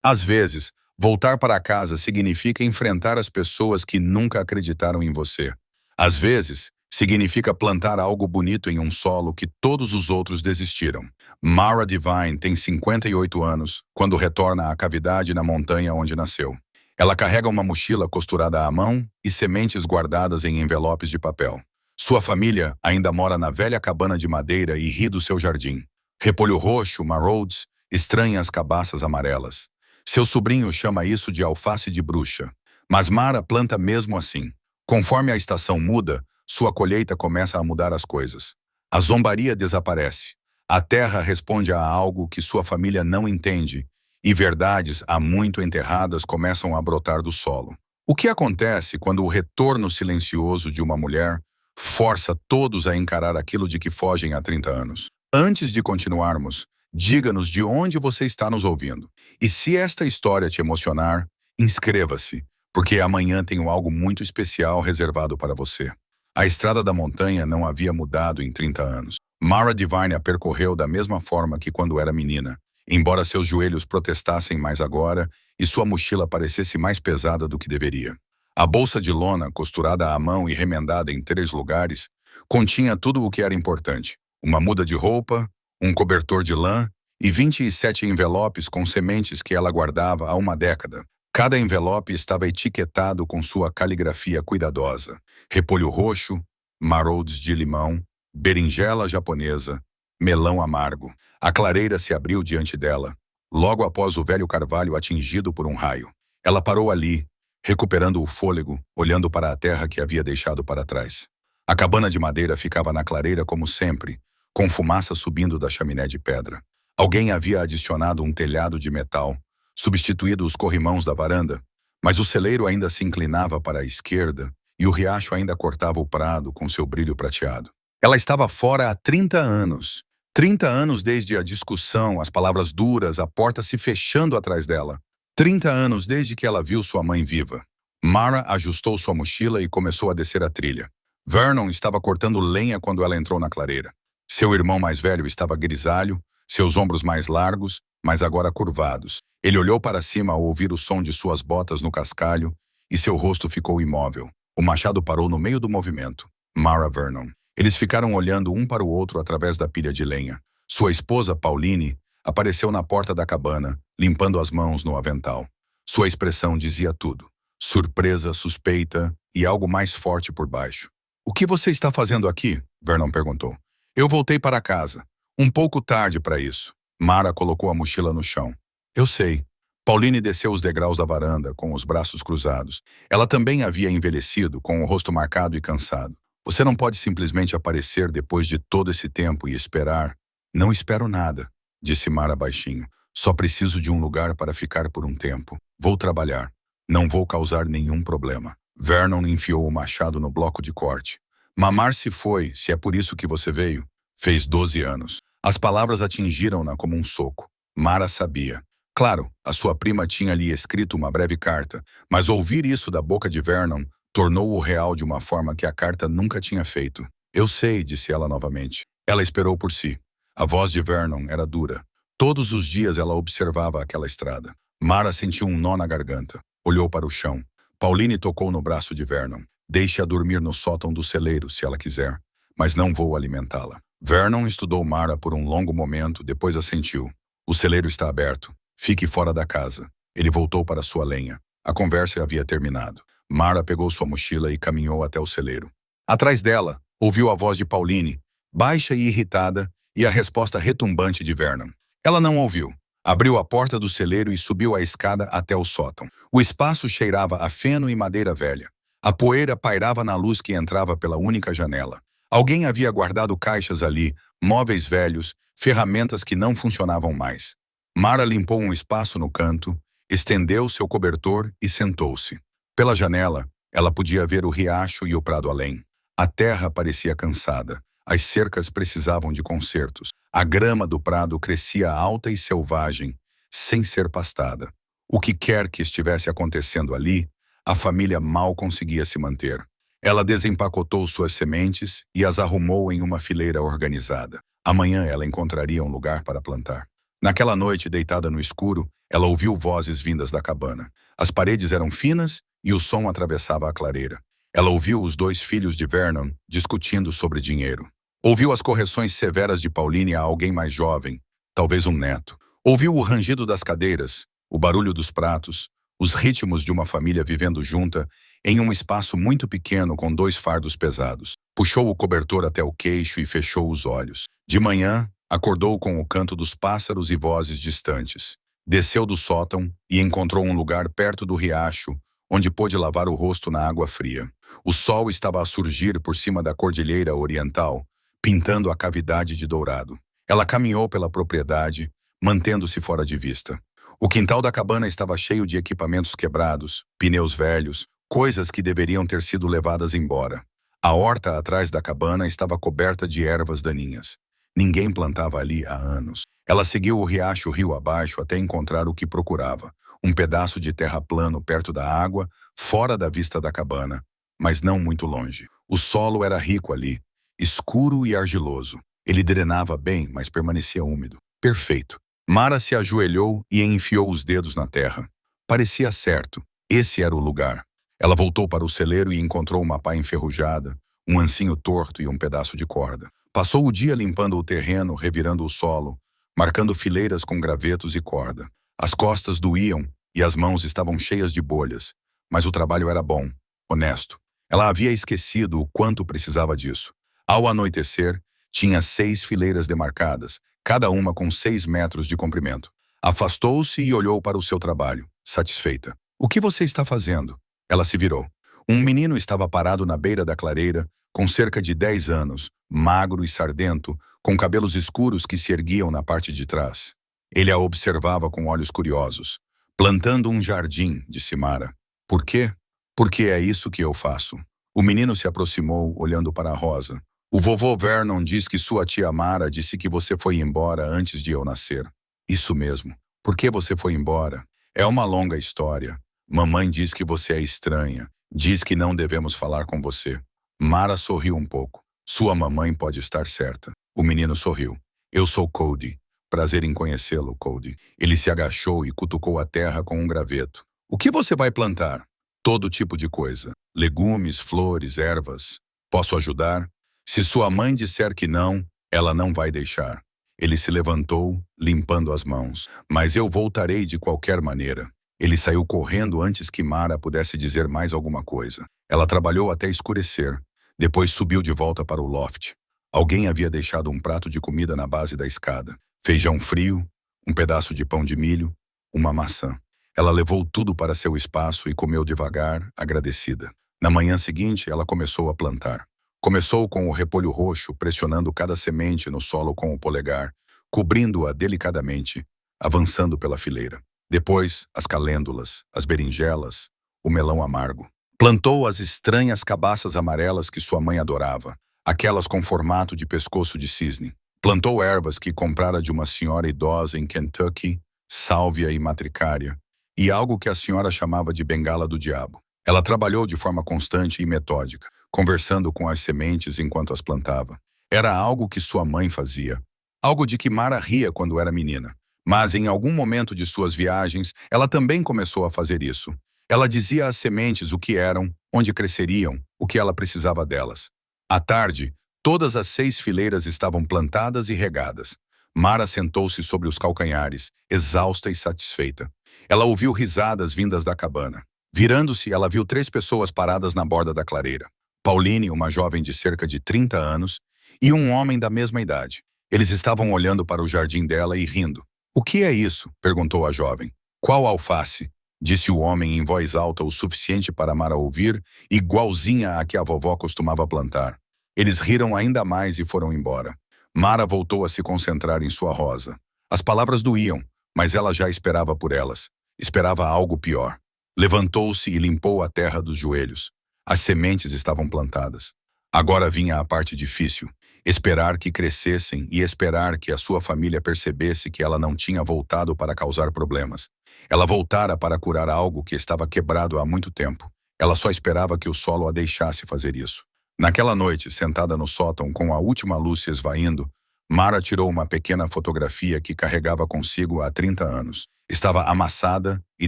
Às vezes, voltar para casa significa enfrentar as pessoas que nunca acreditaram em você. Às vezes, significa plantar algo bonito em um solo que todos os outros desistiram. Mara Devine tem 58 anos quando retorna à cavidade na montanha onde nasceu. Ela carrega uma mochila costurada à mão e sementes guardadas em envelopes de papel. Sua família ainda mora na velha cabana de madeira e ri do seu jardim. Repolho roxo, marrowds, estranha as cabaças amarelas. Seu sobrinho chama isso de alface de bruxa. Mas Mara planta mesmo assim. Conforme a estação muda, sua colheita começa a mudar as coisas. A zombaria desaparece. A terra responde a algo que sua família não entende, e verdades há muito enterradas começam a brotar do solo. O que acontece quando o retorno silencioso de uma mulher força todos a encarar aquilo de que fogem há 30 anos? Antes de continuarmos, diga-nos de onde você está nos ouvindo. E se esta história te emocionar, inscreva-se, porque amanhã tenho algo muito especial reservado para você. A estrada da montanha não havia mudado em 30 anos. Mara Devine a percorreu da mesma forma que quando era menina, embora seus joelhos protestassem mais agora e sua mochila parecesse mais pesada do que deveria. A bolsa de lona, costurada à mão e remendada em 3 lugares, continha tudo o que era importante: uma muda de roupa, um cobertor de lã e 27 envelopes com sementes que ela guardava há uma década. Cada envelope estava etiquetado com sua caligrafia cuidadosa: repolho roxo, marrowds de limão, berinjela japonesa, melão amargo. A clareira se abriu diante dela, logo após o velho carvalho atingido por um raio. Ela parou ali, recuperando o fôlego, olhando para a terra que havia deixado para trás. A cabana de madeira ficava na clareira como sempre, com fumaça subindo da chaminé de pedra. Alguém havia adicionado um telhado de metal, substituído os corrimãos da varanda, mas o celeiro ainda se inclinava para a esquerda e o riacho ainda cortava o prado com seu brilho prateado. Ela estava fora há 30 anos. 30 anos desde a discussão, as palavras duras, a porta se fechando atrás dela. 30 anos desde que ela viu sua mãe viva. Mara ajustou sua mochila e começou a descer a trilha. Vernon estava cortando lenha quando ela entrou na clareira. Seu irmão mais velho estava grisalho, seus ombros mais largos, mas agora curvados. Ele olhou para cima ao ouvir o som de suas botas no cascalho e seu rosto ficou imóvel. O machado parou no meio do movimento. Mara Vernon. Eles ficaram olhando um para o outro através da pilha de lenha. Sua esposa, Pauline, apareceu na porta da cabana, limpando as mãos no avental. Sua expressão dizia tudo: surpresa, suspeita e algo mais forte por baixo. "O que você está fazendo aqui?" Vernon perguntou. "Eu voltei para casa. Um pouco tarde para isso." Mara colocou a mochila no chão. "Eu sei." Pauline desceu os degraus da varanda, com os braços cruzados. Ela também havia envelhecido, com o rosto marcado e cansado. "Você não pode simplesmente aparecer depois de todo esse tempo e esperar." "Não espero nada," disse Mara baixinho. "Só preciso de um lugar para ficar por um tempo. Vou trabalhar. Não vou causar nenhum problema." Vernon enfiou o machado no bloco de corte. "Mamar se foi, se é por isso que você veio. Fez 12 anos." As palavras atingiram-na como um soco. Mara sabia. Claro, a sua prima tinha lhe escrito uma breve carta, mas ouvir isso da boca de Vernon tornou-o real de uma forma que a carta nunca tinha feito. "Eu sei," disse ela novamente. Ela esperou por si. A voz de Vernon era dura. Todos os dias ela observava aquela estrada. Mara sentiu um nó na garganta. Olhou para o chão. Pauline tocou no braço de Vernon. "Deixe-a dormir no sótão do celeiro, se ela quiser, mas não vou alimentá-la." Vernon estudou Mara por um longo momento, depois assentiu. "O celeiro está aberto. Fique fora da casa." Ele voltou para sua lenha. A conversa havia terminado. Mara pegou sua mochila e caminhou até o celeiro. Atrás dela, ouviu a voz de Pauline, baixa e irritada, e a resposta retumbante de Vernon. Ela não ouviu. Abriu a porta do celeiro e subiu a escada até o sótão. O espaço cheirava a feno e madeira velha. A poeira pairava na luz que entrava pela única janela. Alguém havia guardado caixas ali, móveis velhos, ferramentas que não funcionavam mais. Mara limpou um espaço no canto, estendeu seu cobertor e sentou-se. Pela janela, ela podia ver o riacho e o prado além. A terra parecia cansada. As cercas precisavam de consertos. A grama do prado crescia alta e selvagem, sem ser pastada. O que quer que estivesse acontecendo ali, a família mal conseguia se manter. Ela desempacotou suas sementes e as arrumou em uma fileira organizada. Amanhã ela encontraria um lugar para plantar. Naquela noite, deitada no escuro, ela ouviu vozes vindas da cabana. As paredes eram finas e o som atravessava a clareira. Ela ouviu os dois filhos de Vernon discutindo sobre dinheiro. Ouviu as correções severas de Pauline a alguém mais jovem, talvez um neto. Ouviu o rangido das cadeiras, o barulho dos pratos, os ritmos de uma família vivendo junta em um espaço muito pequeno com dois fardos pesados. Puxou o cobertor até o queixo e fechou os olhos. De manhã, acordou com o canto dos pássaros e vozes distantes. Desceu do sótão e encontrou um lugar perto do riacho, onde pôde lavar o rosto na água fria. O sol estava a surgir por cima da cordilheira oriental, pintando a cavidade de dourado. Ela caminhou pela propriedade, mantendo-se fora de vista. O quintal da cabana estava cheio de equipamentos quebrados, pneus velhos, coisas que deveriam ter sido levadas embora. A horta atrás da cabana estava coberta de ervas daninhas. Ninguém plantava ali há anos. Ela seguiu o riacho rio abaixo até encontrar o que procurava. Um pedaço de terra plano perto da água, fora da vista da cabana, mas não muito longe. O solo era rico ali, escuro e argiloso. Ele drenava bem, mas permanecia úmido. Perfeito. Mara se ajoelhou e enfiou os dedos na terra. Parecia certo. Esse era o lugar. Ela voltou para o celeiro e encontrou uma pá enferrujada, um ancinho torto e um pedaço de corda. Passou o dia limpando o terreno, revirando o solo, marcando fileiras com gravetos e corda. As costas doíam e as mãos estavam cheias de bolhas, mas o trabalho era bom, honesto. Ela havia esquecido o quanto precisava disso. Ao anoitecer, tinha 6 fileiras demarcadas, cada uma com 6 metros de comprimento. Afastou-se e olhou para o seu trabalho, satisfeita. "O que você está fazendo?" Ela se virou. Um menino estava parado na beira da clareira, com cerca de 10 anos, magro e sardento, com cabelos escuros que se erguiam na parte de trás. Ele a observava com olhos curiosos. "Plantando um jardim", disse Mara. "Por quê?" "Porque é isso que eu faço." O menino se aproximou, olhando para a rosa. "O vovô Vernon diz que sua tia Mara disse que você foi embora antes de eu nascer." "Isso mesmo. Por que você foi embora?" "É uma longa história. Mamãe diz que você é estranha. Diz que não devemos falar com você." Mara sorriu um pouco. "Sua mamãe pode estar certa." O menino sorriu. "Eu sou Cody. Prazer em conhecê-lo, Cody." Ele se agachou e cutucou a terra com um graveto. "O que você vai plantar?" "Todo tipo de coisa. Legumes, flores, ervas. Posso ajudar?" "Se sua mãe disser que não, ela não vai deixar." Ele se levantou, limpando as mãos. "Mas eu voltarei de qualquer maneira." Ele saiu correndo antes que Mara pudesse dizer mais alguma coisa. Ela trabalhou até escurecer. Depois subiu de volta para o loft. Alguém havia deixado um prato de comida na base da escada. Feijão frio, um pedaço de pão de milho, uma maçã. Ela levou tudo para seu espaço e comeu devagar, agradecida. Na manhã seguinte, ela começou a plantar. Começou com o repolho roxo, pressionando cada semente no solo com o polegar, cobrindo-a delicadamente, avançando pela fileira. Depois, as calêndulas, as berinjelas, o melão amargo. Plantou as estranhas cabaças amarelas que sua mãe adorava, aquelas com formato de pescoço de cisne. Plantou ervas que comprara de uma senhora idosa em Kentucky, sálvia e matricária, e algo que a senhora chamava de bengala do diabo. Ela trabalhou de forma constante e metódica, conversando com as sementes enquanto as plantava. Era algo que sua mãe fazia, algo de que Mara ria quando era menina. Mas em algum momento de suas viagens, ela também começou a fazer isso. Ela dizia às sementes o que eram, onde cresceriam, o que ela precisava delas. À tarde, todas as 6 fileiras estavam plantadas e regadas. Mara sentou-se sobre os calcanhares, exausta e satisfeita. Ela ouviu risadas vindas da cabana. Virando-se, ela viu 3 pessoas paradas na borda da clareira. Pauline, uma jovem de cerca de 30 anos, e um homem da mesma idade. Eles estavam olhando para o jardim dela e rindo. "O que é isso?" perguntou a jovem. "Qual alface?" disse o homem em voz alta o suficiente para Mara ouvir, igualzinha à que a vovó costumava plantar. Eles riram ainda mais e foram embora. Mara voltou a se concentrar em sua rosa. As palavras doíam, mas ela já esperava por elas. Esperava algo pior. Levantou-se e limpou a terra dos joelhos. As sementes estavam plantadas. Agora vinha a parte difícil. Esperar que crescessem e esperar que a sua família percebesse que ela não tinha voltado para causar problemas. Ela voltara para curar algo que estava quebrado há muito tempo. Ela só esperava que o solo a deixasse fazer isso. Naquela noite, sentada no sótão com a última luz se esvaindo, Mara tirou uma pequena fotografia que carregava consigo há 30 anos. Estava amassada e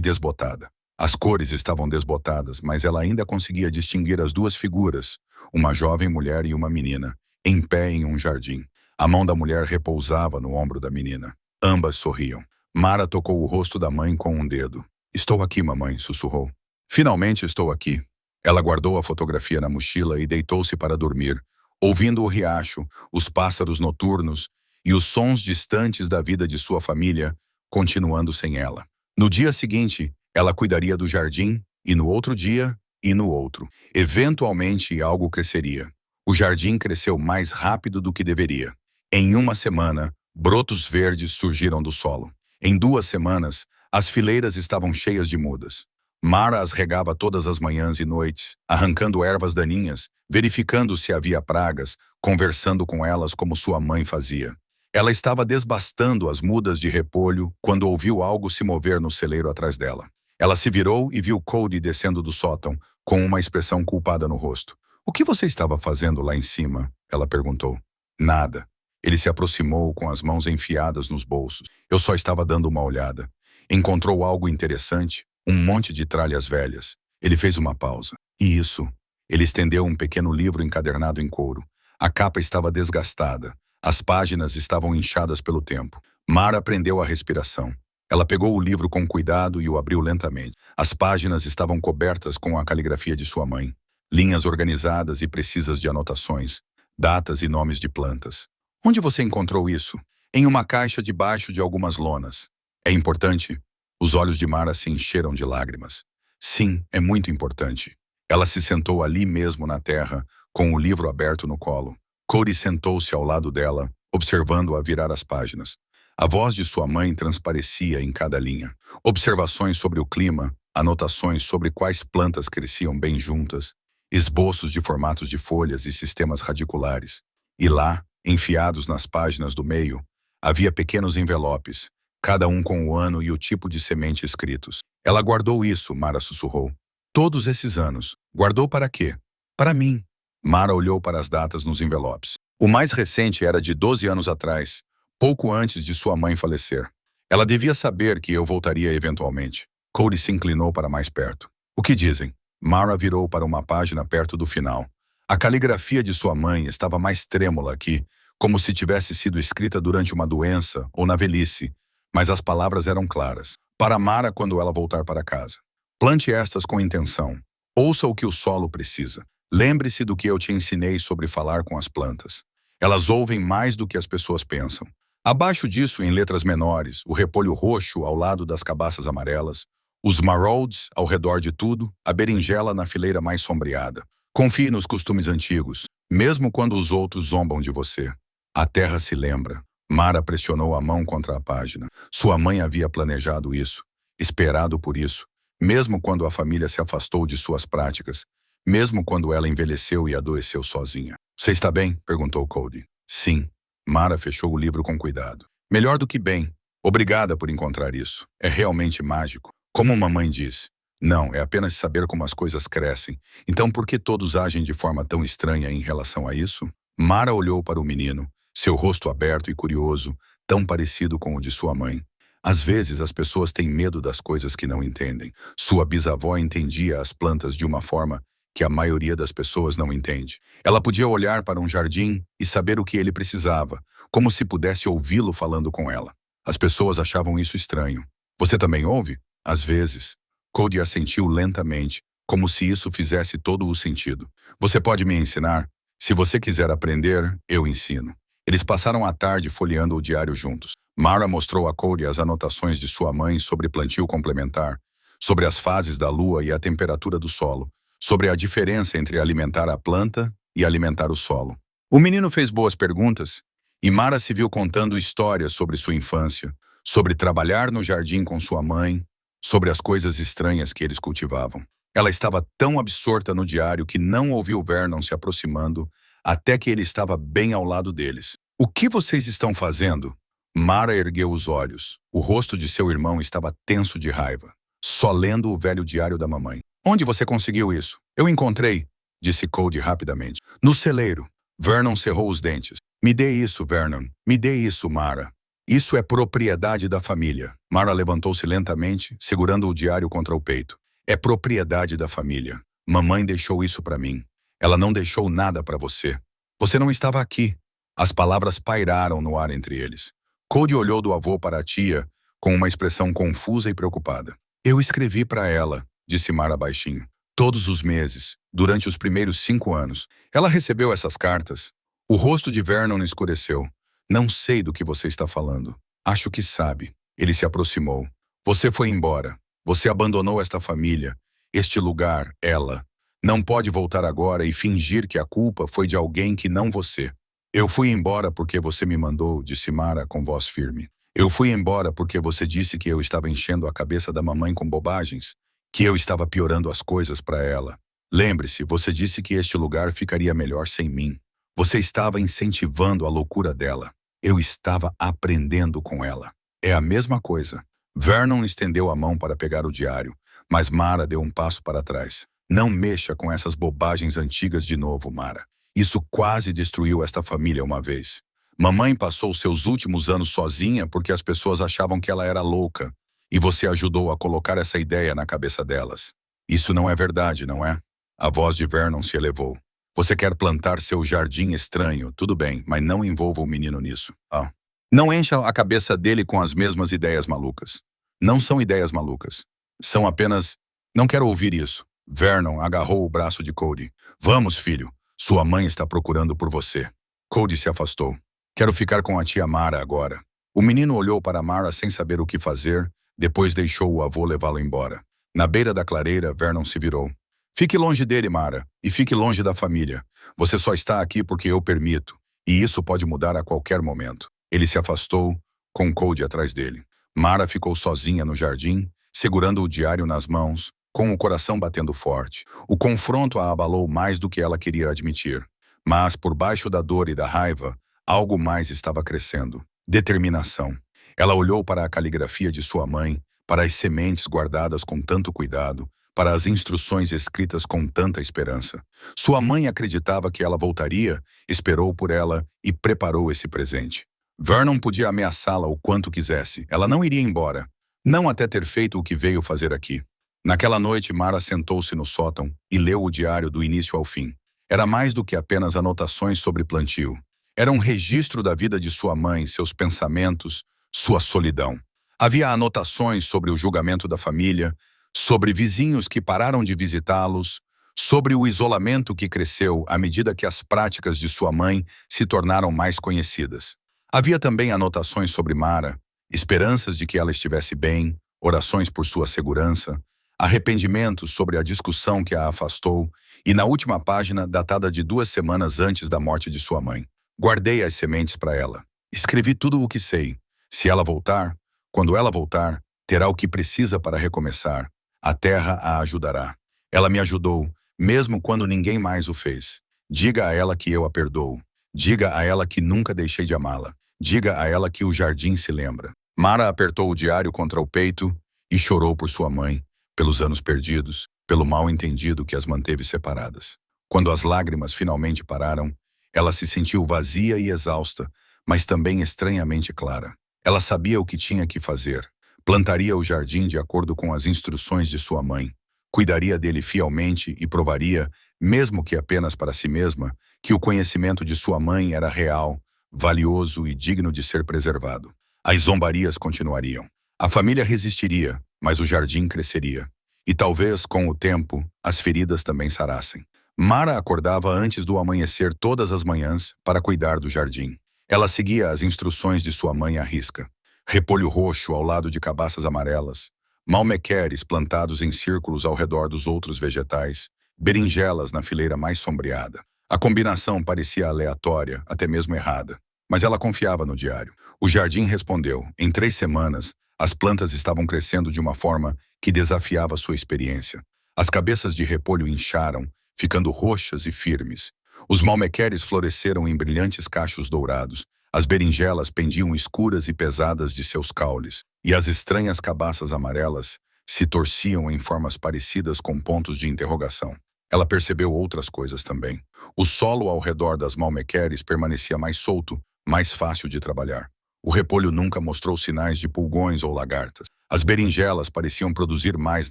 desbotada. As cores estavam desbotadas, mas ela ainda conseguia distinguir as duas figuras, uma jovem mulher e uma menina, em pé em um jardim. A mão da mulher repousava no ombro da menina. Ambas sorriam. Mara tocou o rosto da mãe com um dedo. "Estou aqui, mamãe", sussurrou. "Finalmente estou aqui." Ela guardou a fotografia na mochila e deitou-se para dormir, ouvindo o riacho, os pássaros noturnos e os sons distantes da vida de sua família, continuando sem ela. No dia seguinte, ela cuidaria do jardim, e no outro dia, e no outro. Eventualmente, algo cresceria. O jardim cresceu mais rápido do que deveria. Em uma semana, brotos verdes surgiram do solo. Em 2 semanas, as fileiras estavam cheias de mudas. Mara as regava todas as manhãs e noites, arrancando ervas daninhas, verificando se havia pragas, conversando com elas como sua mãe fazia. Ela estava desbastando as mudas de repolho quando ouviu algo se mover no celeiro atrás dela. Ela se virou e viu Cody descendo do sótão, com uma expressão culpada no rosto. "O que você estava fazendo lá em cima?" ela perguntou. "Nada." Ele se aproximou com as mãos enfiadas nos bolsos. "Eu só estava dando uma olhada." Encontrou algo interessante, um monte de tralhas velhas. Ele fez uma pausa. "E isso?" Ele estendeu um pequeno livro encadernado em couro. A capa estava desgastada. As páginas estavam inchadas pelo tempo. Mara prendeu a respiração. Ela pegou o livro com cuidado e o abriu lentamente. As páginas estavam cobertas com a caligrafia de sua mãe. Linhas organizadas e precisas de anotações, datas e nomes de plantas. "Onde você encontrou isso?" "Em uma caixa debaixo de algumas lonas." "É importante?" Os olhos de Mara se encheram de lágrimas. "Sim, é muito importante." Ela se sentou ali mesmo na terra, com o livro aberto no colo. Cody sentou-se ao lado dela, observando-a virar as páginas. A voz de sua mãe transparecia em cada linha. Observações sobre o clima, anotações sobre quais plantas cresciam bem juntas, esboços de formatos de folhas e sistemas radiculares. E lá, enfiados nas páginas do meio, havia pequenos envelopes, cada um com o ano e o tipo de semente escritos. "Ela guardou isso", Mara sussurrou. "Todos esses anos. Guardou para quê?" "Para mim." Mara olhou para as datas nos envelopes. O mais recente era de 12 anos atrás, pouco antes de sua mãe falecer. "Ela devia saber que eu voltaria eventualmente." Cody se inclinou para mais perto. "O que dizem?" Mara virou para uma página perto do final. A caligrafia de sua mãe estava mais trêmula aqui, como se tivesse sido escrita durante uma doença ou na velhice, mas as palavras eram claras. "Para Mara quando ela voltar para casa. Plante estas com intenção. Ouça o que o solo precisa. Lembre-se do que eu te ensinei sobre falar com as plantas. Elas ouvem mais do que as pessoas pensam." Abaixo disso, em letras menores, o repolho roxo ao lado das cabaças amarelas, os marolds ao redor de tudo, a berinjela na fileira mais sombreada. "Confie nos costumes antigos, mesmo quando os outros zombam de você. A terra se lembra." Mara pressionou a mão contra a página. Sua mãe havia planejado isso, esperado por isso, mesmo quando a família se afastou de suas práticas, mesmo quando ela envelheceu e adoeceu sozinha. "Você está bem?" perguntou Cody. "Sim." Mara fechou o livro com cuidado. "Melhor do que bem. Obrigada por encontrar isso. É realmente mágico. Como mamãe disse. Não, é apenas saber como as coisas crescem. Então por que todos agem de forma tão estranha em relação a isso?" Mara olhou para o menino, seu rosto aberto e curioso, tão parecido com o de sua mãe. "Às vezes as pessoas têm medo das coisas que não entendem. Sua bisavó entendia as plantas de uma forma que a maioria das pessoas não entende. Ela podia olhar para um jardim e saber o que ele precisava, como se pudesse ouvi-lo falando com ela. As pessoas achavam isso estranho. Você também ouve? Às vezes. Cody assentiu lentamente, como se isso fizesse todo o sentido. Você pode me ensinar? Se você quiser aprender, eu ensino. Eles passaram a tarde folheando o diário juntos. Mara mostrou a Cody as anotações de sua mãe sobre plantio complementar, sobre as fases da lua e a temperatura do solo, sobre a diferença entre alimentar a planta e alimentar o solo. O menino fez boas perguntas, e Mara se viu contando histórias sobre sua infância, sobre trabalhar no jardim com sua mãe, sobre as coisas estranhas que eles cultivavam. Ela estava tão absorta no diário que não ouviu Vernon se aproximando até que ele estava bem ao lado deles. "O que vocês estão fazendo?" Mara ergueu os olhos. O rosto de seu irmão estava tenso de raiva, só lendo o velho diário da mamãe. "Onde você conseguiu isso?" "Eu encontrei", disse Cody rapidamente. "No celeiro." Vernon cerrou os dentes. Me dê isso, Vernon. Me dê isso, Mara. Isso é propriedade da família. Mara levantou-se lentamente, segurando o diário contra o peito. É propriedade da família. Mamãe deixou isso para mim. Ela não deixou nada para você. Você não estava aqui. As palavras pairaram no ar entre eles. Cody olhou do avô para a tia, com uma expressão confusa e preocupada. Eu escrevi para ela, disse Mara baixinho. Todos os meses, durante os primeiros 5 anos. Ela recebeu essas cartas. O rosto de Vernon escureceu. Não sei do que você está falando. Acho que sabe. Ele se aproximou. Você foi embora. Você abandonou esta família, este lugar, ela. Não pode voltar agora e fingir que a culpa foi de alguém que não você. Eu fui embora porque você me mandou, disse Mara com voz firme. Eu fui embora porque você disse que eu estava enchendo a cabeça da mamãe com bobagens, que eu estava piorando as coisas para ela. Lembre-se, você disse que este lugar ficaria melhor sem mim. Você estava incentivando a loucura dela. Eu estava aprendendo com ela. É a mesma coisa. Vernon estendeu a mão para pegar o diário, mas Mara deu um passo para trás. Não mexa com essas bobagens antigas de novo, Mara. Isso quase destruiu esta família uma vez. Mamãe passou seus últimos anos sozinha porque as pessoas achavam que ela era louca, e você ajudou a colocar essa ideia na cabeça delas. Isso não é verdade, não é? A voz de Vernon se elevou. Você quer plantar seu jardim estranho, tudo bem, mas não envolva o menino nisso. Ah. Não encha a cabeça dele com as mesmas ideias malucas. Não são ideias malucas. São apenas... Não quero ouvir isso. Vernon agarrou o braço de Cody. Vamos, filho. Sua mãe está procurando por você. Cody se afastou. Quero ficar com a tia Mara agora. O menino olhou para Mara sem saber o que fazer, depois deixou o avô levá-lo embora. Na beira da clareira, Vernon se virou. Fique longe dele, Mara, e fique longe da família. Você só está aqui porque eu permito, e isso pode mudar a qualquer momento. Ele se afastou, com Cody atrás dele. Mara ficou sozinha no jardim, segurando o diário nas mãos, com o coração batendo forte. O confronto a abalou mais do que ela queria admitir. Mas, por baixo da dor e da raiva, algo mais estava crescendo. Determinação. Ela olhou para a caligrafia de sua mãe, para as sementes guardadas com tanto cuidado, para as instruções escritas com tanta esperança. Sua mãe acreditava que ela voltaria, esperou por ela e preparou esse presente. Vernon podia ameaçá-la o quanto quisesse. Ela não iria embora. Não até ter feito o que veio fazer aqui. Naquela noite, Mara sentou-se no sótão e leu o diário do início ao fim. Era mais do que apenas anotações sobre plantio. Era um registro da vida de sua mãe, seus pensamentos, sua solidão. Havia anotações sobre o julgamento da família, sobre vizinhos que pararam de visitá-los, sobre o isolamento que cresceu à medida que as práticas de sua mãe se tornaram mais conhecidas. Havia também anotações sobre Mara, esperanças de que ela estivesse bem, orações por sua segurança, arrependimentos sobre a discussão que a afastou e, na última página, datada de 2 semanas antes da morte de sua mãe. Guardei as sementes para ela. Escrevi tudo o que sei. Se ela voltar, quando ela voltar, terá o que precisa para recomeçar. A terra a ajudará. Ela me ajudou, mesmo quando ninguém mais o fez. Diga a ela que eu a perdoo. Diga a ela que nunca deixei de amá-la. Diga a ela que o jardim se lembra. Mara apertou o diário contra o peito e chorou por sua mãe, pelos anos perdidos, pelo mal-entendido que as manteve separadas. Quando as lágrimas finalmente pararam, ela se sentiu vazia e exausta, mas também estranhamente clara. Ela sabia o que tinha que fazer. Plantaria o jardim de acordo com as instruções de sua mãe. Cuidaria dele fielmente e provaria, mesmo que apenas para si mesma, que o conhecimento de sua mãe era real, valioso e digno de ser preservado. As zombarias continuariam. A família resistiria, mas o jardim cresceria. E talvez, com o tempo, as feridas também sarassem. Mara acordava antes do amanhecer todas as manhãs para cuidar do jardim. Ela seguia as instruções de sua mãe à risca. Repolho roxo ao lado de cabaças amarelas, malmequeres plantados em círculos ao redor dos outros vegetais, berinjelas na fileira mais sombreada. A combinação parecia aleatória, até mesmo errada, mas ela confiava no diário. O jardim respondeu. Em 3 semanas, as plantas estavam crescendo de uma forma que desafiava sua experiência. As cabeças de repolho incharam, ficando roxas e firmes. Os malmequeres floresceram em brilhantes cachos dourados. As berinjelas pendiam escuras e pesadas de seus caules, e as estranhas cabaças amarelas se torciam em formas parecidas com pontos de interrogação. Ela percebeu outras coisas também. O solo ao redor das malmequeres permanecia mais solto, mais fácil de trabalhar. O repolho nunca mostrou sinais de pulgões ou lagartas. As berinjelas pareciam produzir mais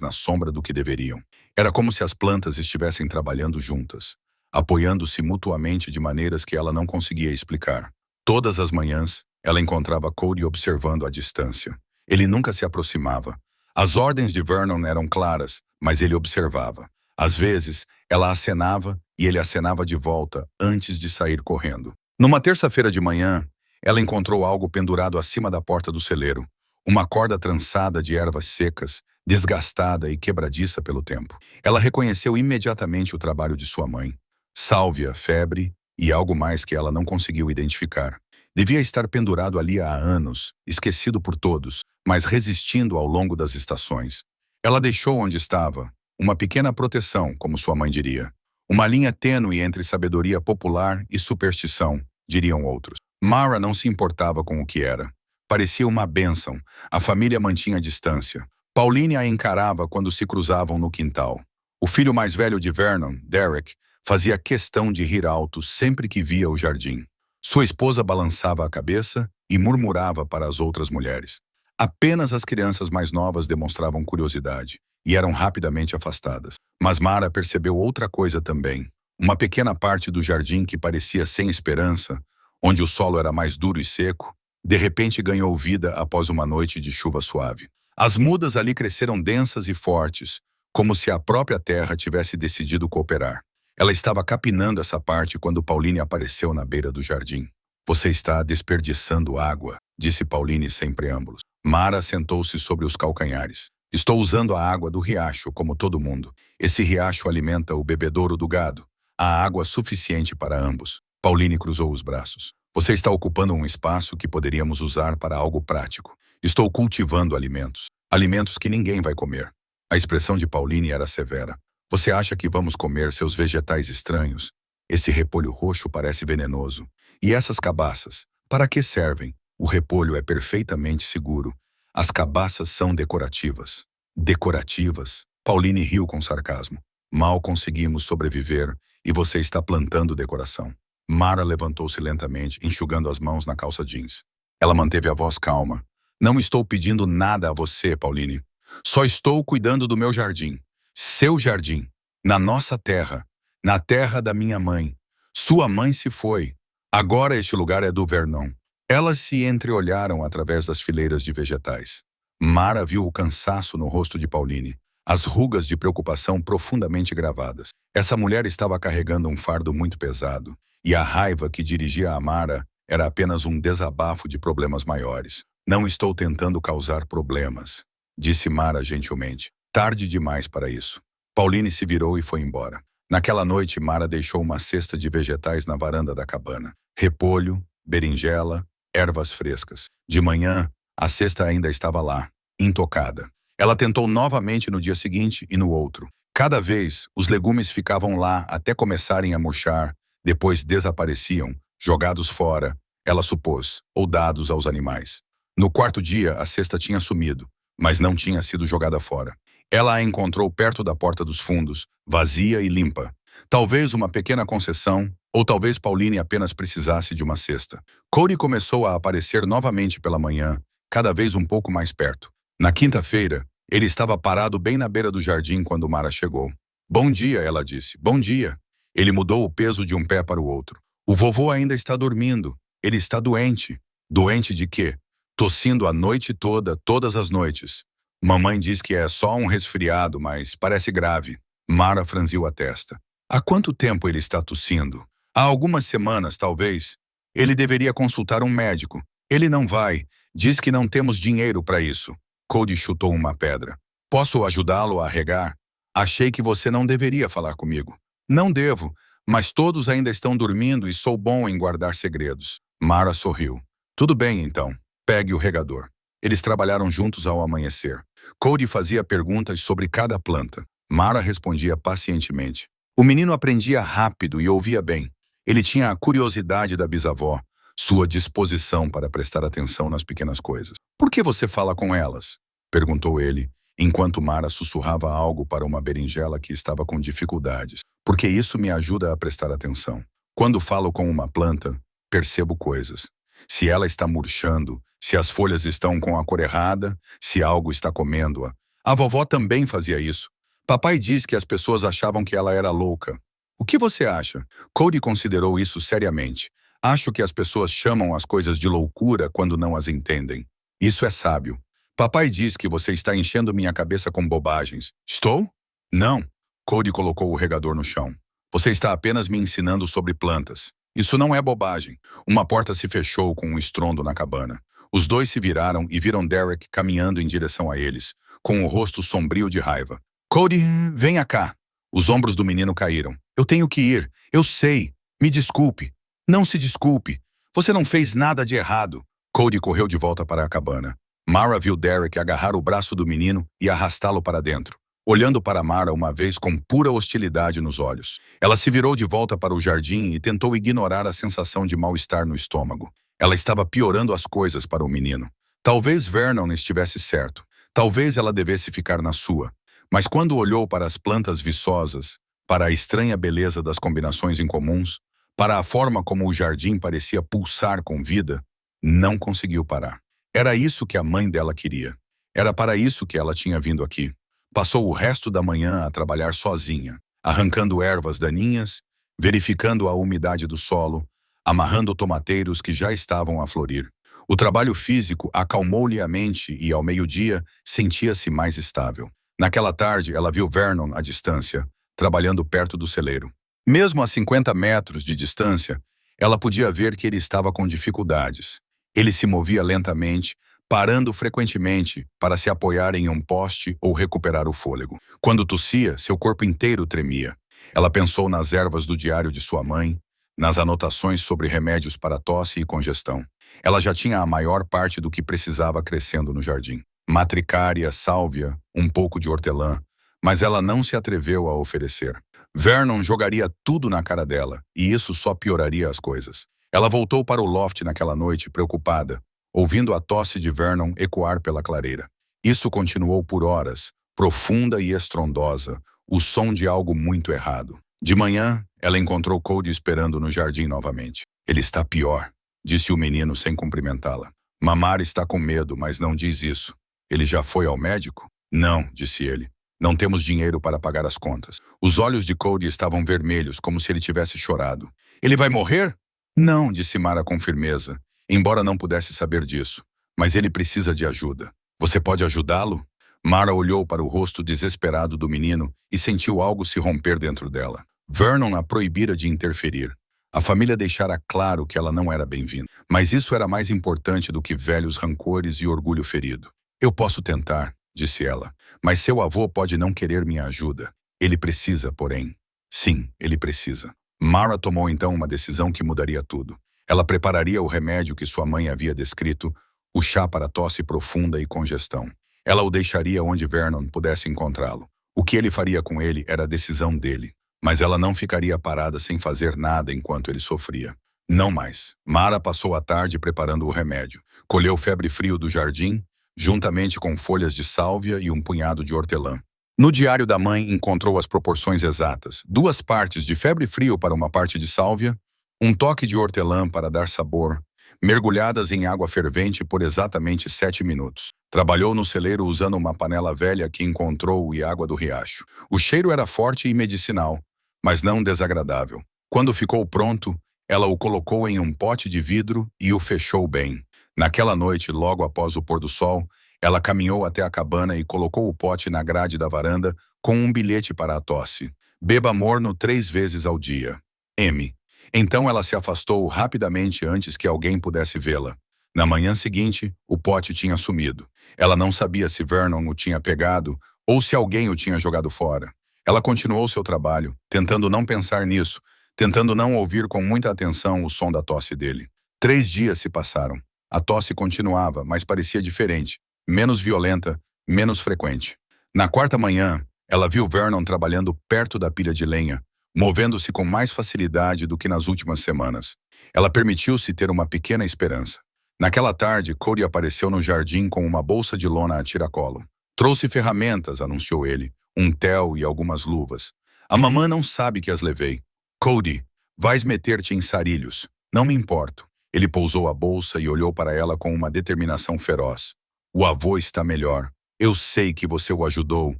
na sombra do que deveriam. Era como se as plantas estivessem trabalhando juntas, apoiando-se mutuamente de maneiras que ela não conseguia explicar. Todas as manhãs, ela encontrava Cody observando à distância. Ele nunca se aproximava. As ordens de Vernon eram claras, mas ele observava. Às vezes, ela acenava e ele acenava de volta antes de sair correndo. Numa terça-feira de manhã, ela encontrou algo pendurado acima da porta do celeiro. Uma corda trançada de ervas secas, desgastada e quebradiça pelo tempo. Ela reconheceu imediatamente o trabalho de sua mãe. Sálvia, febre e algo mais que ela não conseguiu identificar. Devia estar pendurado ali há anos, esquecido por todos, mas resistindo ao longo das estações. Ela deixou onde estava, uma pequena proteção, como sua mãe diria. Uma linha tênue entre sabedoria popular e superstição, diriam outros. Mara não se importava com o que era. Parecia uma bênção. A família mantinha distância. Pauline a encarava quando se cruzavam no quintal. O filho mais velho de Vernon, Derek, fazia questão de rir alto sempre que via o jardim. Sua esposa balançava a cabeça e murmurava para as outras mulheres. Apenas as crianças mais novas demonstravam curiosidade e eram rapidamente afastadas. Mas Mara percebeu outra coisa também. Uma pequena parte do jardim que parecia sem esperança, onde o solo era mais duro e seco, de repente ganhou vida após uma noite de chuva suave. As mudas ali cresceram densas e fortes, como se a própria terra tivesse decidido cooperar. Ela estava capinando essa parte quando Pauline apareceu na beira do jardim. Você está desperdiçando água, disse Pauline sem preâmbulos. Mara sentou-se sobre os calcanhares. Estou usando a água do riacho, como todo mundo. Esse riacho alimenta o bebedouro do gado. Há água suficiente para ambos. Pauline cruzou os braços. Você está ocupando um espaço que poderíamos usar para algo prático. Estou cultivando alimentos. Alimentos que ninguém vai comer. A expressão de Pauline era severa. Você acha que vamos comer seus vegetais estranhos? Esse repolho roxo parece venenoso. E essas cabaças? Para que servem? O repolho é perfeitamente seguro. As cabaças são decorativas. Decorativas? Pauline riu com sarcasmo. Mal conseguimos sobreviver e você está plantando decoração. Mara levantou-se lentamente, enxugando as mãos na calça jeans. Ela manteve a voz calma. Não estou pedindo nada a você, Pauline. Só estou cuidando do meu jardim. Seu jardim. Na nossa terra. Na terra da minha mãe. Sua mãe se foi. Agora este lugar é do Vernon. Elas se entreolharam através das fileiras de vegetais. Mara viu o cansaço no rosto de Pauline, as rugas de preocupação profundamente gravadas. Essa mulher estava carregando um fardo muito pesado, e a raiva que dirigia a Mara era apenas um desabafo de problemas maiores. Não estou tentando causar problemas, disse Mara gentilmente. Tarde demais para isso. Pauline se virou e foi embora. Naquela noite, Mara deixou uma cesta de vegetais na varanda da cabana. Repolho, berinjela, ervas frescas. De manhã, a cesta ainda estava lá, intocada. Ela tentou novamente no dia seguinte e no outro. Cada vez, os legumes ficavam lá até começarem a murchar, depois desapareciam, jogados fora, ela supôs, ou dados aos animais. No quarto dia, a cesta tinha sumido, mas não tinha sido jogada fora. Ela a encontrou perto da porta dos fundos, vazia e limpa. Talvez uma pequena concessão, ou talvez Pauline apenas precisasse de uma cesta. Cody começou a aparecer novamente pela manhã, cada vez um pouco mais perto. Na quinta-feira, ele estava parado bem na beira do jardim quando Mara chegou. Bom dia, ela disse. Bom dia. Ele mudou o peso de um pé para o outro. O vovô ainda está dormindo. Ele está doente. Doente de quê? Tossindo a noite toda, todas as noites. Mamãe diz que é só um resfriado, mas parece grave. Mara franziu a testa. Há quanto tempo ele está tossindo? Há algumas semanas, talvez. Ele deveria consultar um médico. Ele não vai. Diz que não temos dinheiro para isso. Cody chutou uma pedra. Posso ajudá-lo a regar? Achei que você não deveria falar comigo. Não devo, mas todos ainda estão dormindo e sou bom em guardar segredos. Mara sorriu. Tudo bem, então. Pegue o regador. Eles trabalharam juntos ao amanhecer. Cody fazia perguntas sobre cada planta. Mara respondia pacientemente. O menino aprendia rápido e ouvia bem. Ele tinha a curiosidade da bisavó, sua disposição para prestar atenção nas pequenas coisas. Por que você fala com elas? Perguntou ele, enquanto Mara sussurrava algo para uma berinjela que estava com dificuldades. Porque isso me ajuda a prestar atenção. Quando falo com uma planta, percebo coisas. Se ela está murchando, se as folhas estão com a cor errada, se algo está comendo-a. A vovó também fazia isso. Papai diz que as pessoas achavam que ela era louca. O que você acha? Cody considerou isso seriamente. Acho que as pessoas chamam as coisas de loucura quando não as entendem. Isso é sábio. Papai diz que você está enchendo minha cabeça com bobagens. Estou? Não. Cody colocou o regador no chão. Você está apenas me ensinando sobre plantas. Isso não é bobagem. Uma porta se fechou com um estrondo na cabana. Os dois se viraram e viram Derek caminhando em direção a eles, com o rosto sombrio de raiva. Cody, venha cá. Os ombros do menino caíram. Eu tenho que ir. Eu sei. Me desculpe. Não se desculpe. Você não fez nada de errado. Cody correu de volta para a cabana. Mara viu Derek agarrar o braço do menino e arrastá-lo para dentro, olhando para Mara uma vez com pura hostilidade nos olhos. Ela se virou de volta para o jardim e tentou ignorar a sensação de mal-estar no estômago. Ela estava piorando as coisas para o menino. Talvez Vernon estivesse certo. Talvez ela devesse ficar na sua. Mas quando olhou para as plantas viçosas, para a estranha beleza das combinações incomuns, para a forma como o jardim parecia pulsar com vida, não conseguiu parar. Era isso que a mãe dela queria. Era para isso que ela tinha vindo aqui. Passou o resto da manhã a trabalhar sozinha, arrancando ervas daninhas, verificando a umidade do solo, amarrando tomateiros que já estavam a florir. O trabalho físico acalmou-lhe a mente e, ao meio-dia, sentia-se mais estável. Naquela tarde, ela viu Vernon à distância, trabalhando perto do celeiro. Mesmo a 50 metros de distância, ela podia ver que ele estava com dificuldades. Ele se movia lentamente, parando frequentemente para se apoiar em um poste ou recuperar o fôlego. Quando tossia, seu corpo inteiro tremia. Ela pensou nas ervas do diário de sua mãe, nas anotações sobre remédios para tosse e congestão. Ela já tinha a maior parte do que precisava crescendo no jardim. Matricária, sálvia, um pouco de hortelã, mas ela não se atreveu a oferecer. Vernon jogaria tudo na cara dela, e isso só pioraria as coisas. Ela voltou para o loft naquela noite, preocupada, ouvindo a tosse de Vernon ecoar pela clareira. Isso continuou por horas, profunda e estrondosa, o som de algo muito errado. De manhã, ela encontrou Cody esperando no jardim novamente. Ele está pior, disse o menino sem cumprimentá-la. Mamar está com medo, mas não diz isso. Ele já foi ao médico? Não, disse ele. Não temos dinheiro para pagar as contas. Os olhos de Cody estavam vermelhos, como se ele tivesse chorado. Ele vai morrer? Não, disse Mara com firmeza, embora não pudesse saber disso. Mas ele precisa de ajuda. Você pode ajudá-lo? Mara olhou para o rosto desesperado do menino e sentiu algo se romper dentro dela. Vernon a proibira de interferir. A família deixara claro que ela não era bem-vinda. Mas isso era mais importante do que velhos rancores e orgulho ferido. Eu posso tentar, disse ela, mas seu avô pode não querer minha ajuda. Ele precisa, porém. Sim, ele precisa. Mara tomou então uma decisão que mudaria tudo. Ela prepararia o remédio que sua mãe havia descrito, o chá para tosse profunda e congestão. Ela o deixaria onde Vernon pudesse encontrá-lo. O que ele faria com ele era a decisão dele. Mas ela não ficaria parada sem fazer nada enquanto ele sofria. Não mais. Mara passou a tarde preparando o remédio. Colheu febre frio do jardim, juntamente com folhas de sálvia e um punhado de hortelã. No diário da mãe encontrou as proporções exatas. 2 partes de febre frio para uma parte de sálvia, um toque de hortelã para dar sabor, mergulhadas em água fervente por exatamente 7 minutos. Trabalhou no celeiro usando uma panela velha que encontrou e água do riacho. O cheiro era forte e medicinal, mas não desagradável. Quando ficou pronto, ela o colocou em um pote de vidro e o fechou bem. Naquela noite, logo após o pôr do sol, ela caminhou até a cabana e colocou o pote na grade da varanda com um bilhete para a tosse. Beba morno 3 vezes ao dia. M. Então ela se afastou rapidamente antes que alguém pudesse vê-la. Na manhã seguinte, o pote tinha sumido. Ela não sabia se Vernon o tinha pegado ou se alguém o tinha jogado fora. Ela continuou seu trabalho, tentando não pensar nisso, tentando não ouvir com muita atenção o som da tosse dele. 3 dias se passaram. A tosse continuava, mas parecia diferente, menos violenta, menos frequente. Na 4ª manhã, ela viu Vernon trabalhando perto da pilha de lenha, movendo-se com mais facilidade do que nas últimas semanas. Ela permitiu-se ter uma pequena esperança. Naquela tarde, Cody apareceu no jardim com uma bolsa de lona a tiracolo. Trouxe ferramentas, anunciou ele, um tel e algumas luvas. A mamã não sabe que as levei. Cody, vais meter-te em sarilhos. Não me importo. Ele pousou a bolsa e olhou para ela com uma determinação feroz. O avô está melhor. Eu sei que você o ajudou,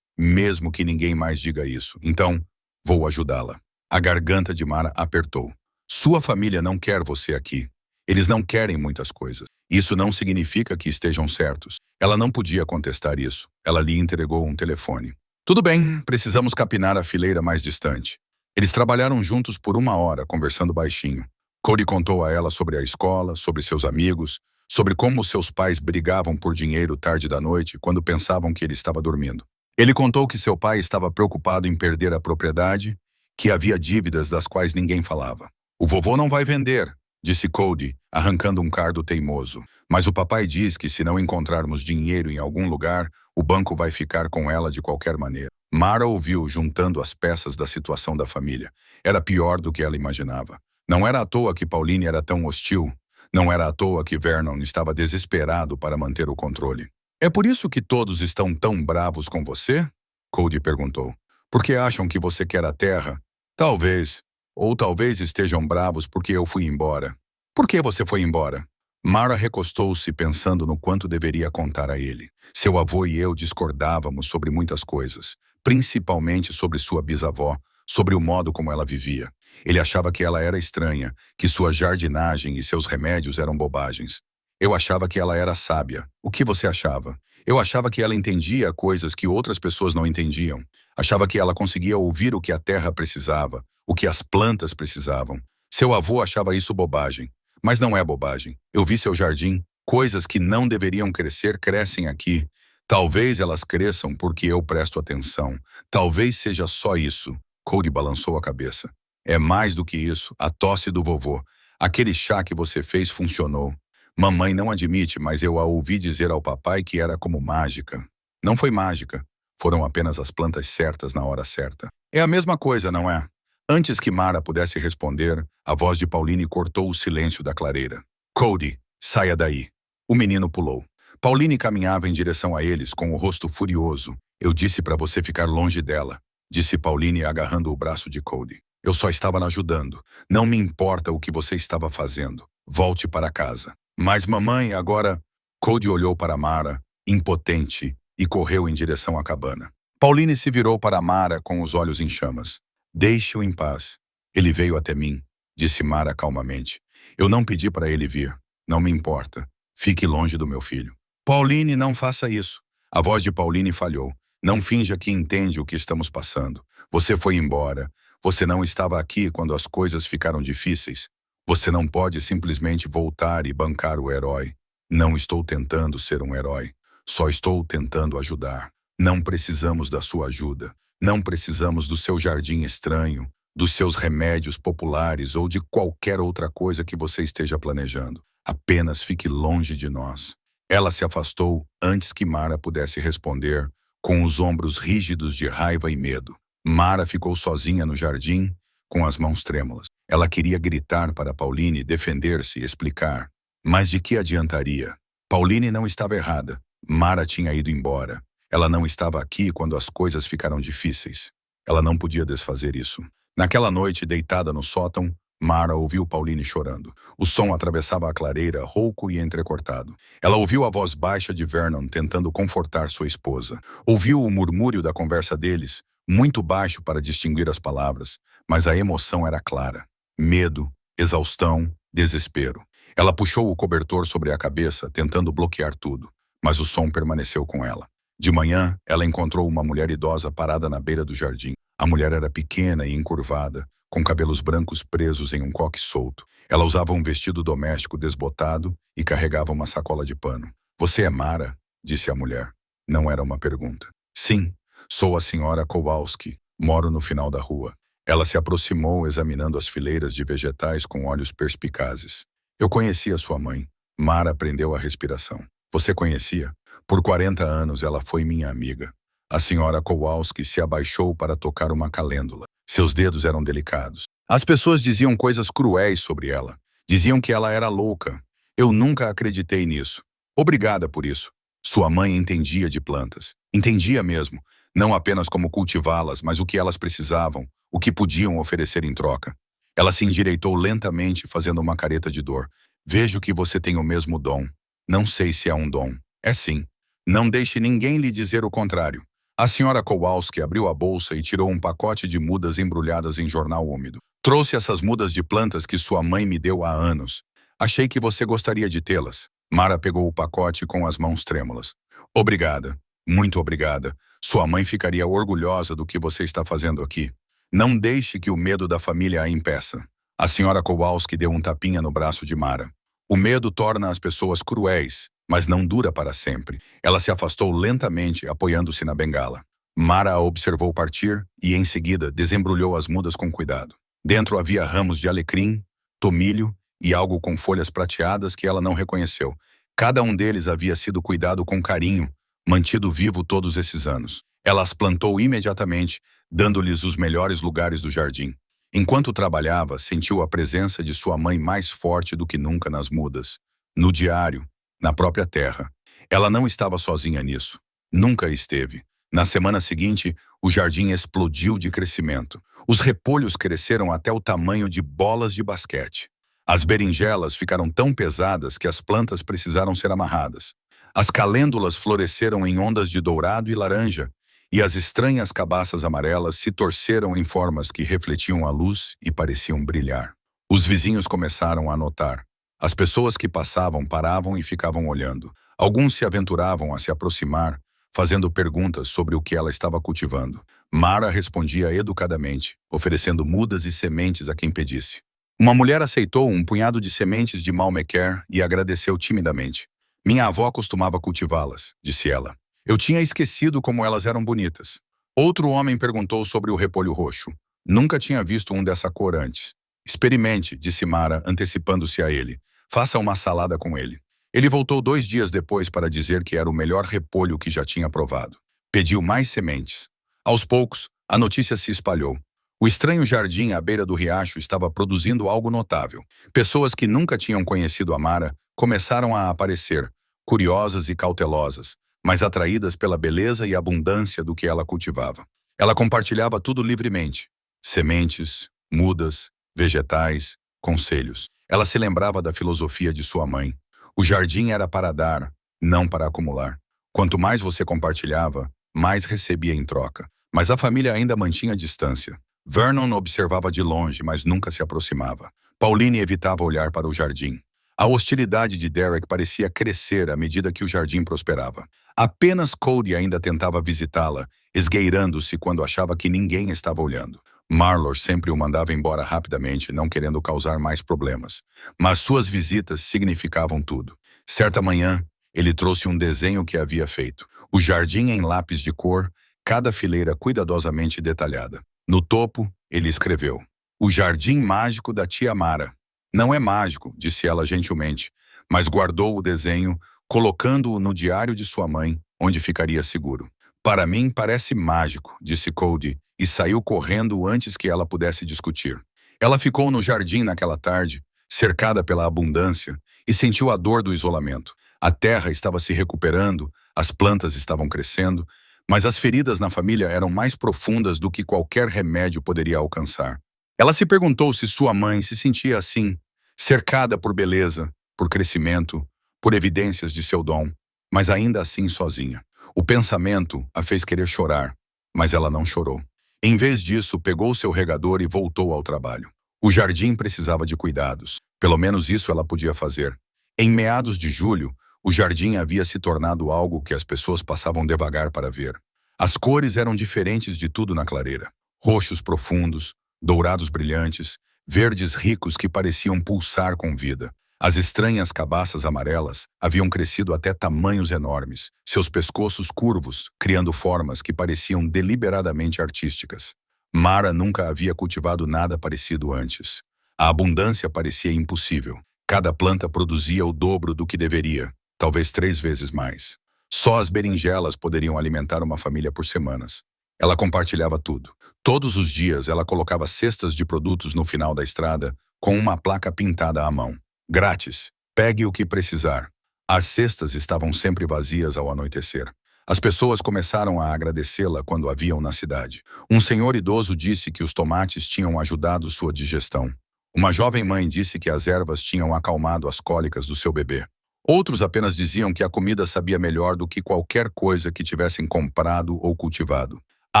mesmo que ninguém mais diga isso. Então, vou ajudá-la. A garganta de Mara apertou. Sua família não quer você aqui. Eles não querem muitas coisas. Isso não significa que estejam certos. Ela não podia contestar isso. Ela lhe entregou um telefone. Tudo bem, precisamos capinar a fileira mais distante. Eles trabalharam juntos por 1 hora, conversando baixinho. Cody contou a ela sobre a escola, sobre seus amigos, sobre como seus pais brigavam por dinheiro tarde da noite quando pensavam que ele estava dormindo. Ele contou que seu pai estava preocupado em perder a propriedade, que havia dívidas das quais ninguém falava. O vovô não vai vender, disse Cody, arrancando um cardo teimoso. Mas o papai diz que se não encontrarmos dinheiro em algum lugar, o banco vai ficar com ela de qualquer maneira. Mara ouviu, juntando as peças da situação da família. Era pior do que ela imaginava. Não era à toa que Pauline era tão hostil. Não era à toa que Vernon estava desesperado para manter o controle. É por isso que todos estão tão bravos com você? Cody perguntou. Porque acham que você quer a terra? Talvez. Ou talvez estejam bravos porque eu fui embora. Por que você foi embora? Mara recostou-se pensando no quanto deveria contar a ele. Seu avô e eu discordávamos sobre muitas coisas, principalmente sobre sua bisavó, sobre o modo como ela vivia. Ele achava que ela era estranha, que sua jardinagem e seus remédios eram bobagens. Eu achava que ela era sábia. O que você achava? Eu achava que ela entendia coisas que outras pessoas não entendiam. Achava que ela conseguia ouvir o que a terra precisava, o que as plantas precisavam. Seu avô achava isso bobagem. Mas não é bobagem. Eu vi seu jardim. Coisas que não deveriam crescer crescem aqui. Talvez elas cresçam porque eu presto atenção. Talvez seja só isso. Cody balançou a cabeça. É mais do que isso. A tosse do vovô. Aquele chá que você fez funcionou. Mamãe não admite, mas eu a ouvi dizer ao papai que era como mágica. Não foi mágica. Foram apenas as plantas certas na hora certa. É a mesma coisa, não é? Antes que Mara pudesse responder, a voz de Pauline cortou o silêncio da clareira. Cody, saia daí. O menino pulou. Pauline caminhava em direção a eles com o rosto furioso. Eu disse para você ficar longe dela, disse Pauline agarrando o braço de Cody. Eu só estava ajudando. Não me importa o que você estava fazendo. Volte para casa. Mas mamãe, agora... Cody olhou para Mara, impotente, e correu em direção à cabana. Pauline se virou para Mara com os olhos em chamas. Deixe-o em paz. Ele veio até mim, disse Mara calmamente. Eu não pedi para ele vir. Não me importa. Fique longe do meu filho. Pauline, não faça isso. A voz de Pauline falhou. Não finja que entende o que estamos passando. Você foi embora. Você não estava aqui quando as coisas ficaram difíceis. Você não pode simplesmente voltar e bancar o herói. Não estou tentando ser um herói. Só estou tentando ajudar. Não precisamos da sua ajuda. Não precisamos do seu jardim estranho, dos seus remédios populares ou de qualquer outra coisa que você esteja planejando. Apenas fique longe de nós. Ela se afastou antes que Mara pudesse responder, com os ombros rígidos de raiva e medo. Mara ficou sozinha no jardim, com as mãos trêmulas. Ela queria gritar para Pauline, defender-se, explicar. Mas de que adiantaria? Pauline não estava errada. Mara tinha ido embora. Ela não estava aqui quando as coisas ficaram difíceis. Ela não podia desfazer isso. Naquela noite, deitada no sótão, Mara ouviu Pauline chorando. O som atravessava a clareira, rouco e entrecortado. Ela ouviu a voz baixa de Vernon tentando confortar sua esposa. Ouviu o murmúrio da conversa deles, muito baixo para distinguir as palavras, mas a emoção era clara. Medo, exaustão, desespero. Ela puxou o cobertor sobre a cabeça, tentando bloquear tudo, mas o som permaneceu com ela. De manhã, ela encontrou uma mulher idosa parada na beira do jardim. A mulher era pequena e encurvada, com cabelos brancos presos em um coque solto. Ela usava um vestido doméstico desbotado e carregava uma sacola de pano. Você é Mara? Disse a mulher. Não era uma pergunta. Sim, sou a senhora Kowalski. Moro no final da rua. Ela se aproximou examinando as fileiras de vegetais com olhos perspicazes. Eu conhecia sua mãe. Mara prendeu a respiração. Você conhecia? Por 40 anos ela foi minha amiga. A senhora Kowalski se abaixou para tocar uma calêndula. Seus dedos eram delicados. As pessoas diziam coisas cruéis sobre ela. Diziam que ela era louca. Eu nunca acreditei nisso. Obrigada por isso. Sua mãe entendia de plantas. Entendia mesmo, não apenas como cultivá-las, mas o que elas precisavam, o que podiam oferecer em troca. Ela se endireitou lentamente, fazendo uma careta de dor. Vejo que você tem o mesmo dom. Não sei se é um dom. É sim. Não deixe ninguém lhe dizer o contrário. A senhora Kowalski abriu a bolsa e tirou um pacote de mudas embrulhadas em jornal úmido. Trouxe essas mudas de plantas que sua mãe me deu há anos. Achei que você gostaria de tê-las. Mara pegou o pacote com as mãos trêmulas. Obrigada. Muito obrigada. Sua mãe ficaria orgulhosa do que você está fazendo aqui. Não deixe que o medo da família a impeça. A senhora Kowalski deu um tapinha no braço de Mara. O medo torna as pessoas cruéis, mas não dura para sempre. Ela se afastou lentamente, apoiando-se na bengala. Mara a observou partir e, em seguida, desembrulhou as mudas com cuidado. Dentro havia ramos de alecrim, tomilho e algo com folhas prateadas que ela não reconheceu. Cada um deles havia sido cuidado com carinho, mantido vivo todos esses anos. Ela as plantou imediatamente, dando-lhes os melhores lugares do jardim. Enquanto trabalhava, sentiu a presença de sua mãe mais forte do que nunca nas mudas, no diário, na própria terra. Ela não estava sozinha nisso. Nunca esteve. Na semana seguinte, o jardim explodiu de crescimento. Os repolhos cresceram até o tamanho de bolas de basquete. As berinjelas ficaram tão pesadas que as plantas precisaram ser amarradas. As calêndulas floresceram em ondas de dourado e laranja, e as estranhas cabaças amarelas se torceram em formas que refletiam a luz e pareciam brilhar. Os vizinhos começaram a notar. As pessoas que passavam paravam e ficavam olhando. Alguns se aventuravam a se aproximar, fazendo perguntas sobre o que ela estava cultivando. Mara respondia educadamente, oferecendo mudas e sementes a quem pedisse. Uma mulher aceitou um punhado de sementes de Malmequer e agradeceu timidamente. Minha avó costumava cultivá-las, disse ela. Eu tinha esquecido como elas eram bonitas. Outro homem perguntou sobre o repolho roxo. Nunca tinha visto um dessa cor antes. Experimente, disse Mara, antecipando-se a ele. Faça uma salada com ele. Ele voltou 2 dias depois para dizer que era o melhor repolho que já tinha provado. Pediu mais sementes. Aos poucos, a notícia se espalhou. O estranho jardim à beira do riacho estava produzindo algo notável. Pessoas que nunca tinham conhecido a Mara começaram a aparecer, curiosas e cautelosas, mas atraídas pela beleza e abundância do que ela cultivava. Ela compartilhava tudo livremente: sementes, mudas, vegetais, conselhos. Ela se lembrava da filosofia de sua mãe. O jardim era para dar, não para acumular. Quanto mais você compartilhava, mais recebia em troca. Mas a família ainda mantinha distância. Vernon observava de longe, mas nunca se aproximava. Pauline evitava olhar para o jardim. A hostilidade de Derek parecia crescer à medida que o jardim prosperava. Apenas Cody ainda tentava visitá-la, esgueirando-se quando achava que ninguém estava olhando. Marlor sempre o mandava embora rapidamente, não querendo causar mais problemas. Mas suas visitas significavam tudo. Certa manhã, ele trouxe um desenho que havia feito. O jardim em lápis de cor, cada fileira cuidadosamente detalhada. No topo, ele escreveu: O Jardim Mágico da Tia Mara. Não é mágico, disse ela gentilmente, mas guardou o desenho, colocando-o no diário de sua mãe, onde ficaria seguro. Para mim parece mágico, disse Cody, e saiu correndo antes que ela pudesse discutir. Ela ficou no jardim naquela tarde, cercada pela abundância, e sentiu a dor do isolamento. A terra estava se recuperando, as plantas estavam crescendo, mas as feridas na família eram mais profundas do que qualquer remédio poderia alcançar. Ela se perguntou se sua mãe se sentia assim, cercada por beleza, por crescimento, por evidências de seu dom, mas ainda assim sozinha. O pensamento a fez querer chorar, mas ela não chorou. Em vez disso, pegou seu regador e voltou ao trabalho. O jardim precisava de cuidados. Pelo menos isso ela podia fazer. Em meados de julho, o jardim havia se tornado algo que as pessoas passavam devagar para ver. As cores eram diferentes de tudo na clareira. Roxos profundos, dourados brilhantes, verdes ricos que pareciam pulsar com vida. As estranhas cabaças amarelas haviam crescido até tamanhos enormes, seus pescoços curvos, criando formas que pareciam deliberadamente artísticas. Mara nunca havia cultivado nada parecido antes. A abundância parecia impossível. Cada planta produzia o dobro do que deveria, talvez 3 vezes mais. Só as berinjelas poderiam alimentar uma família por semanas. Ela compartilhava tudo. Todos os dias ela colocava cestas de produtos no final da estrada com uma placa pintada à mão. Grátis. Pegue o que precisar. As cestas estavam sempre vazias ao anoitecer. As pessoas começaram a agradecê-la quando a viam na cidade. Um senhor idoso disse que os tomates tinham ajudado sua digestão. Uma jovem mãe disse que as ervas tinham acalmado as cólicas do seu bebê. Outros apenas diziam que a comida sabia melhor do que qualquer coisa que tivessem comprado ou cultivado. Há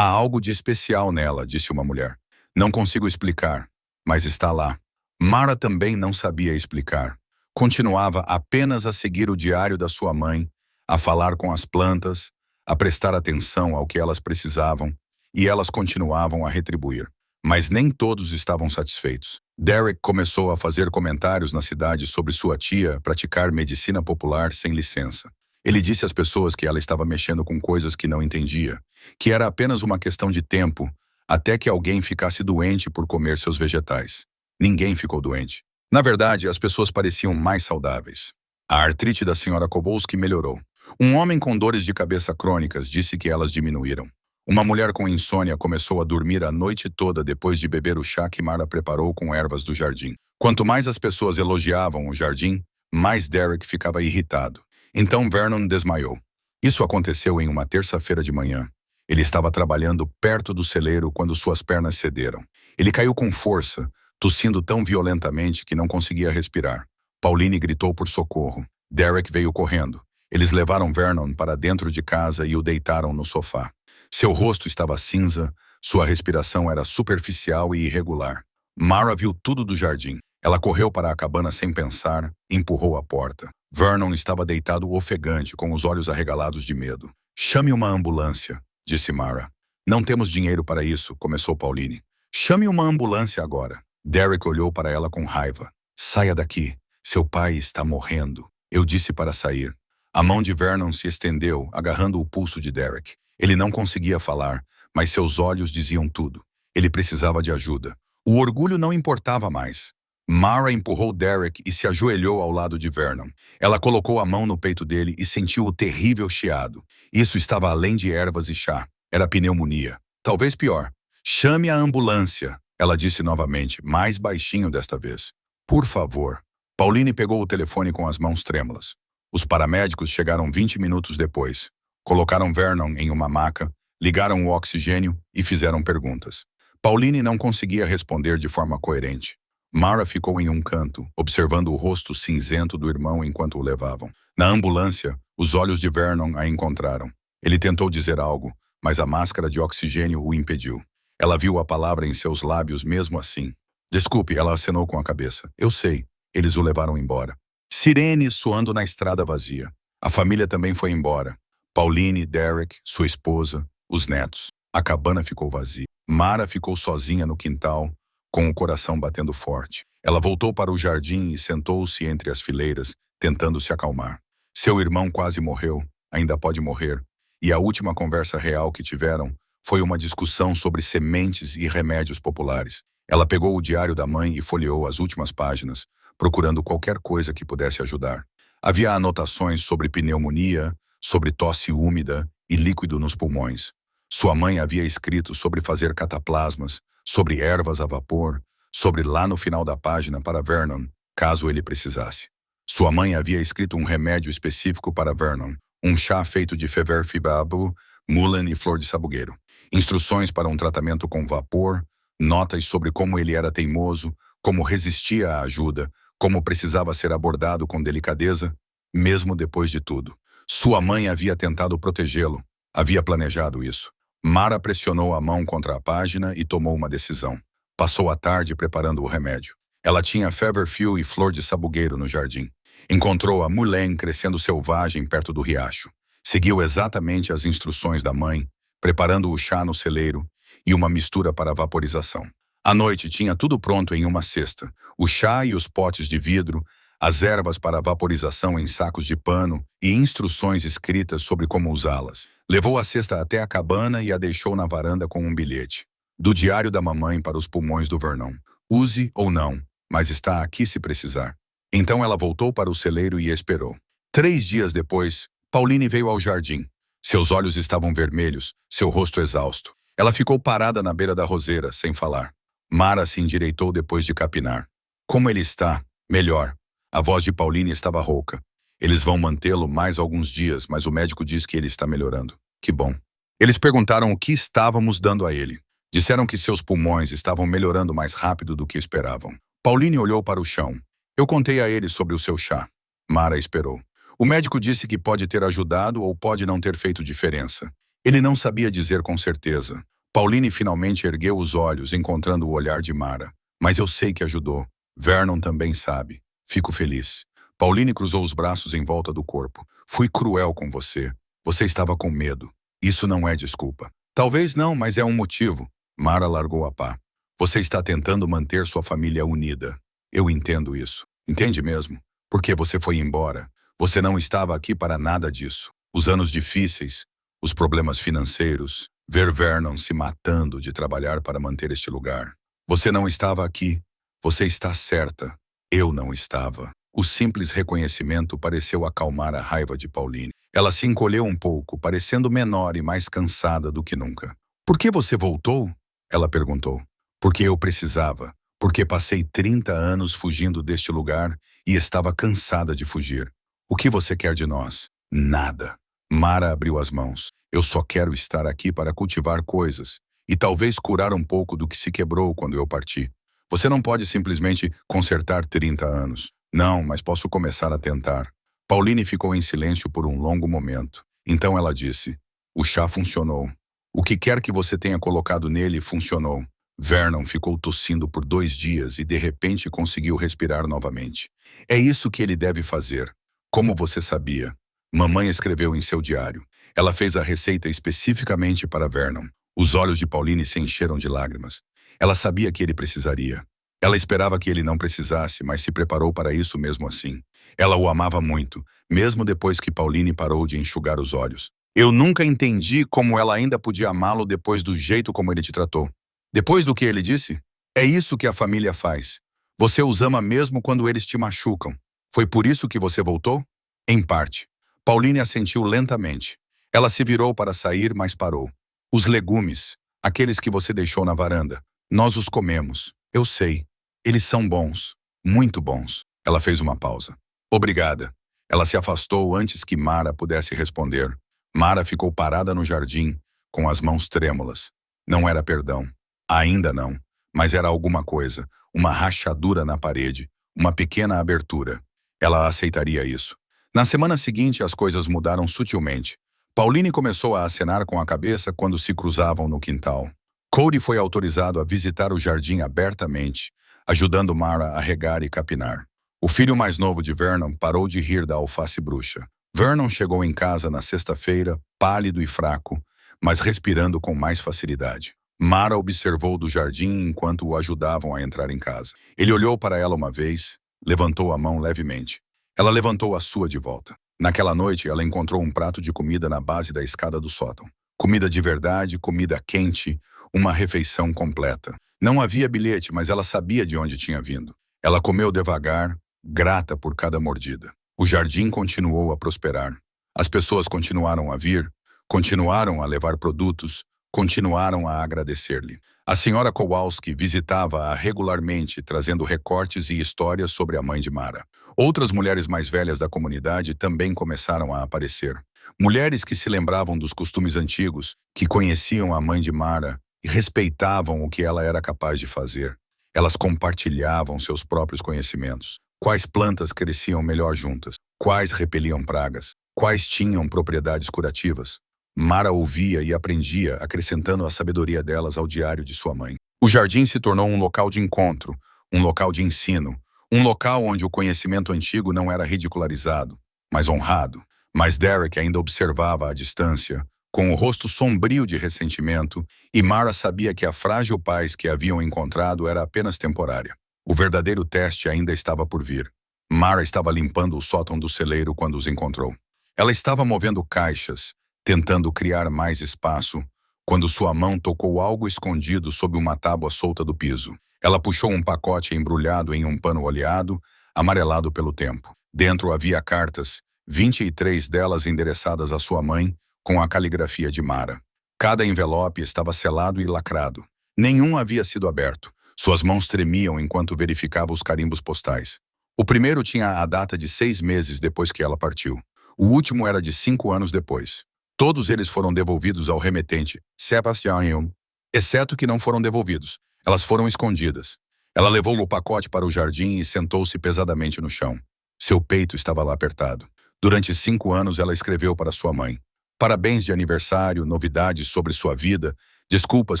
algo de especial nela, disse uma mulher. Não consigo explicar, mas está lá. Mara também não sabia explicar. Continuava apenas a seguir o diário da sua mãe, a falar com as plantas, a prestar atenção ao que elas precisavam, e elas continuavam a retribuir. Mas nem todos estavam satisfeitos. Derek começou a fazer comentários na cidade sobre sua tia praticar medicina popular sem licença. Ele disse às pessoas que ela estava mexendo com coisas que não entendia, que era apenas uma questão de tempo, até que alguém ficasse doente por comer seus vegetais. Ninguém ficou doente. Na verdade, as pessoas pareciam mais saudáveis. A artrite da senhora Kowalski melhorou. Um homem com dores de cabeça crônicas disse que elas diminuíram. Uma mulher com insônia começou a dormir a noite toda depois de beber o chá que Mara preparou com ervas do jardim. Quanto mais as pessoas elogiavam o jardim, mais Derek ficava irritado. Então Vernon desmaiou. Isso aconteceu em uma terça-feira de manhã. Ele estava trabalhando perto do celeiro quando suas pernas cederam. Ele caiu com força, tossindo tão violentamente que não conseguia respirar. Pauline gritou por socorro. Derek veio correndo. Eles levaram Vernon para dentro de casa e o deitaram no sofá. Seu rosto estava cinza, sua respiração era superficial e irregular. Mara viu tudo do jardim. Ela correu para a cabana sem pensar, empurrou a porta. Vernon estava deitado ofegante, com os olhos arregalados de medo. "Chame uma ambulância", disse Mara. "Não temos dinheiro para isso", começou Pauline. "Chame uma ambulância agora." Derek olhou para ela com raiva. "Saia daqui. Seu pai está morrendo." Eu disse para sair. A mão de Vernon se estendeu, agarrando o pulso de Derek. Ele não conseguia falar, mas seus olhos diziam tudo. Ele precisava de ajuda. O orgulho não importava mais. Mara empurrou Derek e se ajoelhou ao lado de Vernon. Ela colocou a mão no peito dele e sentiu o terrível chiado. Isso estava além de ervas e chá. Era pneumonia. Talvez pior. "Chame a ambulância", ela disse novamente, mais baixinho desta vez. "Por favor." Pauline pegou o telefone com as mãos trêmulas. Os paramédicos chegaram 20 minutos depois. Colocaram Vernon em uma maca, ligaram o oxigênio e fizeram perguntas. Pauline não conseguia responder de forma coerente. Mara ficou em um canto, observando o rosto cinzento do irmão enquanto o levavam. Na ambulância, os olhos de Vernon a encontraram. Ele tentou dizer algo, mas a máscara de oxigênio o impediu. Ela viu a palavra em seus lábios mesmo assim. "Desculpe", ela acenou com a cabeça. "Eu sei." Eles o levaram embora. Sirene soando na estrada vazia. A família também foi embora. Pauline, Derek, sua esposa, os netos. A cabana ficou vazia. Mara ficou sozinha no quintal, com o coração batendo forte. Ela voltou para o jardim e sentou-se entre as fileiras, tentando se acalmar. Seu irmão quase morreu, ainda pode morrer, e a última conversa real que tiveram foi uma discussão sobre sementes e remédios populares. Ela pegou o diário da mãe e folheou as últimas páginas, procurando qualquer coisa que pudesse ajudar. Havia anotações sobre pneumonia, sobre tosse úmida e líquido nos pulmões. Sua mãe havia escrito sobre fazer cataplasmas, sobre ervas a vapor, sobre lá no final da página para Vernon, caso ele precisasse. Sua mãe havia escrito um remédio específico para Vernon, um chá feito de feverfibabu, mullein e flor de sabugueiro. Instruções para um tratamento com vapor, notas sobre como ele era teimoso, como resistia à ajuda, como precisava ser abordado com delicadeza, mesmo depois de tudo. Sua mãe havia tentado protegê-lo, havia planejado isso. Mara pressionou a mão contra a página e tomou uma decisão. Passou a tarde preparando o remédio. Ela tinha feverfew e flor de sabugueiro no jardim. Encontrou a mullein crescendo selvagem perto do riacho. Seguiu exatamente as instruções da mãe, preparando o chá no celeiro e uma mistura para vaporização. À noite tinha tudo pronto em uma cesta. O chá e os potes de vidro, as ervas para vaporização em sacos de pano e instruções escritas sobre como usá-las. Levou a cesta até a cabana e a deixou na varanda com um bilhete. Do diário da mamãe para os pulmões do Vernon. "Use ou não, mas está aqui se precisar." Então ela voltou para o celeiro e esperou. 3 dias depois, Pauline veio ao jardim. Seus olhos estavam vermelhos, seu rosto exausto. Ela ficou parada na beira da roseira, sem falar. Mara se endireitou depois de capinar. "Como ele está?" "Melhor." A voz de Pauline estava rouca. Eles vão mantê-lo mais alguns dias, mas o médico diz que ele está melhorando. Que bom. Eles perguntaram o que estávamos dando a ele. Disseram que seus pulmões estavam melhorando mais rápido do que esperavam. Pauline olhou para o chão. Eu contei a ele sobre o seu chá. Mara esperou. O médico disse que pode ter ajudado ou pode não ter feito diferença. Ele não sabia dizer com certeza. Pauline finalmente ergueu os olhos, encontrando o olhar de Mara. Mas eu sei que ajudou. Vernon também sabe. Fico feliz. Pauline cruzou os braços em volta do corpo. Fui cruel com você. Você estava com medo. Isso não é desculpa. Talvez não, mas é um motivo. Mara largou a pá. Você está tentando manter sua família unida. Eu entendo isso. Entende mesmo? Porque você foi embora. Você não estava aqui para nada disso. Os anos difíceis, os problemas financeiros, ver Vernon se matando de trabalhar para manter este lugar. Você não estava aqui. Você está certa. Eu não estava. O simples reconhecimento pareceu acalmar a raiva de Pauline. Ela se encolheu um pouco, parecendo menor e mais cansada do que nunca. Por que você voltou? Ela perguntou. Porque eu precisava. Porque passei 30 anos fugindo deste lugar e estava cansada de fugir. O que você quer de nós? Nada. Mara abriu as mãos. Eu só quero estar aqui para cultivar coisas e talvez curar um pouco do que se quebrou quando eu parti. Você não pode simplesmente consertar 30 anos. Não, mas posso começar a tentar. Pauline ficou em silêncio por um longo momento. Então ela disse, o chá funcionou. O que quer que você tenha colocado nele funcionou. Vernon ficou tossindo por 2 dias e de repente conseguiu respirar novamente. É isso que ele deve fazer. Como você sabia? Mamãe escreveu em seu diário. Ela fez a receita especificamente para Vernon. Os olhos de Pauline se encheram de lágrimas. Ela sabia que ele precisaria. Ela esperava que ele não precisasse, mas se preparou para isso mesmo assim. Ela o amava muito, mesmo depois que Pauline parou de enxugar os olhos. Eu nunca entendi como ela ainda podia amá-lo depois do jeito como ele te tratou. Depois do que ele disse? É isso que a família faz. Você os ama mesmo quando eles te machucam. Foi por isso que você voltou? Em parte. Pauline assentiu lentamente. Ela se virou para sair, mas parou. Os legumes, aqueles que você deixou na varanda, nós os comemos. Eu sei. Eles são bons. Muito bons. Ela fez uma pausa. Obrigada. Ela se afastou antes que Mara pudesse responder. Mara ficou parada no jardim, com as mãos trêmulas. Não era perdão. Ainda não. Mas era alguma coisa. Uma rachadura na parede. Uma pequena abertura. Ela aceitaria isso. Na semana seguinte, as coisas mudaram sutilmente. Pauline começou a acenar com a cabeça quando se cruzavam no quintal. Cody foi autorizado a visitar o jardim abertamente, ajudando Mara a regar e capinar. O filho mais novo de Vernon parou de rir da alface bruxa. Vernon chegou em casa na sexta-feira, pálido e fraco, mas respirando com mais facilidade. Mara observou do jardim enquanto o ajudavam a entrar em casa. Ele olhou para ela uma vez, levantou a mão levemente. Ela levantou a sua de volta. Naquela noite, ela encontrou um prato de comida na base da escada do sótão. Comida de verdade, comida quente, uma refeição completa. Não havia bilhete, mas ela sabia de onde tinha vindo. Ela comeu devagar, grata por cada mordida. O jardim continuou a prosperar. As pessoas continuaram a vir, continuaram a levar produtos, continuaram a agradecer-lhe. A senhora Kowalski visitava-a regularmente, trazendo recortes e histórias sobre a mãe de Mara. Outras mulheres mais velhas da comunidade também começaram a aparecer. Mulheres que se lembravam dos costumes antigos, que conheciam a mãe de Mara e respeitavam o que ela era capaz de fazer. Elas compartilhavam seus próprios conhecimentos. Quais plantas cresciam melhor juntas? Quais repeliam pragas? Quais tinham propriedades curativas? Mara ouvia e aprendia, acrescentando a sabedoria delas ao diário de sua mãe. O jardim se tornou um local de encontro, um local de ensino, um local onde o conhecimento antigo não era ridicularizado, mas honrado. Mas Derek ainda observava à distância, com o rosto sombrio de ressentimento, e Mara sabia que a frágil paz que haviam encontrado era apenas temporária. O verdadeiro teste ainda estava por vir. Mara estava limpando o sótão do celeiro quando os encontrou. Ela estava movendo caixas, tentando criar mais espaço, quando sua mão tocou algo escondido sob uma tábua solta do piso. Ela puxou um pacote embrulhado em um pano oleado, amarelado pelo tempo. Dentro havia cartas, 23 delas endereçadas à sua mãe, com a caligrafia de Mara. Cada envelope estava selado e lacrado. Nenhum havia sido aberto. Suas mãos tremiam enquanto verificava os carimbos postais. O primeiro tinha a data de 6 meses depois que ela partiu. O último era de 5 anos depois. Todos eles foram devolvidos ao remetente, Sebastian Hume, exceto que não foram devolvidos. Elas foram escondidas. Ela levou o pacote para o jardim e sentou-se pesadamente no chão. Seu peito estava lá apertado. Durante 5 anos, ela escreveu para sua mãe. Parabéns de aniversário, novidades sobre sua vida, desculpas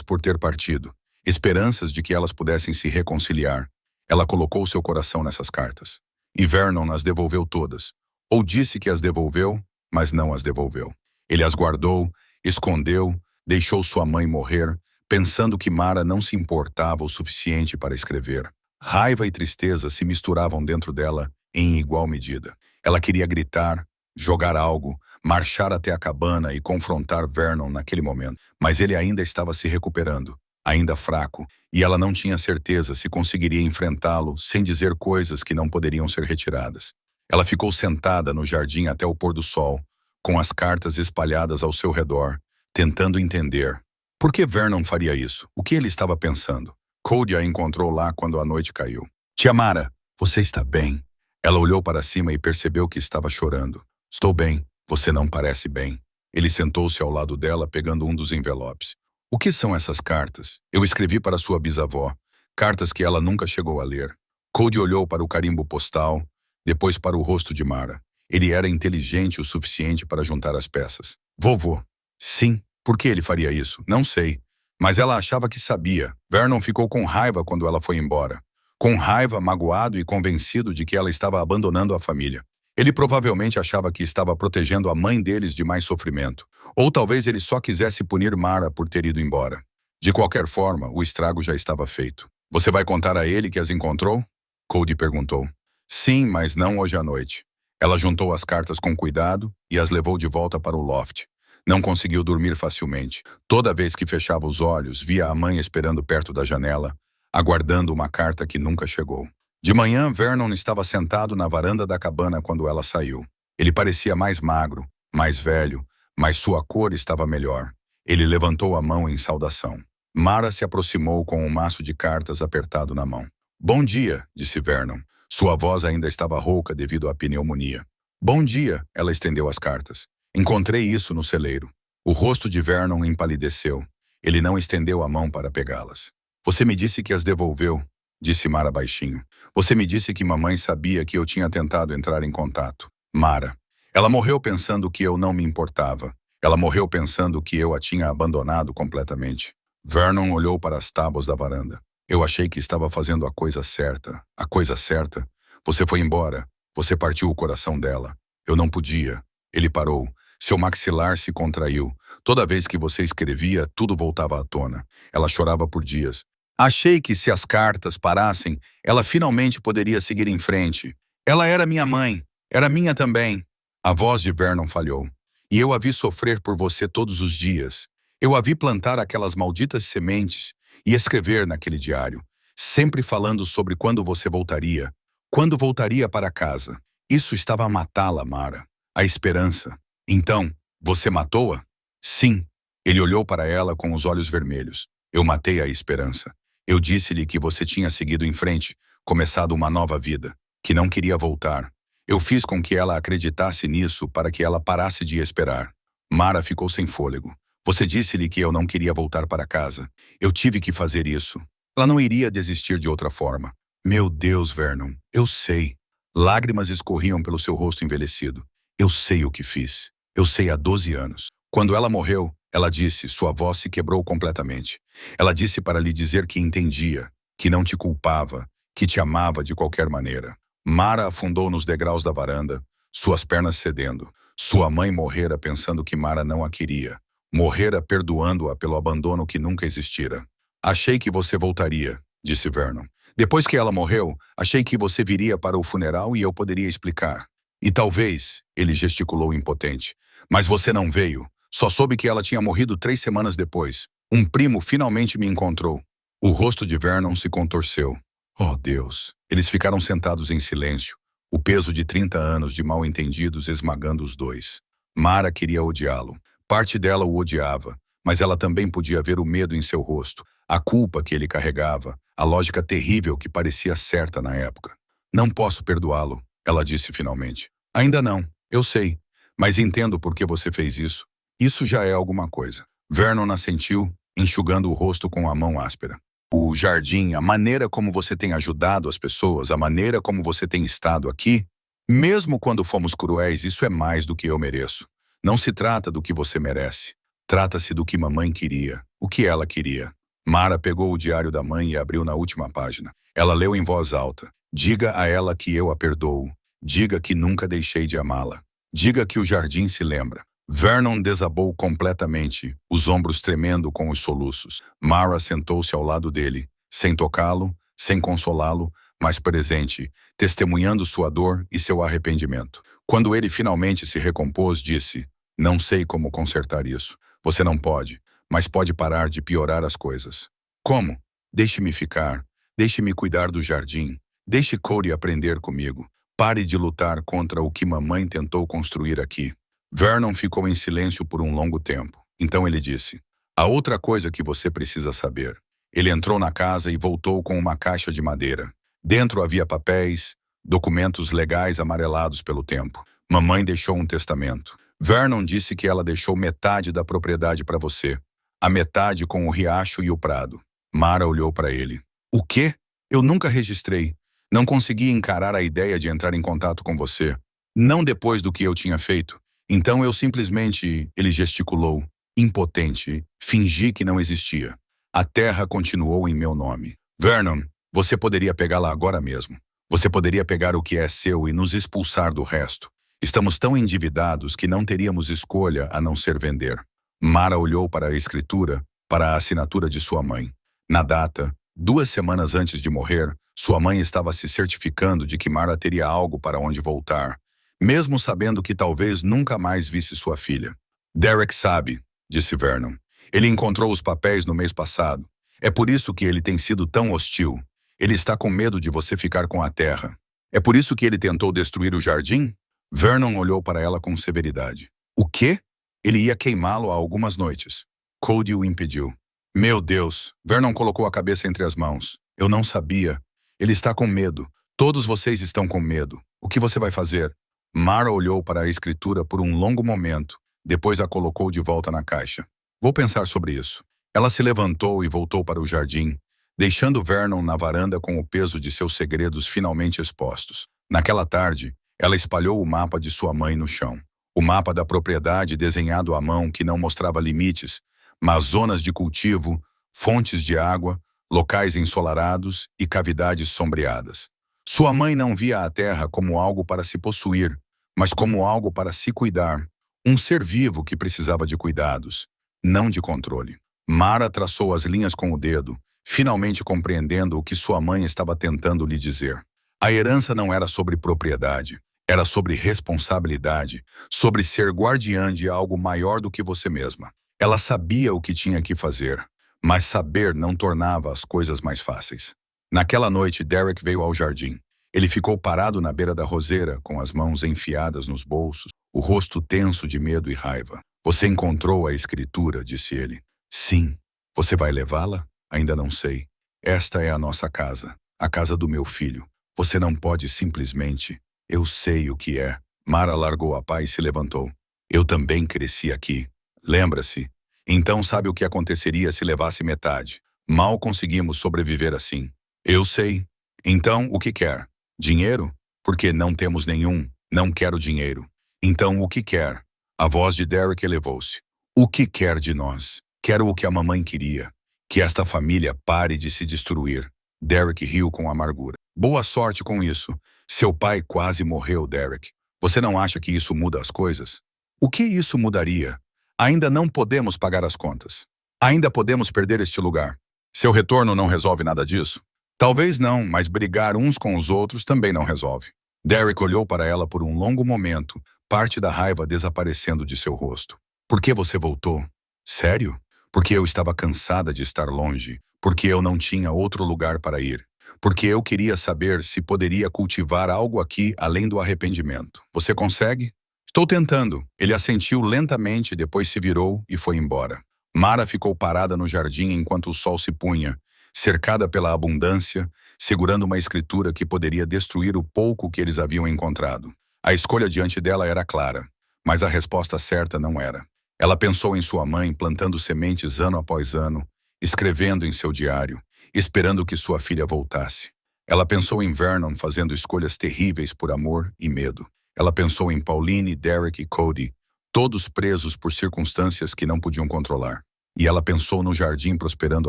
por ter partido, esperanças de que elas pudessem se reconciliar. Ela colocou seu coração nessas cartas. E Vernon as devolveu todas. Ou disse que as devolveu, mas não as devolveu. Ele as guardou, escondeu, deixou sua mãe morrer, pensando que Mara não se importava o suficiente para escrever. Raiva e tristeza se misturavam dentro dela em igual medida. Ela queria gritar, jogar algo, marchar até a cabana e confrontar Vernon naquele momento. Mas ele ainda estava se recuperando, ainda fraco, e ela não tinha certeza se conseguiria enfrentá-lo sem dizer coisas que não poderiam ser retiradas. Ela ficou sentada no jardim até o pôr do sol, com as cartas espalhadas ao seu redor, tentando entender. Por que Vernon faria isso? O que ele estava pensando? Cody a encontrou lá quando a noite caiu. Tia Mara, você está bem? Ela olhou para cima e percebeu que estava chorando. Estou bem, você não parece bem. Ele sentou-se ao lado dela, pegando um dos envelopes. O que são essas cartas? Eu escrevi para sua bisavó. Cartas que ela nunca chegou a ler. Cody olhou para o carimbo postal, depois para o rosto de Mara. Ele era inteligente o suficiente para juntar as peças. Vovô. Sim. Por que ele faria isso? Não sei. Mas ela achava que sabia. Vernon ficou com raiva quando ela foi embora. Com raiva, magoado e convencido de que ela estava abandonando a família. Ele provavelmente achava que estava protegendo a mãe deles de mais sofrimento. Ou talvez ele só quisesse punir Mara por ter ido embora. De qualquer forma, o estrago já estava feito. Você vai contar a ele que as encontrou? Cody perguntou. Sim, mas não hoje à noite. Ela juntou as cartas com cuidado e as levou de volta para o loft. Não conseguiu dormir facilmente. Toda vez que fechava os olhos, via a mãe esperando perto da janela, aguardando uma carta que nunca chegou. De manhã, Vernon estava sentado na varanda da cabana quando ela saiu. Ele parecia mais magro, mais velho, mas sua cor estava melhor. Ele levantou a mão em saudação. Mara se aproximou com um maço de cartas apertado na mão. Bom dia, disse Vernon. Sua voz ainda estava rouca devido à pneumonia. Bom dia, ela estendeu as cartas. Encontrei isso no celeiro. O rosto de Vernon empalideceu. Ele não estendeu a mão para pegá-las. Você me disse que as devolveu, disse Mara baixinho. Você me disse que mamãe sabia que eu tinha tentado entrar em contato. Mara. Ela morreu pensando que eu não me importava. Ela morreu pensando que eu a tinha abandonado completamente. Vernon olhou para as tábuas da varanda. Eu achei que estava fazendo a coisa certa. A coisa certa? Você foi embora. Você partiu o coração dela. Eu não podia. Ele parou. Seu maxilar se contraiu. Toda vez que você escrevia, tudo voltava à tona. Ela chorava por dias. Achei que se as cartas parassem, ela finalmente poderia seguir em frente. Ela era minha mãe. Era minha também. A voz de Vernon falhou. E eu a vi sofrer por você todos os dias. Eu a vi plantar aquelas malditas sementes e escrever naquele diário, sempre falando sobre quando você voltaria, quando voltaria para casa. Isso estava a matá-la, Mara. A esperança. Então, você matou-a? Sim. Ele olhou para ela com os olhos vermelhos. Eu matei a esperança. Eu disse-lhe que você tinha seguido em frente, começado uma nova vida, que não queria voltar. Eu fiz com que ela acreditasse nisso para que ela parasse de esperar. Mara ficou sem fôlego. Você disse-lhe que eu não queria voltar para casa. Eu tive que fazer isso. Ela não iria desistir de outra forma. Meu Deus, Vernon, eu sei. Lágrimas escorriam pelo seu rosto envelhecido. Eu sei o que fiz. Eu sei há 12 anos. Quando ela morreu, ela disse, sua voz se quebrou completamente. Ela disse para lhe dizer que entendia, que não te culpava, que te amava de qualquer maneira. Mara afundou nos degraus da varanda, suas pernas cedendo. Sua mãe morrera pensando que Mara não a queria. Morrera perdoando-a pelo abandono que nunca existira. Achei que você voltaria, disse Vernon. Depois que ela morreu, achei que você viria para o funeral e eu poderia explicar. E talvez, ele gesticulou impotente. Mas você não veio. Só soube que ela tinha morrido 3 semanas depois. Um primo finalmente me encontrou. O rosto de Vernon se contorceu. Oh, Deus. Eles ficaram sentados em silêncio, o peso de 30 anos de mal-entendidos esmagando os dois. Mara queria odiá-lo. Parte dela o odiava, mas ela também podia ver o medo em seu rosto, a culpa que ele carregava, a lógica terrível que parecia certa na época. Não posso perdoá-lo, ela disse finalmente. Ainda não, eu sei, mas entendo por que você fez isso. Isso já é alguma coisa. Vernon assentiu, enxugando o rosto com a mão áspera. O jardim, a maneira como você tem ajudado as pessoas, a maneira como você tem estado aqui, mesmo quando fomos cruéis, isso é mais do que eu mereço. Não se trata do que você merece. Trata-se do que mamãe queria, o que ela queria. Mara pegou o diário da mãe e abriu na última página. Ela leu em voz alta. Diga a ela que eu a perdoo. Diga que nunca deixei de amá-la. Diga que o jardim se lembra. Vernon desabou completamente, os ombros tremendo com os soluços. Mara sentou-se ao lado dele, sem tocá-lo, sem consolá-lo, mas presente, testemunhando sua dor e seu arrependimento. Quando ele finalmente se recompôs, disse: Não sei como consertar isso. Você não pode, mas pode parar de piorar as coisas. Como? Deixe-me ficar. Deixe-me cuidar do jardim. Deixe Cody aprender comigo. Pare de lutar contra o que mamãe tentou construir aqui. Vernon ficou em silêncio por um longo tempo. Então ele disse: Há outra coisa que você precisa saber. Ele entrou na casa e voltou com uma caixa de madeira. Dentro havia papéis, documentos legais amarelados pelo tempo. Mamãe deixou um testamento. Vernon disse que ela deixou metade da propriedade para você. A metade com o riacho e o prado. Mara olhou para ele. O quê? Eu nunca registrei. Não consegui encarar a ideia de entrar em contato com você. Não depois do que eu tinha feito. Então eu simplesmente, ele gesticulou, impotente, fingi que não existia. A terra continuou em meu nome. Vernon, você poderia pegá-la agora mesmo. Você poderia pegar o que é seu e nos expulsar do resto. Estamos tão endividados que não teríamos escolha a não ser vender. Mara olhou para a escritura, para a assinatura de sua mãe. Na data, 2 semanas antes de morrer, sua mãe estava se certificando de que Mara teria algo para onde voltar, mesmo sabendo que talvez nunca mais visse sua filha. Derek sabe, disse Vernon. Ele encontrou os papéis no mês passado. É por isso que ele tem sido tão hostil. Ele está com medo de você ficar com a terra. É por isso que ele tentou destruir o jardim? Vernon olhou para ela com severidade. O quê? Ele ia queimá-lo há algumas noites. Cody o impediu. Meu Deus! Vernon colocou a cabeça entre as mãos. Eu não sabia. Ele está com medo. Todos vocês estão com medo. O que você vai fazer? Mara olhou para a escritura por um longo momento, depois a colocou de volta na caixa. Vou pensar sobre isso. Ela se levantou e voltou para o jardim, deixando Vernon na varanda com o peso de seus segredos finalmente expostos. Naquela tarde, ela espalhou o mapa de sua mãe no chão. O mapa da propriedade desenhado à mão que não mostrava limites, mas zonas de cultivo, fontes de água, locais ensolarados e cavidades sombreadas. Sua mãe não via a terra como algo para se possuir, mas como algo para se cuidar, um ser vivo que precisava de cuidados, não de controle. Mara traçou as linhas com o dedo, finalmente compreendendo o que sua mãe estava tentando lhe dizer. A herança não era sobre propriedade, era sobre responsabilidade, sobre ser guardiã de algo maior do que você mesma. Ela sabia o que tinha que fazer, mas saber não tornava as coisas mais fáceis. Naquela noite, Derek veio ao jardim. Ele ficou parado na beira da roseira, com as mãos enfiadas nos bolsos, o rosto tenso de medo e raiva. Você encontrou a escritura, disse ele. Sim. Você vai levá-la? Ainda não sei. Esta é a nossa casa, a casa do meu filho. Você não pode simplesmente... Eu sei o que é. Mara largou a pá e se levantou. Eu também cresci aqui. Lembra-se? Então sabe o que aconteceria se levasse metade. Mal conseguimos sobreviver assim. Eu sei. Então, o que quer? Dinheiro? Porque não temos nenhum. Não quero dinheiro. Então, o que quer? A voz de Derek elevou-se. O que quer de nós? Quero o que a mamãe queria. Que esta família pare de se destruir. Derek riu com amargura. Boa sorte com isso. Seu pai quase morreu, Derek. Você não acha que isso muda as coisas? O que isso mudaria? Ainda não podemos pagar as contas. Ainda podemos perder este lugar. Seu retorno não resolve nada disso? Talvez não, mas brigar uns com os outros também não resolve. Derek olhou para ela por um longo momento, parte da raiva desaparecendo de seu rosto. Por que você voltou? Sério? Porque eu estava cansada de estar longe, porque eu não tinha outro lugar para ir, porque eu queria saber se poderia cultivar algo aqui além do arrependimento. Você consegue? Estou tentando. Ele assentiu lentamente, depois se virou e foi embora. Mara ficou parada no jardim enquanto o sol se punha, cercada pela abundância, segurando uma escritura que poderia destruir o pouco que eles haviam encontrado. A escolha diante dela era clara, mas a resposta certa não era. Ela pensou em sua mãe plantando sementes ano após ano, escrevendo em seu diário, esperando que sua filha voltasse. Ela pensou em Vernon fazendo escolhas terríveis por amor e medo. Ela pensou em Pauline, Derek e Cody, todos presos por circunstâncias que não podiam controlar. E ela pensou no jardim prosperando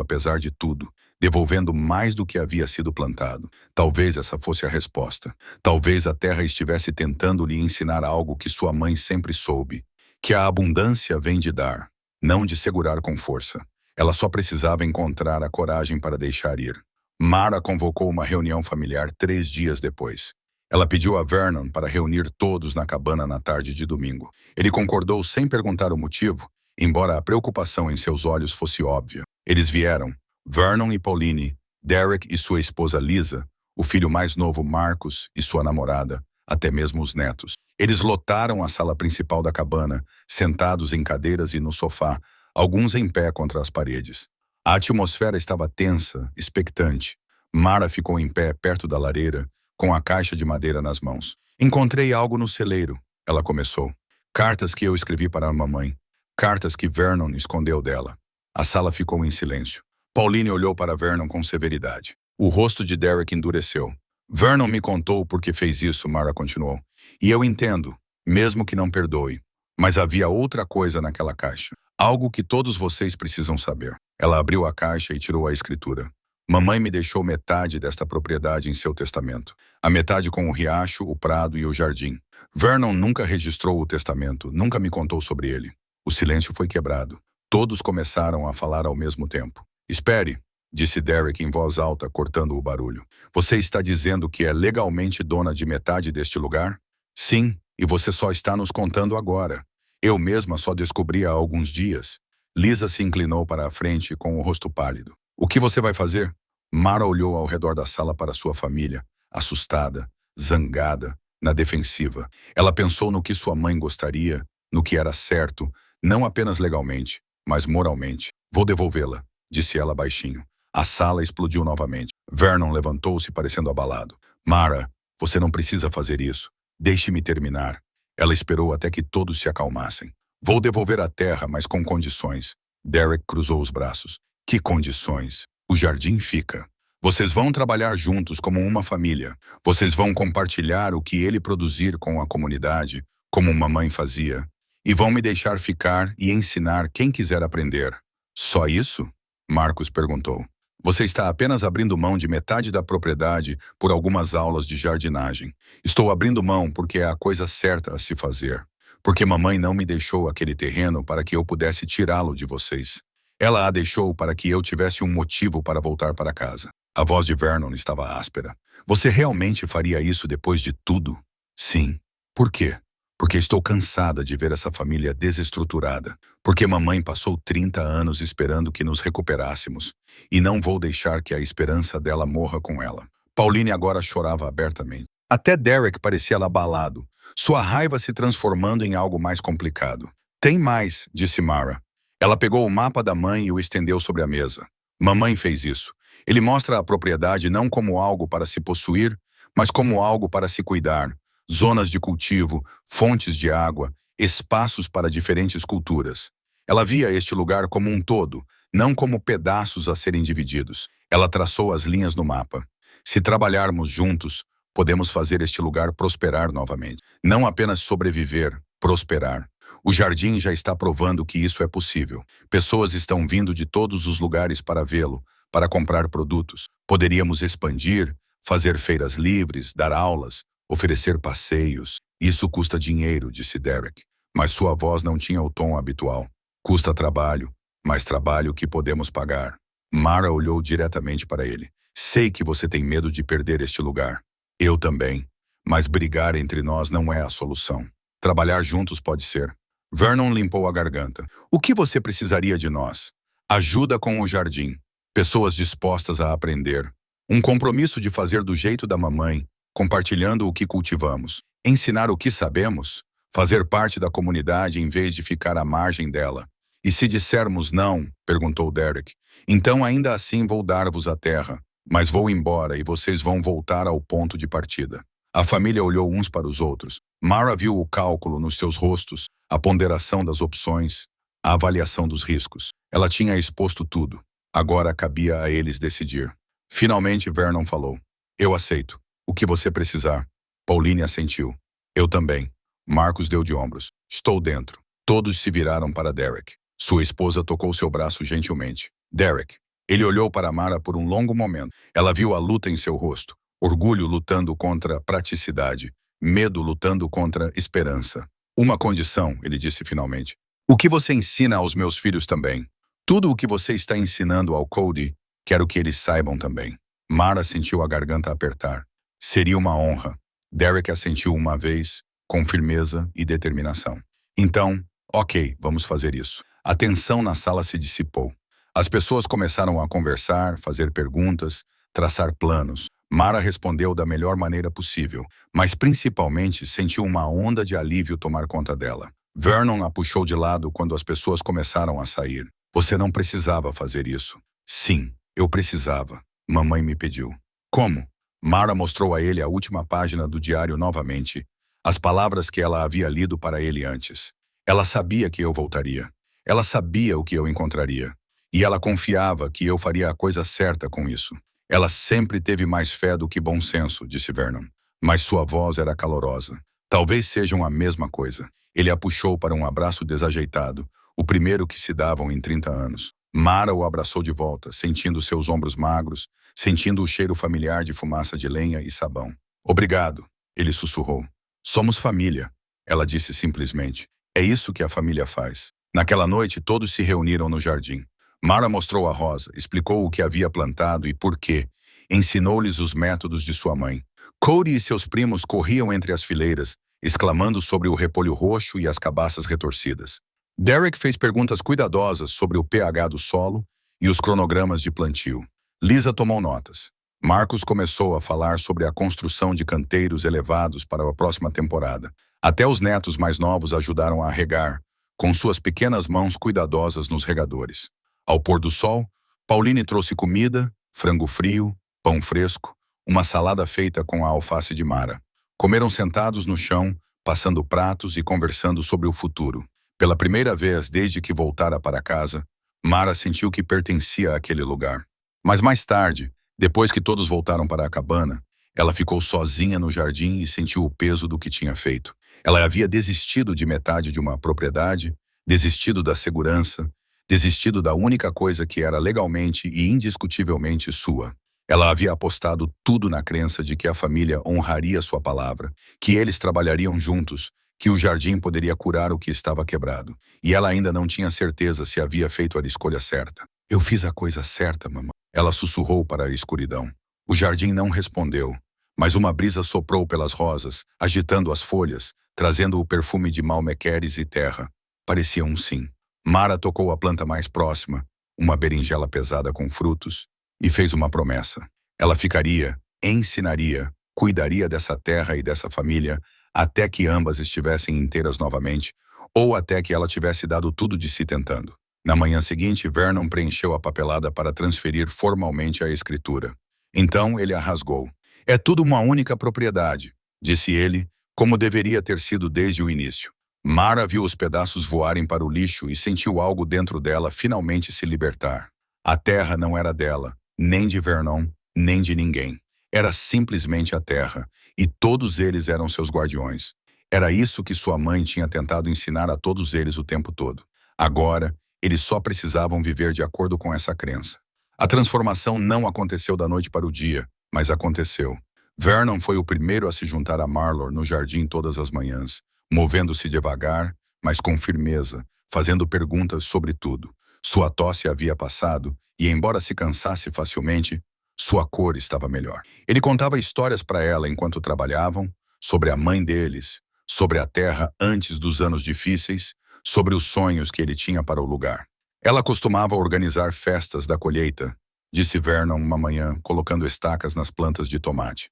apesar de tudo, devolvendo mais do que havia sido plantado. Talvez essa fosse a resposta. Talvez a terra estivesse tentando lhe ensinar algo que sua mãe sempre soube, que a abundância vem de dar, não de segurar com força. Ela só precisava encontrar a coragem para deixar ir. Mara convocou uma reunião familiar 3 dias depois. Ela pediu a Vernon para reunir todos na cabana na tarde de domingo. Ele concordou sem perguntar o motivo, embora a preocupação em seus olhos fosse óbvia. Eles vieram, Vernon e Pauline, Derek e sua esposa Lisa, o filho mais novo Marcus e sua namorada, até mesmo os netos. Eles lotaram a sala principal da cabana, sentados em cadeiras e no sofá, alguns em pé contra as paredes. A atmosfera estava tensa, expectante. Mara ficou em pé perto da lareira, com a caixa de madeira nas mãos. Encontrei algo no celeiro, ela começou. Cartas que eu escrevi para a mamãe. Cartas que Vernon escondeu dela. A sala ficou em silêncio. Pauline olhou para Vernon com severidade. O rosto de Derek endureceu. Vernon me contou por que fez isso, Mara continuou. E eu entendo, mesmo que não perdoe. Mas havia outra coisa naquela caixa. Algo que todos vocês precisam saber. Ela abriu a caixa e tirou a escritura. Mamãe me deixou metade desta propriedade em seu testamento. A metade com o riacho, o prado e o jardim. Vernon nunca registrou o testamento, nunca me contou sobre ele. O silêncio foi quebrado. Todos começaram a falar ao mesmo tempo. Espere, disse Derek em voz alta, cortando o barulho. Você está dizendo que é legalmente dona de metade deste lugar? Sim, e você só está nos contando agora. Eu mesma só descobri há alguns dias. Lisa se inclinou para a frente com o rosto pálido. O que você vai fazer? Mara olhou ao redor da sala para sua família, assustada, zangada, na defensiva. Ela pensou no que sua mãe gostaria, no que era certo, não apenas legalmente, mas moralmente. Vou devolvê-la, disse ela baixinho. A sala explodiu novamente. Vernon levantou-se parecendo abalado. Mara, você não precisa fazer isso. Deixe-me terminar. Ela esperou até que todos se acalmassem. Vou devolver a terra, mas com condições. Derek cruzou os braços. Que condições? O jardim fica. Vocês vão trabalhar juntos como uma família. Vocês vão compartilhar o que ele produzir com a comunidade, como uma mãe fazia. E vão me deixar ficar e ensinar quem quiser aprender. Só isso? Marcos perguntou. Você está apenas abrindo mão de metade da propriedade por algumas aulas de jardinagem. Estou abrindo mão porque é a coisa certa a se fazer. Porque mamãe não me deixou aquele terreno para que eu pudesse tirá-lo de vocês. Ela a deixou para que eu tivesse um motivo para voltar para casa. A voz de Vernon estava áspera. Você realmente faria isso depois de tudo? Sim. Por quê? Porque estou cansada de ver essa família desestruturada. Porque mamãe passou 30 anos esperando que nos recuperássemos. E não vou deixar que a esperança dela morra com ela. Pauline agora chorava abertamente. Até Derek parecia abalado, sua raiva se transformando em algo mais complicado. Tem mais, disse Mara. Ela pegou o mapa da mãe e o estendeu sobre a mesa. Mamãe fez isso. Ele mostra a propriedade não como algo para se possuir, mas como algo para se cuidar. Zonas de cultivo, fontes de água, espaços para diferentes culturas. Ela via este lugar como um todo, não como pedaços a serem divididos. Ela traçou as linhas no mapa. Se trabalharmos juntos, podemos fazer este lugar prosperar novamente. Não apenas sobreviver, prosperar. O jardim já está provando que isso é possível. Pessoas estão vindo de todos os lugares para vê-lo, para comprar produtos. Poderíamos expandir, fazer feiras livres, dar aulas, oferecer passeios. Isso custa dinheiro, disse Derek. Mas sua voz não tinha o tom habitual. Custa trabalho, mas trabalho que podemos pagar. Mara olhou diretamente para ele. Sei que você tem medo de perder este lugar. Eu também. Mas brigar entre nós não é a solução. Trabalhar juntos pode ser. Vernon limpou a garganta. O que você precisaria de nós? Ajuda com o jardim. Pessoas dispostas a aprender. Um compromisso de fazer do jeito da mamãe, compartilhando o que cultivamos. Ensinar o que sabemos. Fazer parte da comunidade em vez de ficar à margem dela. E se dissermos não, perguntou Derek, então ainda assim vou dar-vos a terra, mas vou embora e vocês vão voltar ao ponto de partida. A família olhou uns para os outros. Mara viu o cálculo nos seus rostos, a ponderação das opções, a avaliação dos riscos. Ela tinha exposto tudo. Agora cabia a eles decidir. Finalmente Vernon falou. Eu aceito. O que você precisar. Pauline assentiu. Eu também. Marcos deu de ombros. Estou dentro. Todos se viraram para Derek. Sua esposa tocou seu braço gentilmente. Derek. Ele olhou para Mara por um longo momento. Ela viu a luta em seu rosto. Orgulho lutando contra praticidade. Medo lutando contra esperança. Uma condição, ele disse finalmente. O que você ensina aos meus filhos também. Tudo o que você está ensinando ao Cody, quero que eles saibam também. Mara sentiu a garganta apertar. Seria uma honra. Derek assentiu uma vez, com firmeza e determinação. Então, ok, vamos fazer isso. A tensão na sala se dissipou. As pessoas começaram a conversar, fazer perguntas, traçar planos. Mara respondeu da melhor maneira possível, mas principalmente sentiu uma onda de alívio tomar conta dela. Vernon a puxou de lado quando as pessoas começaram a sair. Você não precisava fazer isso. Sim, eu precisava. Mamãe me pediu. Como? Mara mostrou a ele a última página do diário novamente, as palavras que ela havia lido para ele antes. Ela sabia que eu voltaria. Ela sabia o que eu encontraria. E ela confiava que eu faria a coisa certa com isso. Ela sempre teve mais fé do que bom senso, disse Vernon. Mas sua voz era calorosa. Talvez sejam a mesma coisa. Ele a puxou para um abraço desajeitado, o primeiro que se davam em 30 anos. Mara o abraçou de volta, sentindo seus ombros magros, sentindo o cheiro familiar de fumaça de lenha e sabão. Obrigado, ele sussurrou. Somos família, ela disse simplesmente. É isso que a família faz. Naquela noite, todos se reuniram no jardim. Mara mostrou a rosa, explicou o que havia plantado e por quê. Ensinou-lhes os métodos de sua mãe. Cody e seus primos corriam entre as fileiras, exclamando sobre o repolho roxo e as cabaças retorcidas. Derek fez perguntas cuidadosas sobre o pH do solo e os cronogramas de plantio. Lisa tomou notas. Marcos começou a falar sobre a construção de canteiros elevados para a próxima temporada. Até os netos mais novos ajudaram a regar, com suas pequenas mãos cuidadosas nos regadores. Ao pôr do sol, Pauline trouxe comida, frango frio, pão fresco, uma salada feita com a alface de Mara. Comeram sentados no chão, passando pratos e conversando sobre o futuro. Pela primeira vez desde que voltara para casa, Mara sentiu que pertencia àquele lugar. Mas mais tarde, depois que todos voltaram para a cabana, ela ficou sozinha no jardim e sentiu o peso do que tinha feito. Ela havia desistido de metade de uma propriedade, desistido da segurança, desistido da única coisa que era legalmente e indiscutivelmente sua. Ela havia apostado tudo na crença de que a família honraria sua palavra, que eles trabalhariam juntos, que o jardim poderia curar o que estava quebrado. E ela ainda não tinha certeza se havia feito a escolha certa. Eu fiz a coisa certa, mamãe. Ela sussurrou para a escuridão. O jardim não respondeu, mas uma brisa soprou pelas rosas, agitando as folhas, trazendo o perfume de malmequeres e terra. Parecia um sim. Mara tocou a planta mais próxima, uma berinjela pesada com frutos, e fez uma promessa. Ela ficaria, ensinaria, cuidaria dessa terra e dessa família até que ambas estivessem inteiras novamente, ou até que ela tivesse dado tudo de si tentando. Na manhã seguinte, Vernon preencheu a papelada para transferir formalmente a escritura. Então ele a rasgou. É tudo uma única propriedade, disse ele, como deveria ter sido desde o início. Mara viu os pedaços voarem para o lixo e sentiu algo dentro dela finalmente se libertar. A terra não era dela, nem de Vernon, nem de ninguém. Era simplesmente a terra, e todos eles eram seus guardiões. Era isso que sua mãe tinha tentado ensinar a todos eles o tempo todo. Agora, eles só precisavam viver de acordo com essa crença. A transformação não aconteceu da noite para o dia, mas aconteceu. Vernon foi o primeiro a se juntar a Marlor no jardim todas as manhãs, movendo-se devagar, mas com firmeza, fazendo perguntas sobre tudo. Sua tosse havia passado, e embora se cansasse facilmente, sua cor estava melhor. Ele contava histórias para ela enquanto trabalhavam, sobre a mãe deles, sobre a terra antes dos anos difíceis, sobre os sonhos que ele tinha para o lugar. Ela costumava organizar festas da colheita, disse Vernon uma manhã, colocando estacas nas plantas de tomate.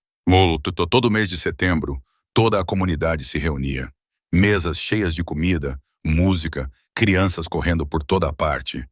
Todo mês de setembro, toda a comunidade se reunia. Mesas cheias de comida, música, crianças correndo por toda parte.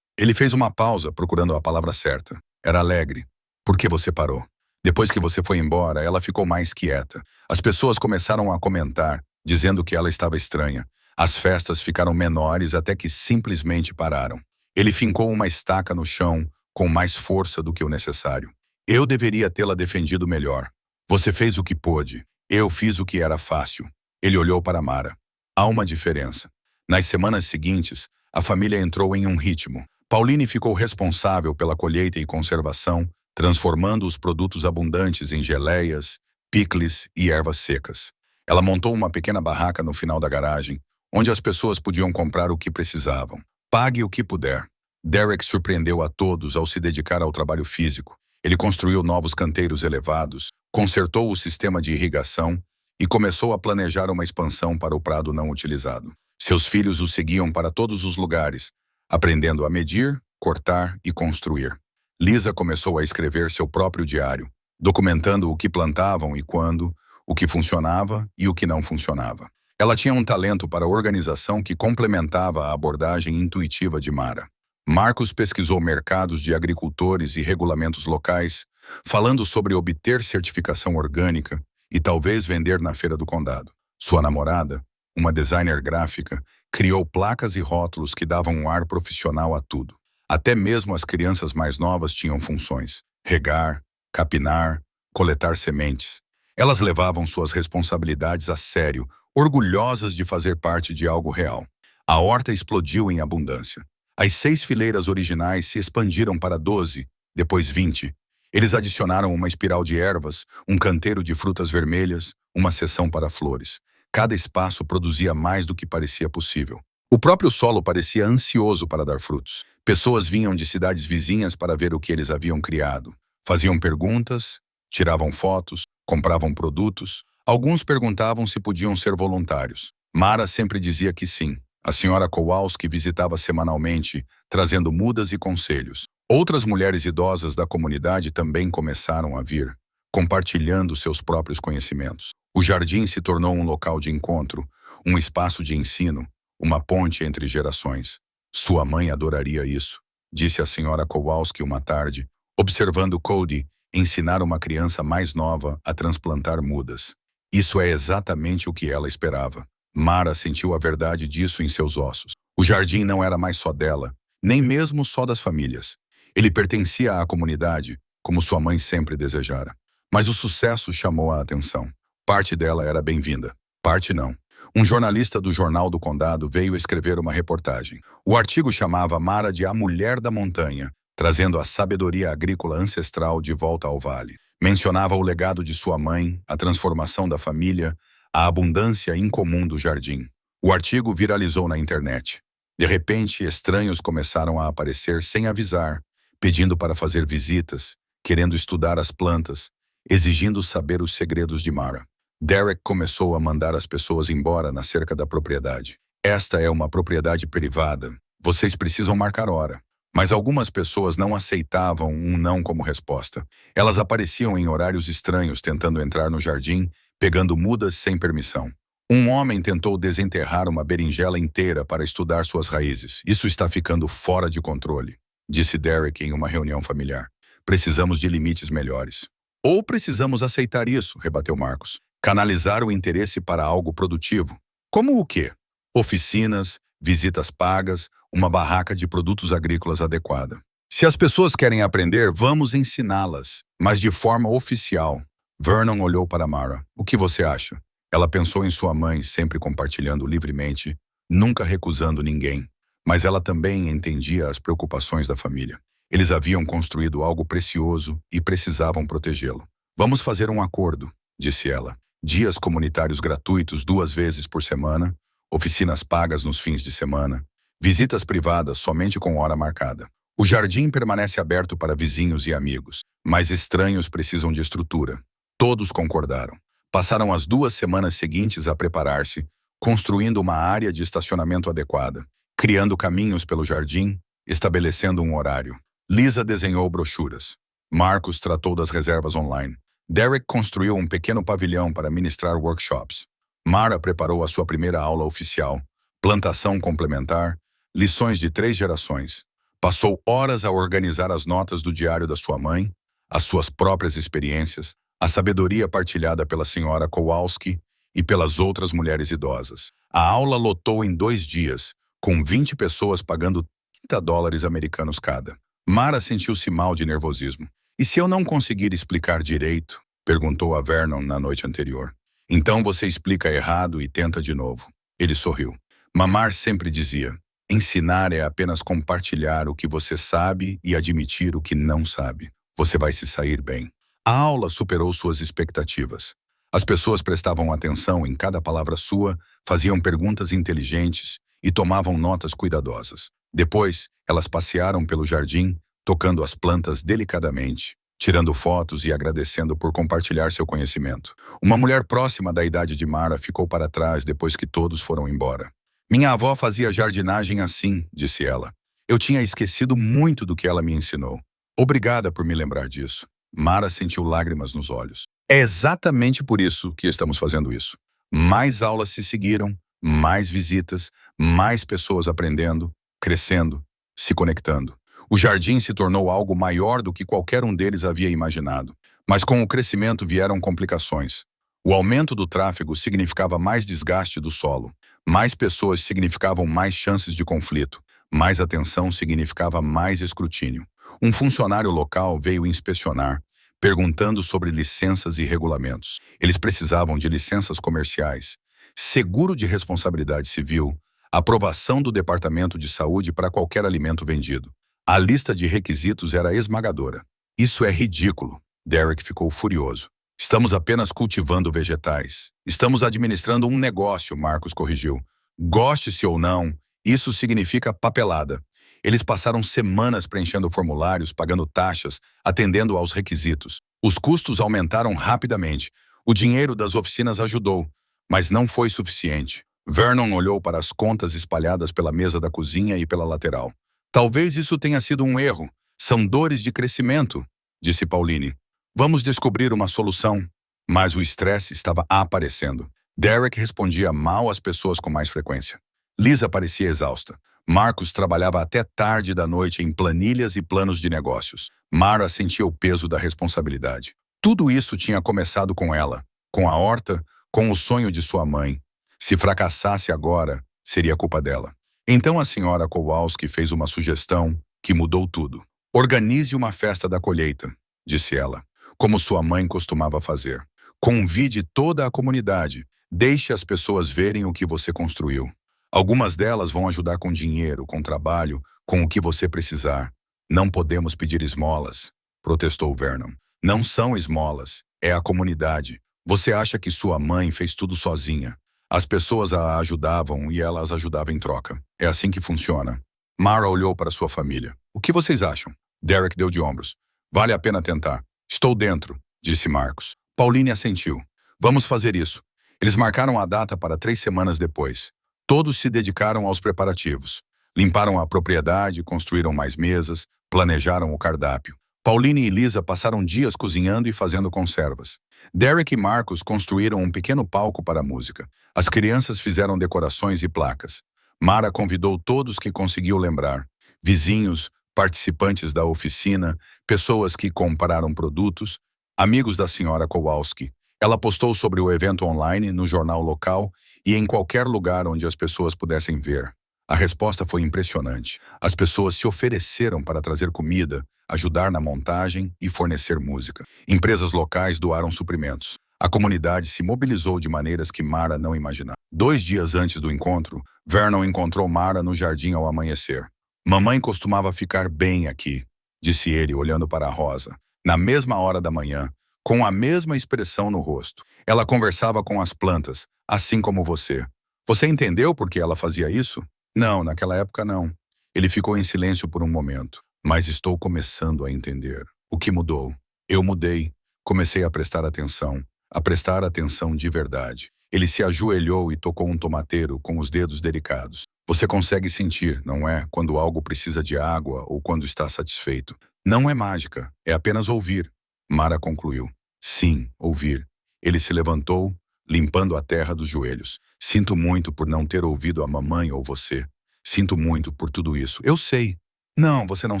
Ele fez uma pausa procurando a palavra certa. Era alegre. Por que você parou? Depois que você foi embora, ela ficou mais quieta. As pessoas começaram a comentar, dizendo que ela estava estranha. As festas ficaram menores até que simplesmente pararam. Ele fincou uma estaca no chão com mais força do que o necessário. Eu deveria tê-la defendido melhor. Você fez o que pôde. Eu fiz o que era fácil. Ele olhou para Mara. Há uma diferença. Nas semanas seguintes, a família entrou em um ritmo. Pauline ficou responsável pela colheita e conservação, transformando os produtos abundantes em geleias, picles e ervas secas. Ela montou uma pequena barraca no final da garagem, onde as pessoas podiam comprar o que precisavam. Pague o que puder. Derek surpreendeu a todos ao se dedicar ao trabalho físico. Ele construiu novos canteiros elevados, consertou o sistema de irrigação e começou a planejar uma expansão para o prado não utilizado. Seus filhos o seguiam para todos os lugares, aprendendo a medir, cortar e construir. Lisa começou a escrever seu próprio diário, documentando o que plantavam e quando, o que funcionava e o que não funcionava. Ela tinha um talento para organização que complementava a abordagem intuitiva de Mara. Marcos pesquisou mercados de agricultores e regulamentos locais, falando sobre obter certificação orgânica e talvez vender na feira do condado. Sua namorada, uma designer gráfica, criou placas e rótulos que davam um ar profissional a tudo. Até mesmo as crianças mais novas tinham funções: regar, capinar, coletar sementes. Elas levavam suas responsabilidades a sério, orgulhosas de fazer parte de algo real. A horta explodiu em abundância. As 6 fileiras originais se expandiram para 12, depois 20. Eles adicionaram uma espiral de ervas, um canteiro de frutas vermelhas, uma seção para flores. Cada espaço produzia mais do que parecia possível. O próprio solo parecia ansioso para dar frutos. Pessoas vinham de cidades vizinhas para ver o que eles haviam criado. Faziam perguntas, tiravam fotos, compravam produtos. Alguns perguntavam se podiam ser voluntários. Mara sempre dizia que sim. A senhora Kowalski visitava semanalmente, trazendo mudas e conselhos. Outras mulheres idosas da comunidade também começaram a vir, compartilhando seus próprios conhecimentos. O jardim se tornou um local de encontro, um espaço de ensino, uma ponte entre gerações. Sua mãe adoraria isso, disse a senhora Kowalski uma tarde, observando Cody ensinar uma criança mais nova a transplantar mudas. Isso é exatamente o que ela esperava. Mara sentiu a verdade disso em seus ossos. O jardim não era mais só dela, nem mesmo só das famílias. Ele pertencia à comunidade, como sua mãe sempre desejara. Mas o sucesso chamou a atenção. Parte dela era bem-vinda, parte não. Um jornalista do Jornal do Condado veio escrever uma reportagem. O artigo chamava Mara de a Mulher da Montanha, trazendo a sabedoria agrícola ancestral de volta ao vale. Mencionava o legado de sua mãe, a transformação da família, a abundância incomum do jardim. O artigo viralizou na internet. De repente, estranhos começaram a aparecer sem avisar, pedindo para fazer visitas, querendo estudar as plantas, exigindo saber os segredos de Mara. Derek começou a mandar as pessoas embora na cerca da propriedade. Esta é uma propriedade privada. Vocês precisam marcar hora. Mas algumas pessoas não aceitavam um não como resposta. Elas apareciam em horários estranhos tentando entrar no jardim, pegando mudas sem permissão. Um homem tentou desenterrar uma berinjela inteira para estudar suas raízes. Isso está ficando fora de controle, disse Derek em uma reunião familiar. Precisamos de limites melhores. Ou precisamos aceitar isso, rebateu Marcos. Canalizar o interesse para algo produtivo. Como o quê? Oficinas, visitas pagas, uma barraca de produtos agrícolas adequada. Se as pessoas querem aprender, vamos ensiná-las, mas de forma oficial. Vernon olhou para Mara. O que você acha? Ela pensou em sua mãe, sempre compartilhando livremente, nunca recusando ninguém. Mas ela também entendia as preocupações da família. Eles haviam construído algo precioso e precisavam protegê-lo. Vamos fazer um acordo, disse ela. Dias comunitários gratuitos 2 vezes por semana, oficinas pagas nos fins de semana, visitas privadas somente com hora marcada. O jardim permanece aberto para vizinhos e amigos, mas estranhos precisam de estrutura. Todos concordaram. Passaram as 2 semanas seguintes a preparar-se, construindo uma área de estacionamento adequada, criando caminhos pelo jardim, estabelecendo um horário. Lisa desenhou brochuras. Marcos tratou das reservas online. Derek construiu um pequeno pavilhão para ministrar workshops. Mara preparou a sua primeira aula oficial, plantação complementar, lições de 3 gerações. Passou horas a organizar as notas do diário da sua mãe, as suas próprias experiências, a sabedoria partilhada pela senhora Kowalski e pelas outras mulheres idosas. A aula lotou em 2 dias, com 20 pessoas pagando $30 americanos cada. Mara sentiu-se mal de nervosismo. "E se eu não conseguir explicar direito?" perguntou a Vernon na noite anterior. "Então você explica errado e tenta de novo." Ele sorriu. Mamar sempre dizia: "Ensinar é apenas compartilhar o que você sabe e admitir o que não sabe. Você vai se sair bem." A aula superou suas expectativas. As pessoas prestavam atenção em cada palavra sua, faziam perguntas inteligentes e tomavam notas cuidadosas. Depois, elas passearam pelo jardim, tocando as plantas delicadamente, tirando fotos e agradecendo por compartilhar seu conhecimento. Uma mulher próxima da idade de Mara ficou para trás depois que todos foram embora. "Minha avó fazia jardinagem assim", disse ela. "Eu tinha esquecido muito do que ela me ensinou. Obrigada por me lembrar disso." Mara sentiu lágrimas nos olhos. "É exatamente por isso que estamos fazendo isso." Mais aulas se seguiram, mais visitas, mais pessoas aprendendo, crescendo, se conectando. O jardim se tornou algo maior do que qualquer um deles havia imaginado. Mas com o crescimento vieram complicações. O aumento do tráfego significava mais desgaste do solo. Mais pessoas significavam mais chances de conflito. Mais atenção significava mais escrutínio. Um funcionário local veio inspecionar, perguntando sobre licenças e regulamentos. Eles precisavam de licenças comerciais, seguro de responsabilidade civil, aprovação do Departamento de Saúde para qualquer alimento vendido. A lista de requisitos era esmagadora. "Isso é ridículo." Derek ficou furioso. "Estamos apenas cultivando vegetais. Estamos administrando um negócio", Marcos corrigiu. "Goste-se ou não, isso significa papelada." Eles passaram semanas preenchendo formulários, pagando taxas, atendendo aos requisitos. Os custos aumentaram rapidamente. O dinheiro das oficinas ajudou, mas não foi suficiente. Vernon olhou para as contas espalhadas pela mesa da cozinha e pela lateral. "Talvez isso tenha sido um erro. São dores de crescimento", disse Pauline. "Vamos descobrir uma solução." Mas o estresse estava aparecendo. Derek respondia mal às pessoas com mais frequência. Lisa parecia exausta. Marcos trabalhava até tarde da noite em planilhas e planos de negócios. Mara sentia o peso da responsabilidade. Tudo isso tinha começado com ela, com a horta, com o sonho de sua mãe. Se fracassasse agora, seria culpa dela. Então a senhora Kowalski fez uma sugestão que mudou tudo. "Organize uma festa da colheita", disse ela, como sua mãe costumava fazer. "Convide toda a comunidade. Deixe as pessoas verem o que você construiu. Algumas delas vão ajudar com dinheiro, com trabalho, com o que você precisar." "Não podemos pedir esmolas", protestou Vernon. "Não são esmolas, é a comunidade. Você acha que sua mãe fez tudo sozinha. As pessoas a ajudavam e ela as ajudava em troca. É assim que funciona." Mara olhou para sua família. "O que vocês acham?" Derek deu de ombros. "Vale a pena tentar." "Estou dentro", disse Marcos. Pauline assentiu. "Vamos fazer isso." Eles marcaram a data para 3 semanas depois. Todos se dedicaram aos preparativos. Limparam a propriedade, construíram mais mesas, planejaram o cardápio. Pauline e Lisa passaram dias cozinhando e fazendo conservas. Derek e Marcos construíram um pequeno palco para a música. As crianças fizeram decorações e placas. Mara convidou todos que conseguiu lembrar. Vizinhos, participantes da oficina, pessoas que compraram produtos, amigos da senhora Kowalski. Ela postou sobre o evento online, no jornal local e em qualquer lugar onde as pessoas pudessem ver. A resposta foi impressionante. As pessoas se ofereceram para trazer comida, ajudar na montagem e fornecer música. Empresas locais doaram suprimentos. A comunidade se mobilizou de maneiras que Mara não imaginava. 2 dias antes do encontro, Vernon encontrou Mara no jardim ao amanhecer. "Mamãe costumava ficar bem aqui", disse ele olhando para a rosa. "Na mesma hora da manhã, com a mesma expressão no rosto. Ela conversava com as plantas, assim como você. Você entendeu por que ela fazia isso?" "Não, naquela época não." Ele ficou em silêncio por um momento. "Mas estou começando a entender. O que mudou?" "Eu mudei. Comecei a prestar atenção de verdade." Ele se ajoelhou e tocou um tomateiro com os dedos delicados. "Você consegue sentir, não é, quando algo precisa de água ou quando está satisfeito. Não é mágica, é apenas ouvir." Mara concluiu. "Sim, ouvir." Ele se levantou, limpando a terra dos joelhos. Sinto muito por não ter ouvido a mamãe ou você. Sinto muito por tudo isso. Eu sei. Não, você não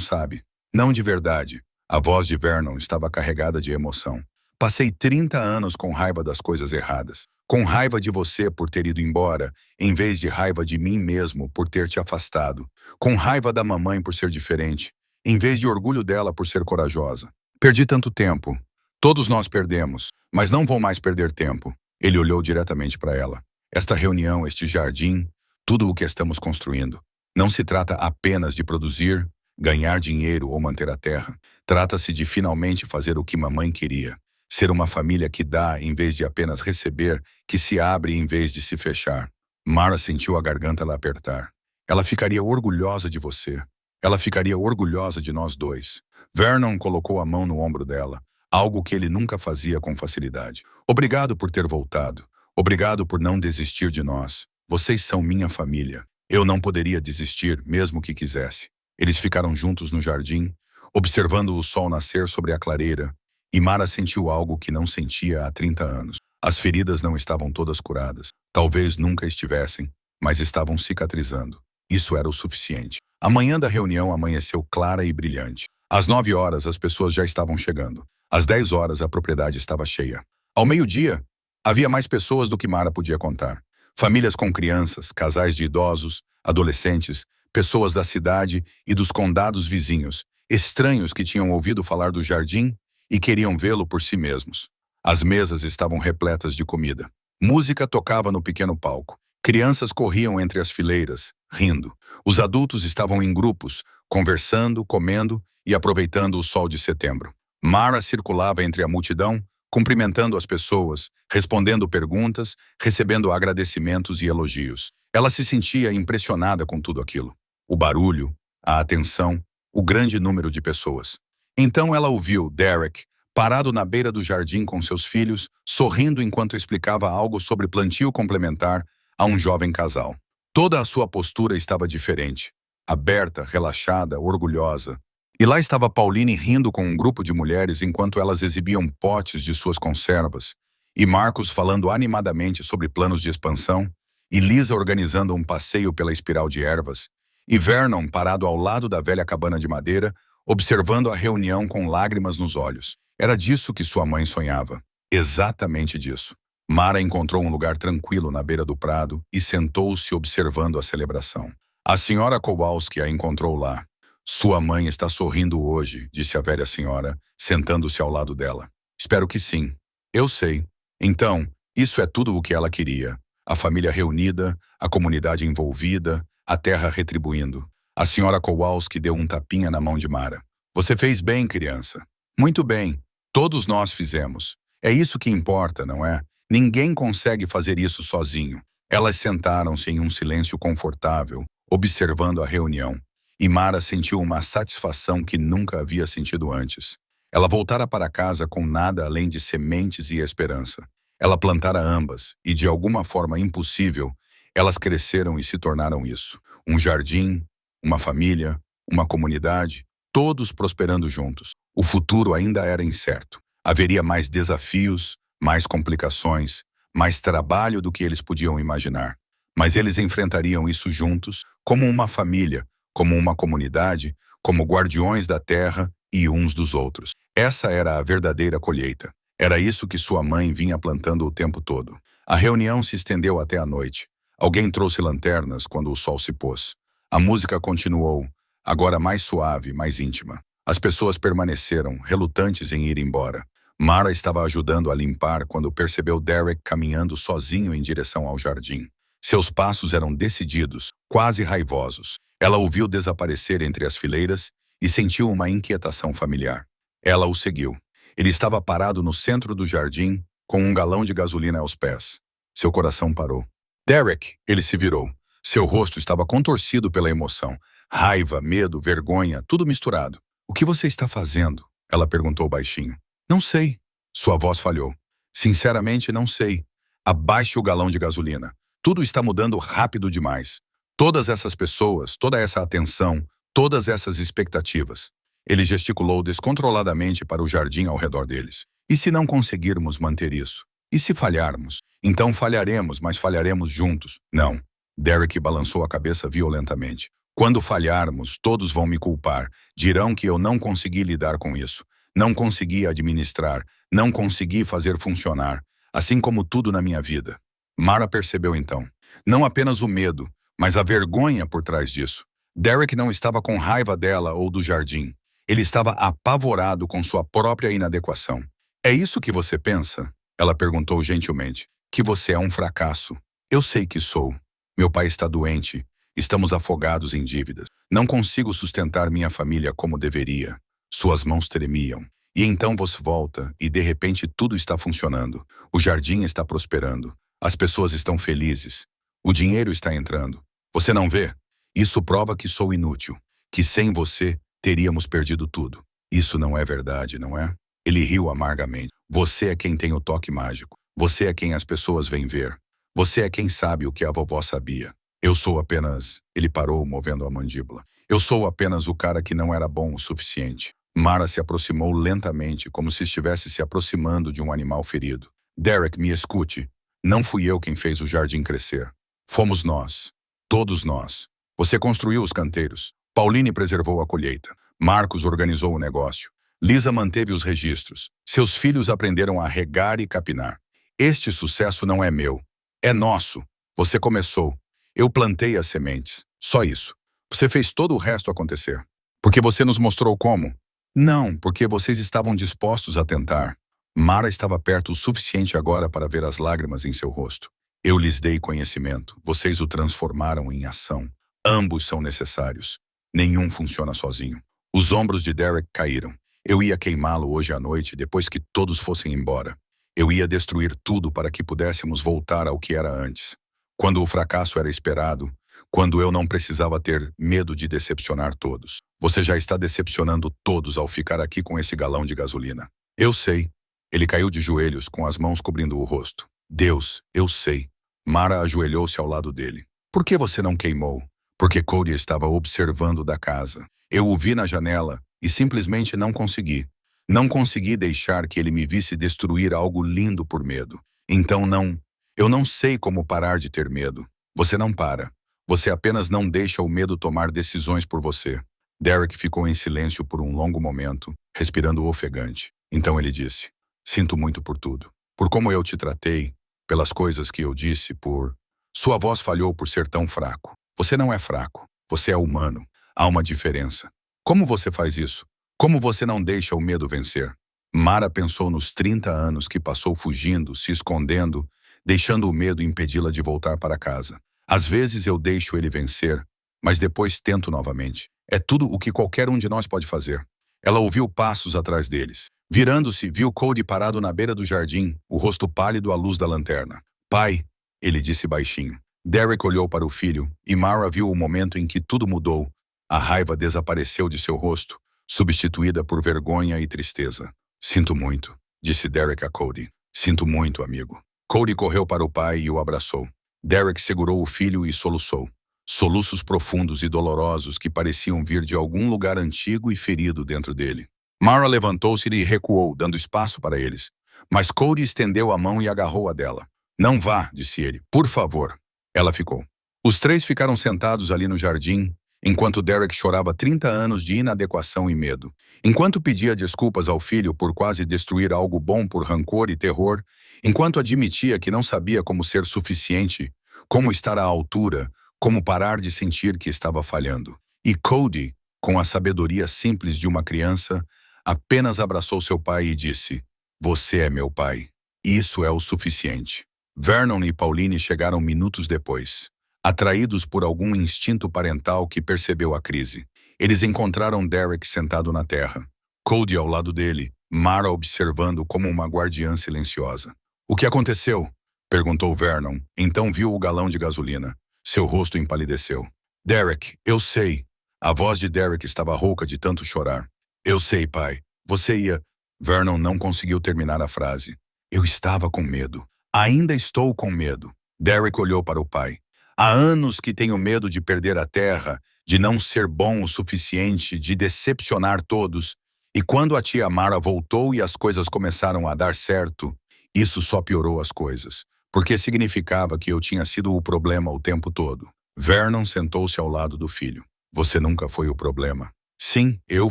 sabe. Não de verdade. A voz de Vernon estava carregada de emoção. Passei 30 anos com raiva das coisas erradas. Com raiva de você por ter ido embora, em vez de raiva de mim mesmo por ter te afastado. Com raiva da mamãe por ser diferente, em vez de orgulho dela por ser corajosa. Perdi tanto tempo. Todos nós perdemos, mas não vou mais perder tempo. Ele olhou diretamente para ela. Esta reunião, este jardim, tudo o que estamos construindo. Não se trata apenas de produzir, ganhar dinheiro ou manter a terra. Trata-se de finalmente fazer o que mamãe queria. Ser uma família que dá em vez de apenas receber, que se abre em vez de se fechar. Mara sentiu a garganta lhe apertar. Ela ficaria orgulhosa de você. Ela ficaria orgulhosa de nós dois. Vernon colocou a mão no ombro dela, algo que ele nunca fazia com facilidade. Obrigado por ter voltado. Obrigado por não desistir de nós. Vocês são minha família. Eu não poderia desistir, mesmo que quisesse. Eles ficaram juntos no jardim, observando o sol nascer sobre a clareira, e Mara sentiu algo que não sentia há 30 anos. As feridas não estavam todas curadas. Talvez nunca estivessem, mas estavam cicatrizando. Isso era o suficiente. A manhã da reunião amanheceu clara e brilhante. Às 9 horas, as pessoas já estavam chegando. Às 10 horas, a propriedade estava cheia. Ao meio-dia, havia mais pessoas do que Mara podia contar. Famílias com crianças, casais de idosos, adolescentes, pessoas da cidade e dos condados vizinhos, estranhos que tinham ouvido falar do jardim e queriam vê-lo por si mesmos. As mesas estavam repletas de comida. Música tocava no pequeno palco. Crianças corriam entre as fileiras, rindo. Os adultos estavam em grupos, conversando, comendo e aproveitando o sol de setembro. Mara circulava entre a multidão, cumprimentando as pessoas, respondendo perguntas, recebendo agradecimentos e elogios. Ela se sentia impressionada com tudo aquilo. O barulho, a atenção, o grande número de pessoas. Então ela ouviu Derek, parado na beira do jardim com seus filhos, sorrindo enquanto explicava algo sobre plantio complementar a um jovem casal. Toda a sua postura estava diferente, aberta, relaxada, orgulhosa. E lá estava Pauline rindo com um grupo de mulheres enquanto elas exibiam potes de suas conservas, e Marcos falando animadamente sobre planos de expansão, e Lisa organizando um passeio pela espiral de ervas, e Vernon parado ao lado da velha cabana de madeira, observando a reunião com lágrimas nos olhos. Era disso que sua mãe sonhava. Exatamente disso. Mara encontrou um lugar tranquilo na beira do prado e sentou-se observando a celebração. A senhora Kowalski a encontrou lá. Sua mãe está sorrindo hoje, disse a velha senhora, sentando-se ao lado dela. Espero que sim. Eu sei. Então, isso é tudo o que ela queria. A família reunida, a comunidade envolvida, a terra retribuindo. A senhora Kowalski deu um tapinha na mão de Mara. Você fez bem, criança. Muito bem. Todos nós fizemos. É isso que importa, não é? Ninguém consegue fazer isso sozinho. Elas sentaram-se em um silêncio confortável, observando a reunião. E Mara sentiu uma satisfação que nunca havia sentido antes. Ela voltara para casa com nada além de sementes e esperança. Ela plantara ambas, e de alguma forma impossível, elas cresceram e se tornaram isso. Um jardim, uma família, uma comunidade, todos prosperando juntos. O futuro ainda era incerto. Haveria mais desafios, mais complicações, mais trabalho do que eles podiam imaginar. Mas eles enfrentariam isso juntos, como uma família, como uma comunidade, como guardiões da terra e uns dos outros. Essa era a verdadeira colheita. Era isso que sua mãe vinha plantando o tempo todo. A reunião se estendeu até a noite. Alguém trouxe lanternas quando o sol se pôs. A música continuou, agora mais suave, mais íntima. As pessoas permaneceram, relutantes em ir embora. Mara estava ajudando a limpar quando percebeu Derek caminhando sozinho em direção ao jardim. Seus passos eram decididos, quase raivosos. Ela o viu desaparecer entre as fileiras e sentiu uma inquietação familiar. Ela o seguiu. Ele estava parado no centro do jardim, com um galão de gasolina aos pés. Seu coração parou. Derek, ele se virou. Seu rosto estava contorcido pela emoção. Raiva, medo, vergonha, tudo misturado. O que você está fazendo? Ela perguntou baixinho. Não sei. Sua voz falhou. Sinceramente, não sei. Abaixe o galão de gasolina. Tudo está mudando rápido demais. Todas essas pessoas, toda essa atenção, todas essas expectativas. Ele gesticulou descontroladamente para o jardim ao redor deles. E se não conseguirmos manter isso? E se falharmos? Então falharemos, mas falharemos juntos. Não. Derek balançou a cabeça violentamente. Quando falharmos, todos vão me culpar. Dirão que eu não consegui lidar com isso. Não consegui administrar. Não consegui fazer funcionar. Assim como tudo na minha vida. Mara percebeu então. Não apenas o medo, mas a vergonha por trás disso. Derek não estava com raiva dela ou do jardim. Ele estava apavorado com sua própria inadequação. É isso que você pensa? Ela perguntou gentilmente. Que você é um fracasso. Eu sei que sou. Meu pai está doente. Estamos afogados em dívidas. Não consigo sustentar minha família como deveria. Suas mãos tremiam. E então você volta e de repente tudo está funcionando. O jardim está prosperando. As pessoas estão felizes. O dinheiro está entrando. Você não vê? Isso prova que sou inútil. Que sem você teríamos perdido tudo. Isso não é verdade, não é? Ele riu amargamente. Você é quem tem o toque mágico. Você é quem as pessoas vêm ver. Você é quem sabe o que a vovó sabia. Eu sou apenas... Ele parou, movendo a mandíbula. Eu sou apenas o cara que não era bom o suficiente. Mara se aproximou lentamente, como se estivesse se aproximando de um animal ferido. Derek, me escute. Não fui eu quem fez o jardim crescer. Fomos nós. Todos nós. Você construiu os canteiros. Pauline preservou a colheita. Marcos organizou o negócio. Lisa manteve os registros. Seus filhos aprenderam a regar e capinar. Este sucesso não é meu. É nosso. Você começou. Eu plantei as sementes. Só isso. Você fez todo o resto acontecer. Porque você nos mostrou como? Não, porque vocês estavam dispostos a tentar. Mara estava perto o suficiente agora para ver as lágrimas em seu rosto. Eu lhes dei conhecimento. Vocês o transformaram em ação. Ambos são necessários. Nenhum funciona sozinho. Os ombros de Derek caíram. Eu ia queimá-lo hoje à noite, depois que todos fossem embora. Eu ia destruir tudo para que pudéssemos voltar ao que era antes. Quando o fracasso era esperado, quando eu não precisava ter medo de decepcionar todos. Você já está decepcionando todos ao ficar aqui com esse galão de gasolina. Eu sei. Ele caiu de joelhos, com as mãos cobrindo o rosto. Deus, eu sei. Mara ajoelhou-se ao lado dele. Por que você não queimou? Porque Cody estava observando da casa. Eu o vi na janela e simplesmente não consegui. Não consegui deixar que ele me visse destruir algo lindo por medo. Então não. Eu não sei como parar de ter medo. Você não para. Você apenas não deixa o medo tomar decisões por você. Derek ficou em silêncio por um longo momento, respirando ofegante. Então ele disse, sinto muito por tudo. Por como eu te tratei, pelas coisas que eu disse, por... Sua voz falhou por ser tão fraco. Você não é fraco. Você é humano. Há uma diferença. Como você faz isso? Como você não deixa o medo vencer? Mara pensou nos 30 anos que passou fugindo, se escondendo, deixando o medo impedi-la de voltar para casa. Às vezes eu deixo ele vencer, mas depois tento novamente. É tudo o que qualquer um de nós pode fazer. Ela ouviu passos atrás deles. Virando-se, viu Cody parado na beira do jardim, o rosto pálido à luz da lanterna. Pai, ele disse baixinho. Derek olhou para o filho, e Mara viu o momento em que tudo mudou. A raiva desapareceu de seu rosto, substituída por vergonha e tristeza. Sinto muito, disse Derek a Cody. Sinto muito, amigo. Cody correu para o pai e o abraçou. Derek segurou o filho e soluçou. Soluços profundos e dolorosos que pareciam vir de algum lugar antigo e ferido dentro dele. Mara levantou-se e recuou, dando espaço para eles. Mas Cody estendeu a mão e agarrou a dela. Não vá, disse ele. Por favor. Ela ficou. Os três ficaram sentados ali no jardim, enquanto Derek chorava 30 anos de inadequação e medo. Enquanto pedia desculpas ao filho por quase destruir algo bom por rancor e terror, enquanto admitia que não sabia como ser suficiente, como estar à altura, como parar de sentir que estava falhando. E Cody, com a sabedoria simples de uma criança, apenas abraçou seu pai e disse, você é meu pai. Isso é o suficiente. Vernon e Pauline chegaram minutos depois, atraídos por algum instinto parental que percebeu a crise. Eles encontraram Derek sentado na terra, Cody ao lado dele, Mara observando como uma guardiã silenciosa. O que aconteceu? Perguntou Vernon, então viu o galão de gasolina. Seu rosto empalideceu. Derek, eu sei. A voz de Derek estava rouca de tanto chorar. Eu sei, pai. Você ia... Vernon não conseguiu terminar a frase. Eu estava com medo. Ainda estou com medo. Derek olhou para o pai. Há anos que tenho medo de perder a terra, de não ser bom o suficiente, de decepcionar todos. E quando a tia Mara voltou e as coisas começaram a dar certo, Isso só piorou as coisas, porque significava que eu tinha sido o problema o tempo todo. Vernon sentou-se ao lado do filho. Você nunca foi o problema. Sim, eu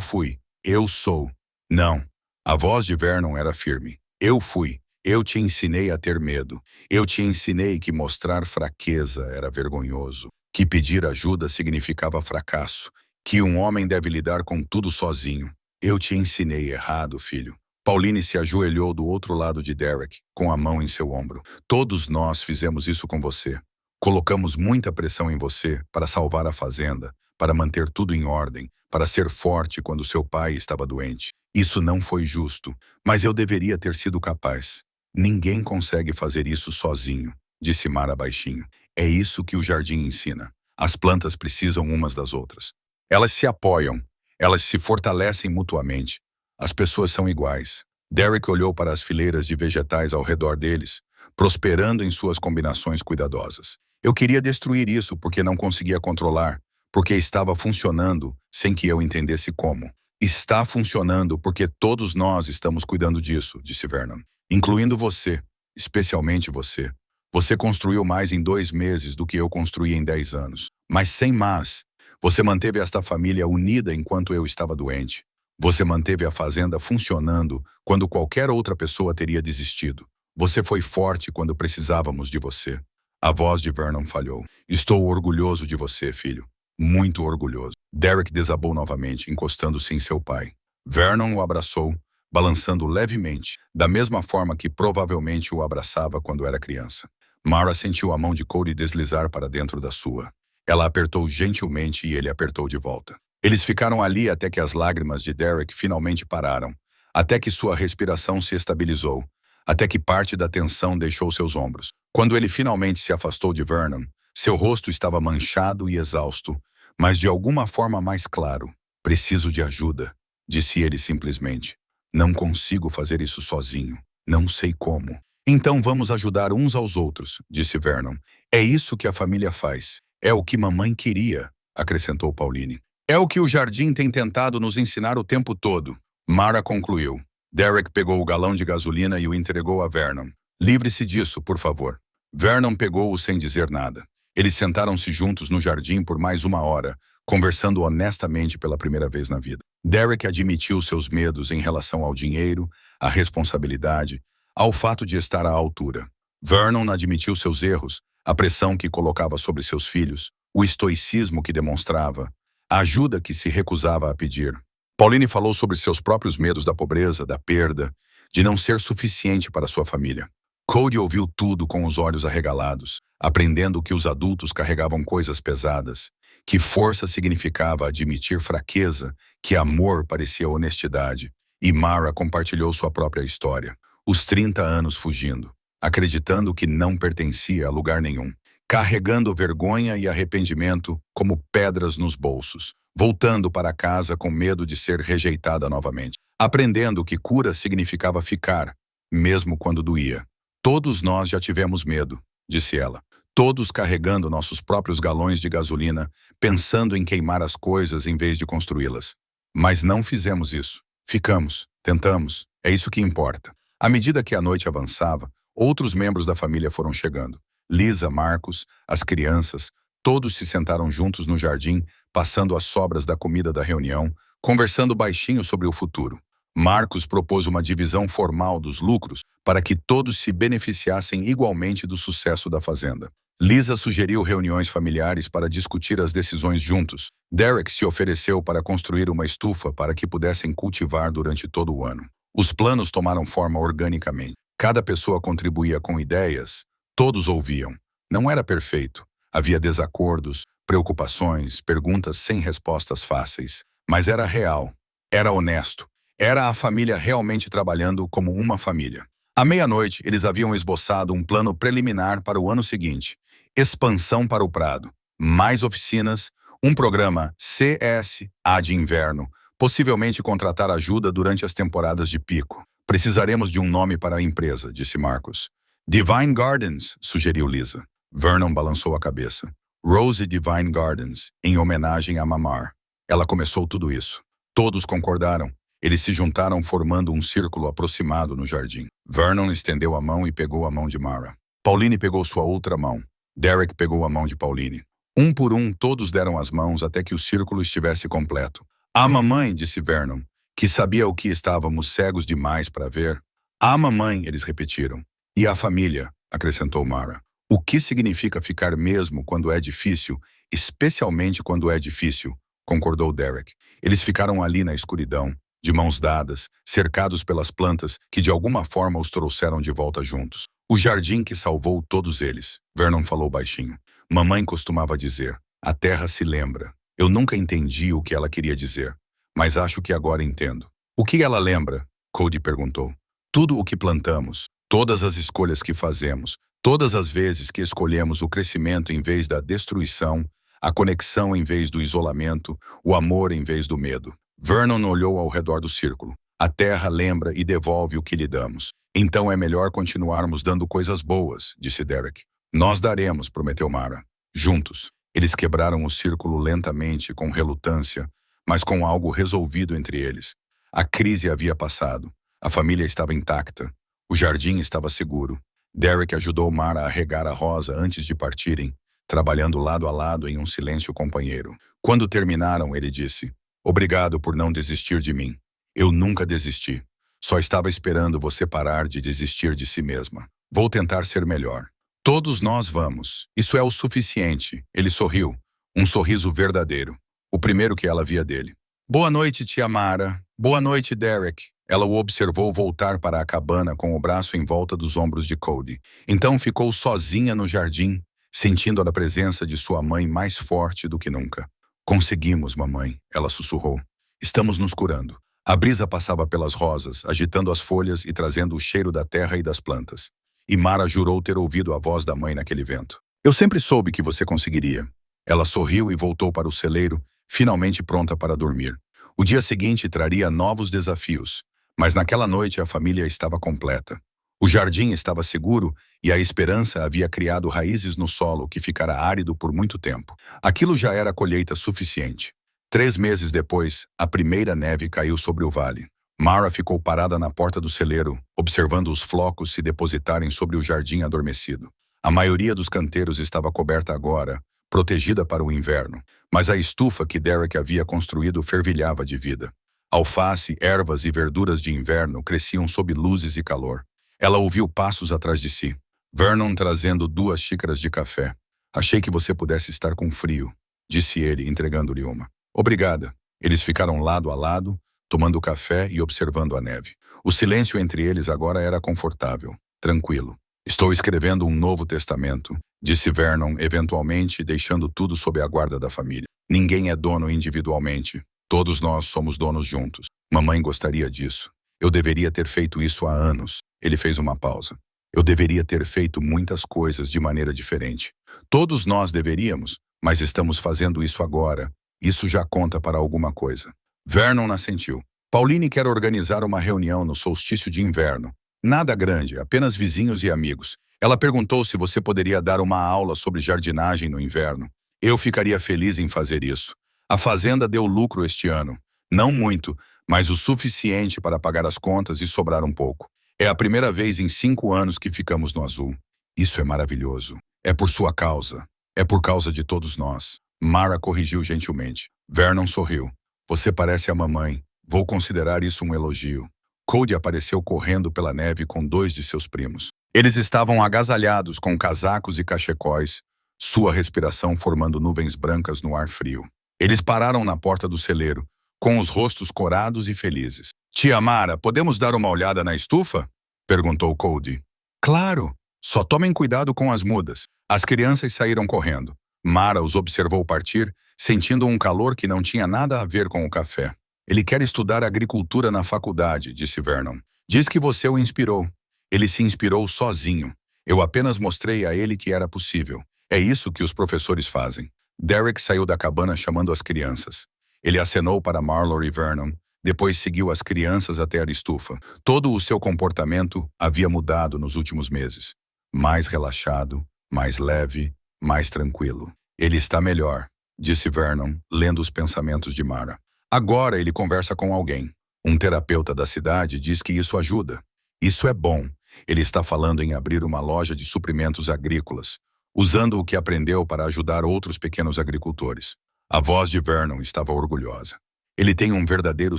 fui. Eu sou. Não. A voz de Vernon era firme. Eu fui. Eu te ensinei a ter medo. Eu te ensinei que mostrar fraqueza era vergonhoso, que pedir ajuda significava fracasso, que um homem deve lidar com tudo sozinho. Eu te ensinei errado, filho. Pauline se ajoelhou do outro lado de Derek, com a mão em seu ombro. Todos nós fizemos isso com você. Colocamos muita pressão em você para salvar a fazenda, para manter tudo em ordem, para ser forte quando seu pai estava doente. Isso não foi justo, mas eu deveria ter sido capaz. Ninguém consegue fazer isso sozinho, disse Mara baixinho. É isso que o jardim ensina. As plantas precisam umas das outras. Elas se apoiam, elas se fortalecem mutuamente. As pessoas são iguais. Derek olhou para as fileiras de vegetais ao redor deles, prosperando em suas combinações cuidadosas. Eu queria destruir isso porque não conseguia controlar, porque estava funcionando sem que eu entendesse como. Está funcionando porque todos nós estamos cuidando disso, disse Vernon. Incluindo você, especialmente você. Você construiu mais em 2 meses do que eu construí em 10 anos. Mas sem mas, você manteve esta família unida enquanto eu estava doente. Você manteve a fazenda funcionando quando qualquer outra pessoa teria desistido. Você foi forte quando precisávamos de você. A voz de Vernon falhou. Estou orgulhoso de você, filho. Muito orgulhoso. Derek desabou novamente, encostando-se em seu pai. Vernon o abraçou, balançando levemente, da mesma forma que provavelmente o abraçava quando era criança. Mara sentiu a mão de Cody deslizar para dentro da sua. Ela apertou gentilmente e ele apertou de volta. Eles ficaram ali até que as lágrimas de Derek finalmente pararam, até que sua respiração se estabilizou, até que parte da tensão deixou seus ombros. Quando ele finalmente se afastou de Vernon, seu rosto estava manchado e exausto, mas de alguma forma mais claro. Preciso de ajuda, disse ele simplesmente. Não consigo fazer isso sozinho. Não sei como. Então vamos ajudar uns aos outros, disse Vernon. É isso que a família faz. É o que mamãe queria, acrescentou Pauline. É o que o jardim tem tentado nos ensinar o tempo todo. Mara concluiu. Derek pegou o galão de gasolina e o entregou a Vernon. Livre-se disso, por favor. Vernon pegou-o sem dizer nada. Eles sentaram-se juntos no jardim por mais 1 hora, conversando honestamente pela primeira vez na vida. Derek admitiu seus medos em relação ao dinheiro, à responsabilidade, ao fato de estar à altura. Vernon admitiu seus erros, a pressão que colocava sobre seus filhos, o estoicismo que demonstrava, a ajuda que se recusava a pedir. Pauline falou sobre seus próprios medos da pobreza, da perda, de não ser suficiente para sua família. Cody ouviu tudo com os olhos arregalados, aprendendo que os adultos carregavam coisas pesadas, que força significava admitir fraqueza, que amor parecia honestidade. E Mara compartilhou sua própria história. Os 30 anos fugindo, acreditando que não pertencia a lugar nenhum, carregando vergonha e arrependimento como pedras nos bolsos, voltando para casa com medo de ser rejeitada novamente, aprendendo que cura significava ficar, mesmo quando doía. Todos nós já tivemos medo, disse ela. Todos carregando nossos próprios galões de gasolina, pensando em queimar as coisas em vez de construí-las. Mas não fizemos isso. Ficamos, tentamos, é isso que importa. À medida que a noite avançava, outros membros da família foram chegando. Lisa, Marcos, as crianças, todos se sentaram juntos no jardim, passando as sobras da comida da reunião, conversando baixinho sobre o futuro. Marcos propôs uma divisão formal dos lucros para que todos se beneficiassem igualmente do sucesso da fazenda. Lisa sugeriu reuniões familiares para discutir as decisões juntos. Derek se ofereceu para construir uma estufa para que pudessem cultivar durante todo o ano. Os planos tomaram forma organicamente. Cada pessoa contribuía com ideias, todos ouviam. Não era perfeito. Havia desacordos, preocupações, perguntas sem respostas fáceis. Mas era real, era honesto. Era a família realmente trabalhando como uma família. À meia-noite, eles haviam esboçado um plano preliminar para o ano seguinte. Expansão para o Prado, mais oficinas, um programa CSA de inverno, possivelmente contratar ajuda durante as temporadas de pico. Precisaremos de um nome para a empresa, disse Marcos. Divine Gardens, sugeriu Lisa. Vernon balançou a cabeça. Rose Divine Gardens, em homenagem a Mamar. Ela começou tudo isso. Todos concordaram. Eles se juntaram formando um círculo aproximado no jardim. Vernon estendeu a mão e pegou a mão de Mara. Pauline pegou sua outra mão. Derek pegou a mão de Pauline. Um por um, todos deram as mãos até que o círculo estivesse completo. A mamãe, disse Vernon, que sabia o que estávamos cegos demais para ver. A mamãe, eles repetiram. E a família, acrescentou Mara. O que significa ficar mesmo quando é difícil, especialmente quando é difícil, concordou Derek. Eles ficaram ali na escuridão, de mãos dadas, cercados pelas plantas que de alguma forma os trouxeram de volta juntos. O jardim que salvou todos eles, Vernon falou baixinho. Mamãe costumava dizer, a terra se lembra. Eu nunca entendi o que ela queria dizer, mas acho que agora entendo. O que ela lembra? Cody perguntou. Tudo o que plantamos, todas as escolhas que fazemos, todas as vezes que escolhemos o crescimento em vez da destruição, a conexão em vez do isolamento, o amor em vez do medo. Vernon olhou ao redor do círculo. A terra lembra e devolve o que lhe damos. Então é melhor continuarmos dando coisas boas, disse Derek. Nós daremos, prometeu Mara. Juntos. Eles quebraram o círculo lentamente, com relutância, mas com algo resolvido entre eles. A crise havia passado. A família estava intacta. O jardim estava seguro. Derek ajudou Mara a regar a rosa antes de partirem, trabalhando lado a lado em um silêncio companheiro. Quando terminaram, ele disse, obrigado por não desistir de mim. Eu nunca desisti. Só estava esperando você parar de desistir de si mesma. Vou tentar ser melhor. Todos nós vamos. Isso é o suficiente. Ele sorriu. Um sorriso verdadeiro. O primeiro que ela via dele. Boa noite, tia Mara. Boa noite, Derek. Ela o observou voltar para a cabana com o braço em volta dos ombros de Cody. Então ficou sozinha no jardim, sentindo a presença de sua mãe mais forte do que nunca. Conseguimos, mamãe, ela sussurrou. Estamos nos curando. A brisa passava pelas rosas, agitando as folhas e trazendo o cheiro da terra e das plantas. E Mara jurou ter ouvido a voz da mãe naquele vento. Eu sempre soube que você conseguiria. Ela sorriu e voltou para o celeiro, finalmente pronta para dormir. O dia seguinte traria novos desafios, mas naquela noite a família estava completa. O jardim estava seguro e a esperança havia criado raízes no solo que ficara árido por muito tempo. Aquilo já era colheita suficiente. 3 meses depois, a primeira neve caiu sobre o vale. Mara ficou parada na porta do celeiro, observando os flocos se depositarem sobre o jardim adormecido. A maioria dos canteiros estava coberta agora, protegida para o inverno, mas a estufa que Derek havia construído fervilhava de vida. Alface, ervas e verduras de inverno cresciam sob luzes e calor. Ela ouviu passos atrás de si. Vernon trazendo 2 xícaras de café. Achei que você pudesse estar com frio, disse ele, entregando-lhe uma. Obrigada. Eles ficaram lado a lado, tomando café e observando a neve. O silêncio entre eles agora era confortável, tranquilo. Estou escrevendo um novo testamento, disse Vernon, eventualmente deixando tudo sob a guarda da família. Ninguém é dono individualmente. Todos nós somos donos juntos. Mamãe gostaria disso. Eu deveria ter feito isso há anos. Ele fez uma pausa. Eu deveria ter feito muitas coisas de maneira diferente. Todos nós deveríamos, mas estamos fazendo isso agora. Isso já conta para alguma coisa. Vernon assentiu. Pauline quer organizar uma reunião no solstício de inverno. Nada grande, apenas vizinhos e amigos. Ela perguntou se você poderia dar uma aula sobre jardinagem no inverno. Eu ficaria feliz em fazer isso. A fazenda deu lucro este ano. Não muito, mas o suficiente para pagar as contas e sobrar um pouco. É a primeira vez em 5 anos que ficamos no azul. Isso é maravilhoso. É por sua causa. É por causa de todos nós. Mara corrigiu gentilmente. Vernon sorriu. Você parece a mamãe. Vou considerar isso um elogio. Cody apareceu correndo pela neve com 2 de seus primos. Eles estavam agasalhados com casacos e cachecóis, sua respiração formando nuvens brancas no ar frio. Eles pararam na porta do celeiro, com os rostos corados e felizes. Tia Mara, podemos dar uma olhada na estufa? Perguntou Cody. Claro, só tomem cuidado com as mudas. As crianças saíram correndo. Mara os observou partir, sentindo um calor que não tinha nada a ver com o café. Ele quer estudar agricultura na faculdade, disse Vernon. Diz que você o inspirou. Ele se inspirou sozinho. Eu apenas mostrei a ele que era possível. É isso que os professores fazem. Derek saiu da cabana chamando as crianças. Ele acenou para Marlowe e Vernon, depois seguiu as crianças até a estufa. Todo o seu comportamento havia mudado nos últimos meses. Mais relaxado, mais leve, mais tranquilo. Ele está melhor, disse Vernon, lendo os pensamentos de Mara. Agora ele conversa com alguém. Um terapeuta da cidade diz que isso ajuda. Isso é bom. Ele está falando em abrir uma loja de suprimentos agrícolas, usando o que aprendeu para ajudar outros pequenos agricultores. A voz de Vernon estava orgulhosa. Ele tem um verdadeiro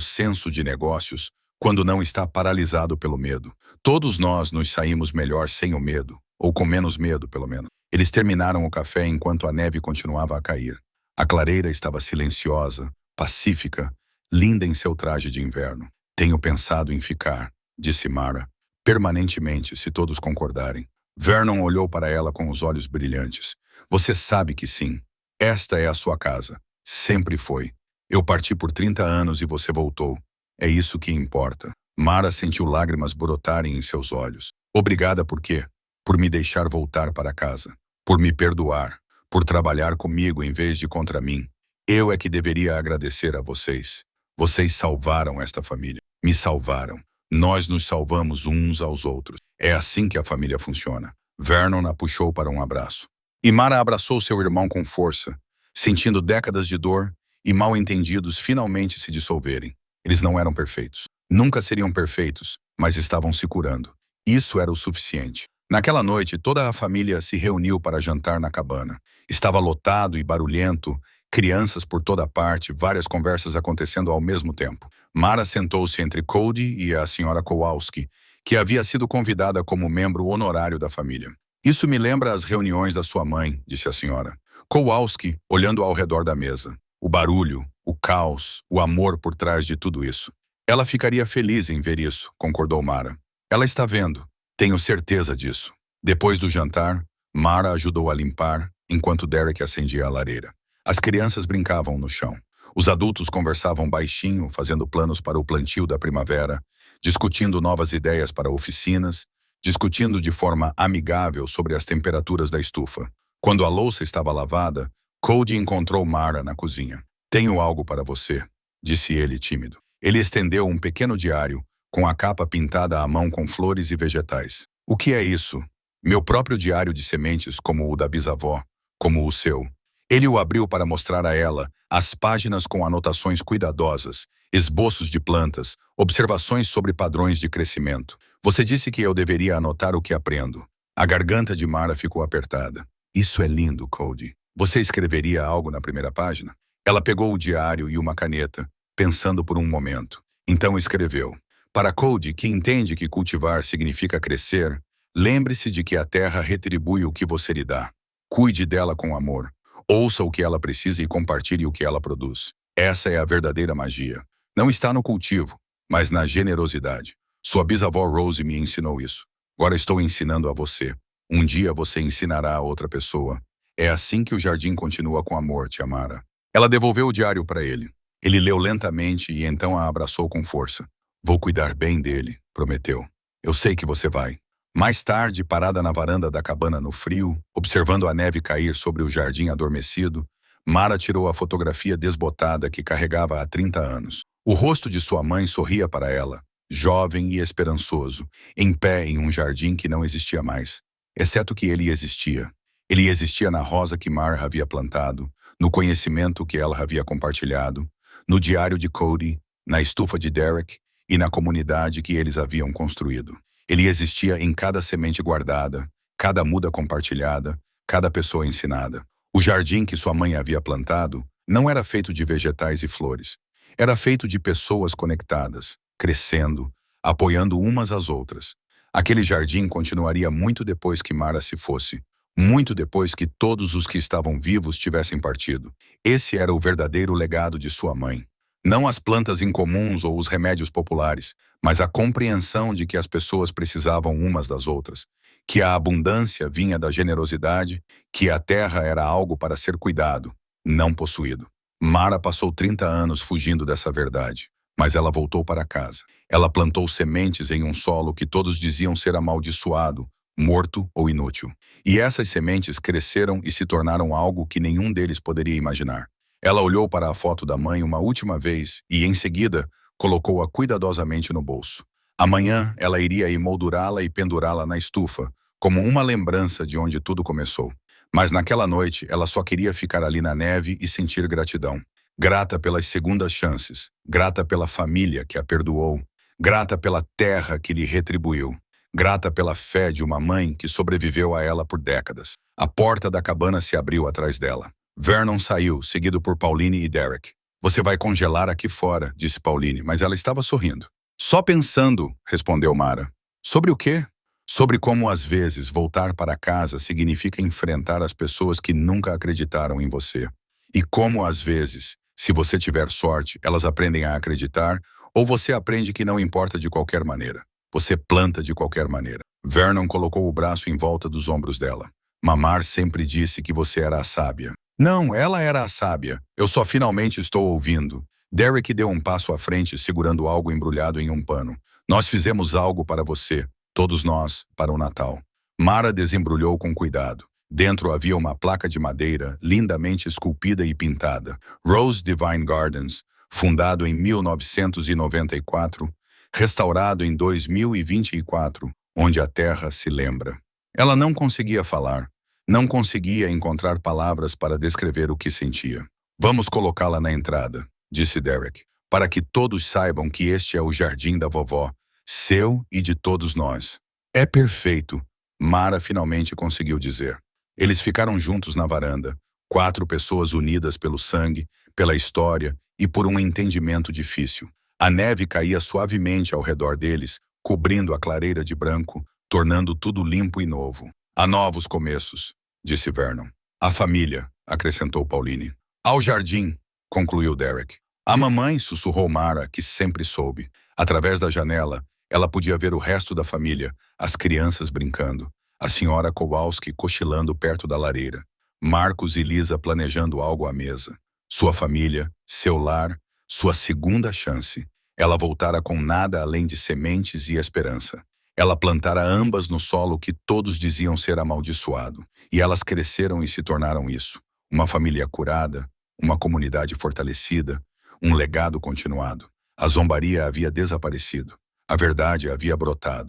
senso de negócios quando não está paralisado pelo medo. Todos nós nos saímos melhor sem o medo, ou com menos medo, pelo menos. Eles terminaram o café enquanto a neve continuava a cair. A clareira estava silenciosa, pacífica, linda em seu traje de inverno. Tenho pensado em ficar, disse Mara, permanentemente, se todos concordarem. Vernon olhou para ela com os olhos brilhantes. Você sabe que sim. Esta é a sua casa. Sempre foi. Eu parti por 30 anos e você voltou. É isso que importa. Mara sentiu lágrimas brotarem em seus olhos. Obrigada por quê? Por me deixar voltar para casa. Por me perdoar. Por trabalhar comigo em vez de contra mim. Eu é que deveria agradecer a vocês. Vocês salvaram esta família. Me salvaram. Nós nos salvamos uns aos outros. É assim que a família funciona. Vernon a puxou para um abraço. E Mara abraçou seu irmão com força, sentindo décadas de dor e mal-entendidos finalmente se dissolverem. Eles não eram perfeitos. Nunca seriam perfeitos, mas estavam se curando. Isso era o suficiente. Naquela noite, toda a família se reuniu para jantar na cabana. Estava lotado e barulhento, crianças por toda parte, várias conversas acontecendo ao mesmo tempo. Mara sentou-se entre Cody e a senhora Kowalski, que havia sido convidada como membro honorário da família. Isso me lembra as reuniões da sua mãe, disse a senhora. Kowalski, olhando ao redor da mesa. O barulho, o caos, o amor por trás de tudo isso. Ela ficaria feliz em ver isso, concordou Mara. Ela está vendo. Tenho certeza disso. Depois do jantar, Mara ajudou a limpar, enquanto Derek acendia a lareira. As crianças brincavam no chão. Os adultos conversavam baixinho, fazendo planos para o plantio da primavera, discutindo novas ideias para oficinas, discutindo de forma amigável sobre as temperaturas da estufa. Quando a louça estava lavada, Cody encontrou Mara na cozinha. Tenho algo para você, disse ele tímido. Ele estendeu um pequeno diário, com a capa pintada à mão com flores e vegetais. O que é isso? Meu próprio diário de sementes, como o da bisavó, como o seu. Ele o abriu para mostrar a ela as páginas com anotações cuidadosas, esboços de plantas, observações sobre padrões de crescimento. Você disse que eu deveria anotar o que aprendo. A garganta de Mara ficou apertada. Isso é lindo, Cody. Você escreveria algo na primeira página? Ela pegou o diário e uma caneta, pensando por um momento. Então escreveu. Para Cody, que entende que cultivar significa crescer, lembre-se de que a terra retribui o que você lhe dá. Cuide dela com amor. Ouça o que ela precisa e compartilhe o que ela produz. Essa é a verdadeira magia. Não está no cultivo, mas na generosidade. Sua bisavó Rose me ensinou isso. Agora estou ensinando a você. Um dia você ensinará a outra pessoa. É assim que o jardim continua com amor, tia Mara. Ela devolveu o diário para ele. Ele leu lentamente e então a abraçou com força. Vou cuidar bem dele, prometeu. Eu sei que você vai. Mais tarde, parada na varanda da cabana no frio, observando a neve cair sobre o jardim adormecido, Mara tirou a fotografia desbotada que carregava há 30 anos. O rosto de sua mãe sorria para ela, jovem e esperançoso, em pé em um jardim que não existia mais, exceto que ele existia. Ele existia na rosa que Mara havia plantado, no conhecimento que ela havia compartilhado, no diário de Cody, na estufa de Derek e na comunidade que eles haviam construído. Ele existia em cada semente guardada, cada muda compartilhada, cada pessoa ensinada. O jardim que sua mãe havia plantado não era feito de vegetais e flores. Era feito de pessoas conectadas, crescendo, apoiando umas às outras. Aquele jardim continuaria muito depois que Mara se fosse, muito depois que todos os que estavam vivos tivessem partido. Esse era o verdadeiro legado de sua mãe. Não as plantas incomuns ou os remédios populares, mas a compreensão de que as pessoas precisavam umas das outras, que a abundância vinha da generosidade, que a terra era algo para ser cuidado, não possuído. Mara passou 30 anos fugindo dessa verdade, mas ela voltou para casa. Ela plantou sementes em um solo que todos diziam ser amaldiçoado, morto ou inútil. E essas sementes cresceram e se tornaram algo que nenhum deles poderia imaginar. Ela olhou para a foto da mãe uma última vez e, em seguida, colocou-a cuidadosamente no bolso. Amanhã, ela iria emoldurá-la e pendurá-la na estufa, como uma lembrança de onde tudo começou. Mas naquela noite, ela só queria ficar ali na neve e sentir gratidão. Grata pelas segundas chances, grata pela família que a perdoou, grata pela terra que lhe retribuiu, grata pela fé de uma mãe que sobreviveu a ela por décadas. A porta da cabana se abriu atrás dela. Vernon saiu, seguido por Pauline e Derek. Você vai congelar aqui fora, disse Pauline, mas ela estava sorrindo. Só pensando, respondeu Mara. Sobre o quê? Sobre como às vezes voltar para casa significa enfrentar as pessoas que nunca acreditaram em você. E como às vezes, se você tiver sorte, elas aprendem a acreditar, ou você aprende que não importa de qualquer maneira. Você planta de qualquer maneira. Vernon colocou o braço em volta dos ombros dela. Mamar sempre disse que você era a sábia. Não, ela era a sábia. Eu só finalmente estou ouvindo. Derek deu um passo à frente, segurando algo embrulhado em um pano. Nós fizemos algo para você, todos nós, para o Natal. Mara desembrulhou com cuidado. Dentro havia uma placa de madeira, lindamente esculpida e pintada. Rose Divine Gardens, fundado em 1994, restaurado em 2024, onde a terra se lembra. Ela não conseguia falar. Não conseguia encontrar palavras para descrever o que sentia. Vamos colocá-la na entrada, disse Derek, para que todos saibam que este é o jardim da vovó, seu e de todos nós. É perfeito, Mara finalmente conseguiu dizer. Eles ficaram juntos na varanda, 4 pessoas unidas pelo sangue, pela história e por um entendimento difícil. A neve caía suavemente ao redor deles, cobrindo a clareira de branco, tornando tudo limpo e novo. Há novos começos, disse Vernon. A família, acrescentou Pauline. Ao jardim, concluiu Derek. A mamãe, sussurrou Mara, que sempre soube. Através da janela, ela podia ver o resto da família, as crianças brincando, a senhora Kowalski cochilando perto da lareira, Marcos e Lisa planejando algo à mesa. Sua família, seu lar, sua segunda chance. Ela voltara com nada além de sementes e esperança. Ela plantara ambas no solo que todos diziam ser amaldiçoado, e elas cresceram e se tornaram isso. Uma família curada, uma comunidade fortalecida, um legado continuado. A zombaria havia desaparecido. A verdade havia brotado.